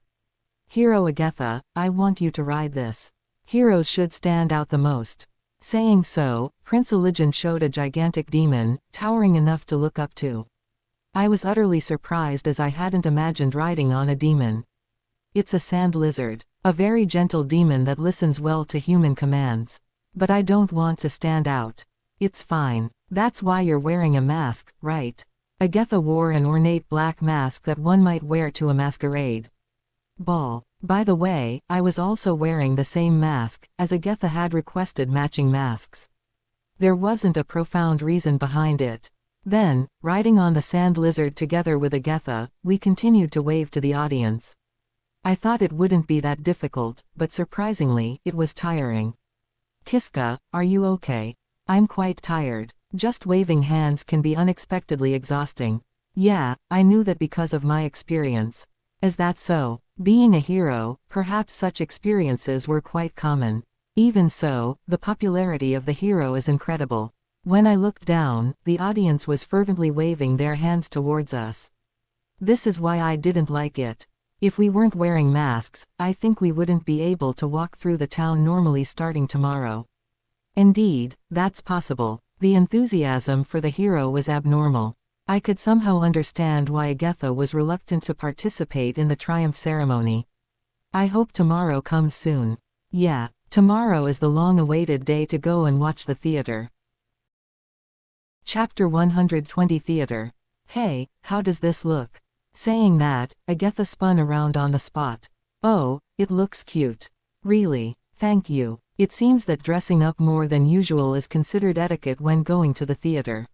Hero Agatha, I want you to ride this. Heroes should stand out the most. Saying so, Prince Ilijan showed a gigantic demon, towering enough to look up to. I was utterly surprised as I hadn't imagined riding on a demon. It's a sand lizard. A very gentle demon that listens well to human commands. But I don't want to stand out. It's fine. That's why you're wearing a mask, right? Agatha wore an ornate black mask that one might wear to a masquerade ball. By the way, I was also wearing the same mask, as Agatha had requested matching masks. There wasn't a profound reason behind it. Then, riding on the sand lizard together with Agatha, we continued to wave to the audience. I thought it wouldn't be that difficult, but surprisingly, it was tiring. Kiska, are you okay? I'm quite tired. Just waving hands can be unexpectedly exhausting. Yeah, I knew that because of my experience. Is that so? Being a hero, perhaps such experiences were quite common. Even so, the popularity of the hero is incredible. When I looked down, the audience was fervently waving their hands towards us. This is why I didn't like it. If we weren't wearing masks, I think we wouldn't be able to walk through the town normally starting tomorrow. Indeed, that's possible. The enthusiasm for the hero was abnormal. I could somehow understand why Agatha was reluctant to participate in the triumph ceremony. I hope tomorrow comes soon. Yeah, tomorrow is the long-awaited day to go and watch the theater. Chapter 120 Theater. Hey, how does this look? Saying that, Agatha spun around on the spot. Oh, it looks cute. Really, thank you. It seems that dressing up more than usual is considered etiquette when going to the theater.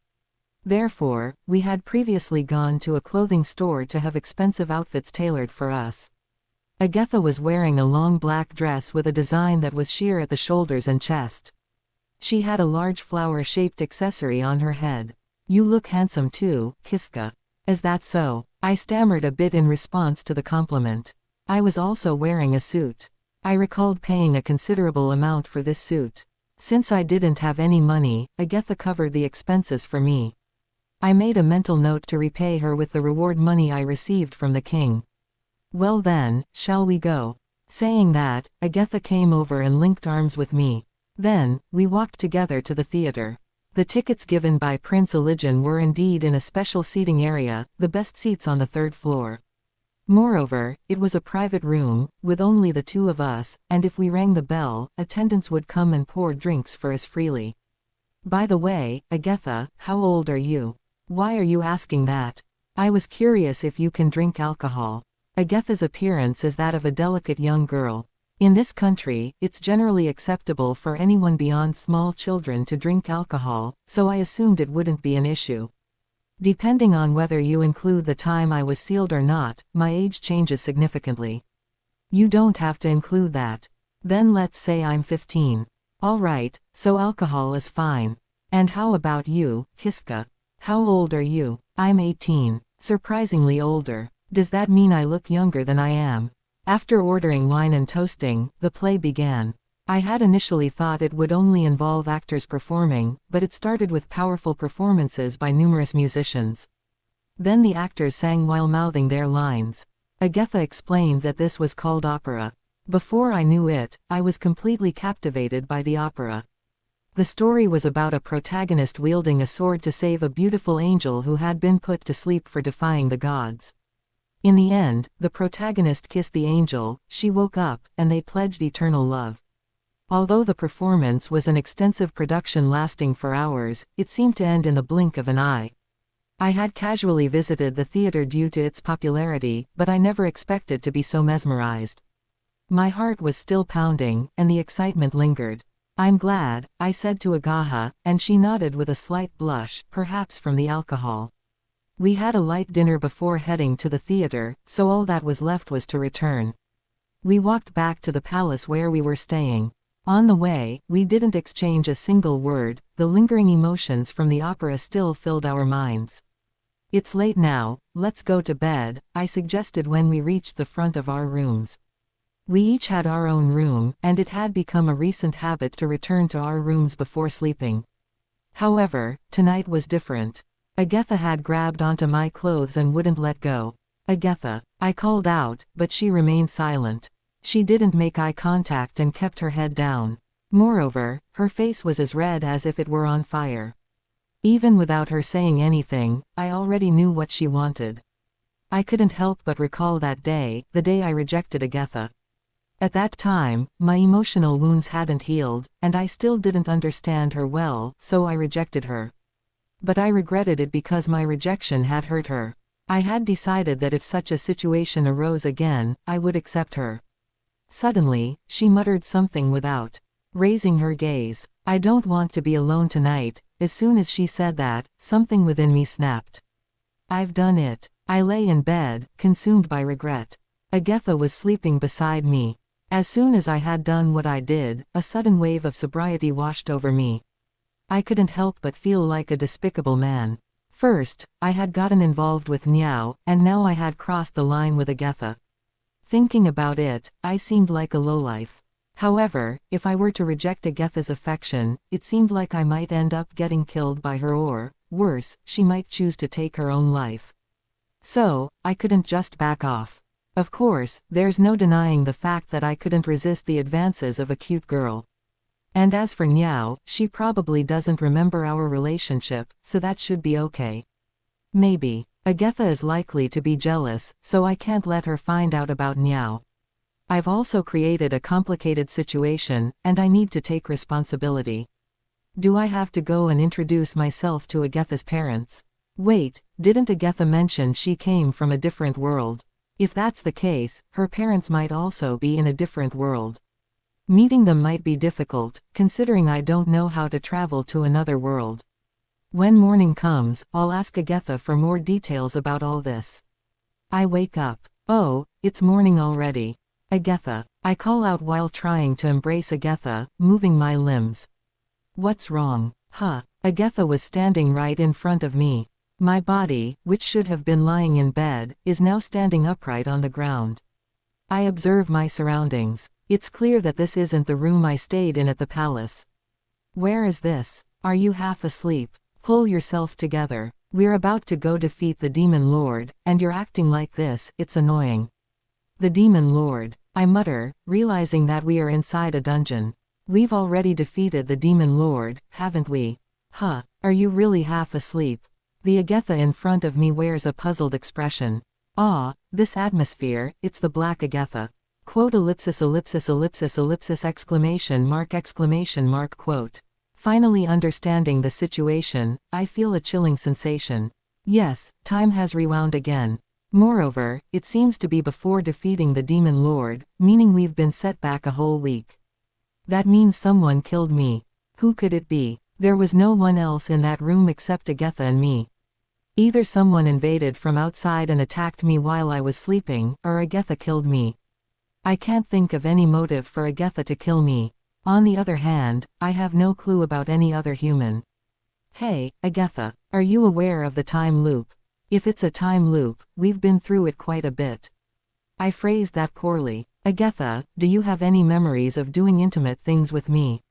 Therefore, we had previously gone to a clothing store to have expensive outfits tailored for us. Agatha was wearing a long black dress with a design that was sheer at the shoulders and chest. She had a large flower-shaped accessory on her head. You look handsome too, Kiska. Is that so? I stammered a bit in response to the compliment. I was also wearing a suit. I recalled paying a considerable amount for this suit. Since I didn't have any money, Agatha covered the expenses for me. I made a mental note to repay her with the reward money I received from the king. Well then, shall we go? Saying that, Agatha came over and linked arms with me. Then, we walked together to the theater. The tickets given by Prince Ilijan were indeed in a special seating area, the best seats on the third floor. Moreover, it was a private room, with only the two of us, and if we rang the bell, attendants would come and pour drinks for us freely. By the way, Agatha, how old are you? Why are you asking that? I was curious if you can drink alcohol. Agatha's appearance is that of a delicate young girl. In this country, it's generally acceptable for anyone beyond small children to drink alcohol, so I assumed it wouldn't be an issue. Depending on whether you include the time I was sealed or not, my age changes significantly. You don't have to include that. Then let's say I'm 15. Alright, so alcohol is fine. And how about you, Kiska? How old are you? I'm 18. Surprisingly older. Does that mean I look younger than I am? After ordering wine and toasting, the play began. I had initially thought it would only involve actors performing, but it started with powerful performances by numerous musicians. Then the actors sang while mouthing their lines. Agatha explained that this was called opera. Before I knew it, I was completely captivated by the opera. The story was about a protagonist wielding a sword to save a beautiful angel who had been put to sleep for defying the gods. In the end, the protagonist kissed the angel, she woke up, and they pledged eternal love. Although the performance was an extensive production lasting for hours, it seemed to end in the blink of an eye. I had casually visited the theater due to its popularity, but I never expected to be so mesmerized. My heart was still pounding, and the excitement lingered. "I'm glad," I said to Agaha, and she nodded with a slight blush, perhaps from the alcohol. We had a light dinner before heading to the theater, so all that was left was to return. We walked back to the palace where we were staying. On the way, we didn't exchange a single word, the lingering emotions from the opera still filled our minds. "It's late now, let's go to bed," I suggested when we reached the front of our rooms. We each had our own room, and it had become a recent habit to return to our rooms before sleeping. However, tonight was different. Agatha had grabbed onto my clothes and wouldn't let go. "Agatha," I called out, but she remained silent. She didn't make eye contact and kept her head down. Moreover, her face was as red as if it were on fire. Even without her saying anything, I already knew what she wanted. I couldn't help but recall that day, the day I rejected Agatha. At that time, my emotional wounds hadn't healed, and I still didn't understand her well, so I rejected her. But I regretted it because my rejection had hurt her. I had decided that if such a situation arose again, I would accept her. Suddenly, she muttered something without raising her gaze. "I don't want to be alone tonight." As soon as she said that, something within me snapped. I've done it. I lay in bed, consumed by regret. Agatha was sleeping beside me. As soon as I had done what I did, a sudden wave of sobriety washed over me. I couldn't help but feel like a despicable man. First, I had gotten involved with Niao, and now I had crossed the line with Agatha. Thinking about it, I seemed like a lowlife. However, if I were to reject Agatha's affection, it seemed like I might end up getting killed by her or, worse, she might choose to take her own life. So, I couldn't just back off. Of course, there's no denying the fact that I couldn't resist the advances of a cute girl. And as for Niao, she probably doesn't remember our relationship, so that should be okay. Maybe. Agatha is likely to be jealous, so I can't let her find out about Niao. I've also created a complicated situation, and I need to take responsibility. Do I have to go and introduce myself to Agatha's parents? Wait, didn't Agatha mention she came from a different world? If that's the case, her parents might also be in a different world. Meeting them might be difficult, considering I don't know how to travel to another world. When morning comes, I'll ask Agatha for more details about all this. I wake up. Oh, it's morning already. Agatha. I call out while trying to embrace Agatha, moving my limbs. What's wrong? Huh. Agatha was standing right in front of me. My body, which should have been lying in bed, is now standing upright on the ground. I observe my surroundings. It's clear that this isn't the room I stayed in at the palace. Where is this? Are you half asleep? Pull yourself together. We're about to go defeat the Demon Lord, and you're acting like this, it's annoying. The Demon Lord, I mutter, realizing that we are inside a dungeon. We've already defeated the Demon Lord, haven't we? Huh, are you really half asleep? The Agatha in front of me wears a puzzled expression. Ah, this atmosphere, it's the Black Agatha. Quote ellipsis ellipsis ellipsis ellipsis exclamation mark quote. Finally understanding the situation, I feel a chilling sensation. Yes, time has rewound again. Moreover, it seems to be before defeating the Demon Lord, meaning we've been set back a whole week. That means someone killed me. Who could it be? There was no one else in that room except Agatha and me. Either someone invaded from outside and attacked me while I was sleeping, or Agatha killed me. I can't think of any motive for Agatha to kill me. On the other hand, I have no clue about any other human. Hey, Agatha, are you aware of the time loop? If it's a time loop, we've been through it quite a bit. I phrased that poorly. Agatha, do you have any memories of doing intimate things with me?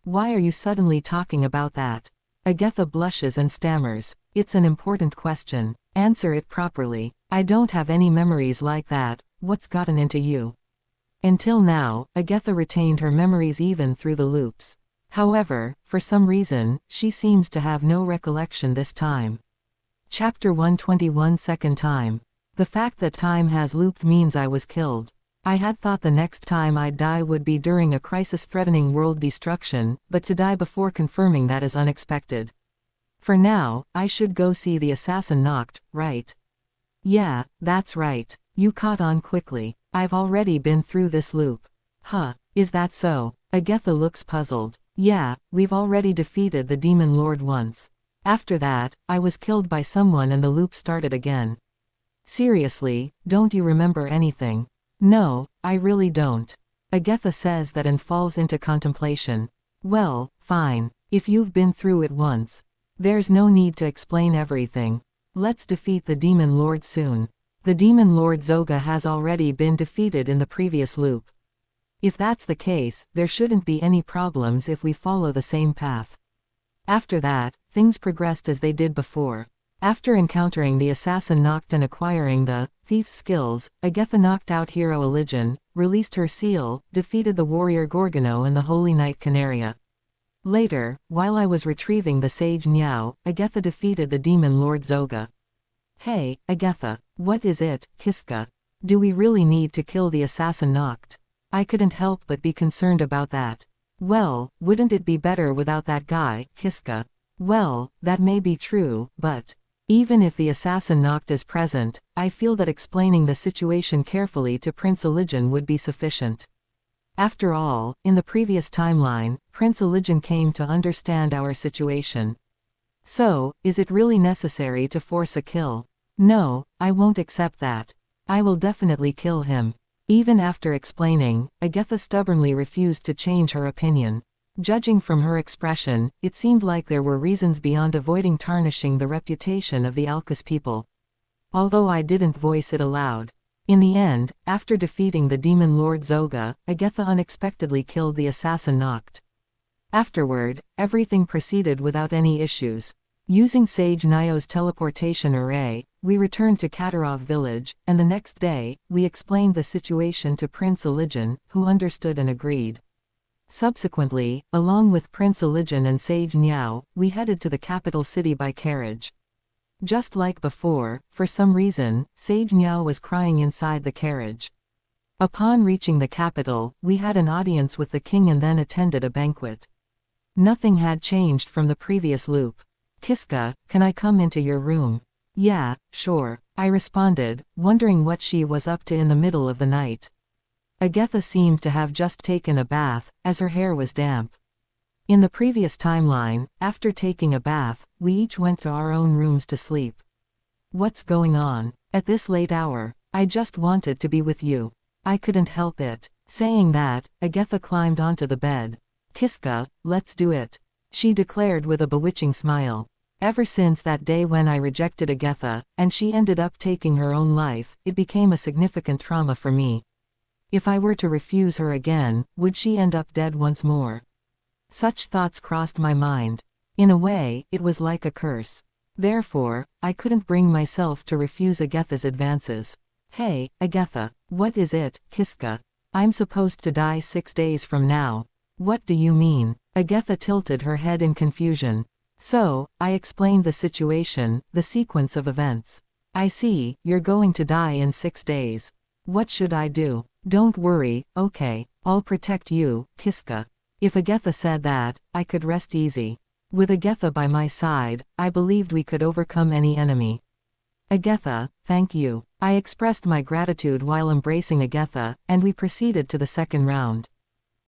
Why are you suddenly talking about that? Agatha blushes and stammers. It's an important question. Answer it properly. I don't have any memories like that. What's gotten into you? Until now, Agatha retained her memories even through the loops. However, for some reason, she seems to have no recollection this time. Chapter 121 Second time. The fact that time has looped means I was killed. I had thought the next time I'd die would be during a crisis threatening world destruction, but to die before confirming that is unexpected. For now, I should go see the assassin knocked, right? Yeah, that's right. You caught on quickly. I've already been through this loop. Huh, is that so? Agatha looks puzzled. Yeah, we've already defeated the demon lord once. After that, I was killed by someone and the loop started again. Seriously, don't you remember anything? No, I really don't. Agatha says that and falls into contemplation. Well, fine. If you've been through it once. There's no need to explain everything. Let's defeat the demon lord soon. The demon lord Zoga has already been defeated in the previous loop. If that's the case, there shouldn't be any problems if we follow the same path. After that, things progressed as they did before. After encountering the assassin knocked and acquiring the thief's skills, Agatha knocked out hero Eligen, released her seal, defeated the warrior Gorgono and the holy knight Canaria. Later, while I was retrieving the sage Niao, Agatha defeated the demon lord Zoga. Hey, Agatha, what is it, Kiska? Do we really need to kill the assassin knocked? I couldn't help but be concerned about that. Well, wouldn't it be better without that guy, Kiska? Well, that may be true, but even if the assassin knocked is present, I feel that explaining the situation carefully to Prince Eligen would be sufficient. After all, in the previous timeline, Prince Eligen came to understand our situation. So, is it really necessary to force a kill? No, I won't accept that. I will definitely kill him. Even after explaining, Agatha stubbornly refused to change her opinion. Judging from her expression, it seemed like there were reasons beyond avoiding tarnishing the reputation of the Alcus people. Although I didn't voice it aloud. In the end, after defeating the demon lord Zoga, Agatha unexpectedly killed the assassin knocked. Afterward, everything proceeded without any issues. Using Sage Niao's teleportation array, we returned to Katarov village, and the next day, we explained the situation to Prince Eligen, who understood and agreed. Subsequently, along with Prince Eligen and Sage Niao, we headed to the capital city by carriage. Just like before, for some reason, Sage Niao was crying inside the carriage. Upon reaching the capital, we had an audience with the king and then attended a banquet. Nothing had changed from the previous loop. Kiska, can I come into your room? Yeah, sure, I responded, wondering what she was up to in the middle of the night. Agatha seemed to have just taken a bath, as her hair was damp. In the previous timeline, after taking a bath, we each went to our own rooms to sleep. What's going on? At this late hour? I just wanted to be with you. I couldn't help it. Saying that, Agatha climbed onto the bed. Kiska, let's do it. She declared with a bewitching smile. Ever since that day when I rejected Agatha, and she ended up taking her own life, it became a significant trauma for me. If I were to refuse her again, would she end up dead once more? Such thoughts crossed my mind. In a way, it was like a curse. Therefore, I couldn't bring myself to refuse Agatha's advances. Hey, Agatha, what is it, Kiska? I'm supposed to die 6 days from now. What do you mean? Agatha tilted her head in confusion. So, I explained the situation, the sequence of events. I see, you're going to die in 6 days. What should I do? Don't worry, okay, I'll protect you, Kiska. If Agatha said that, I could rest easy. With Agatha by my side, I believed we could overcome any enemy. Agatha, thank you. I expressed my gratitude while embracing Agatha, and we proceeded to the second round.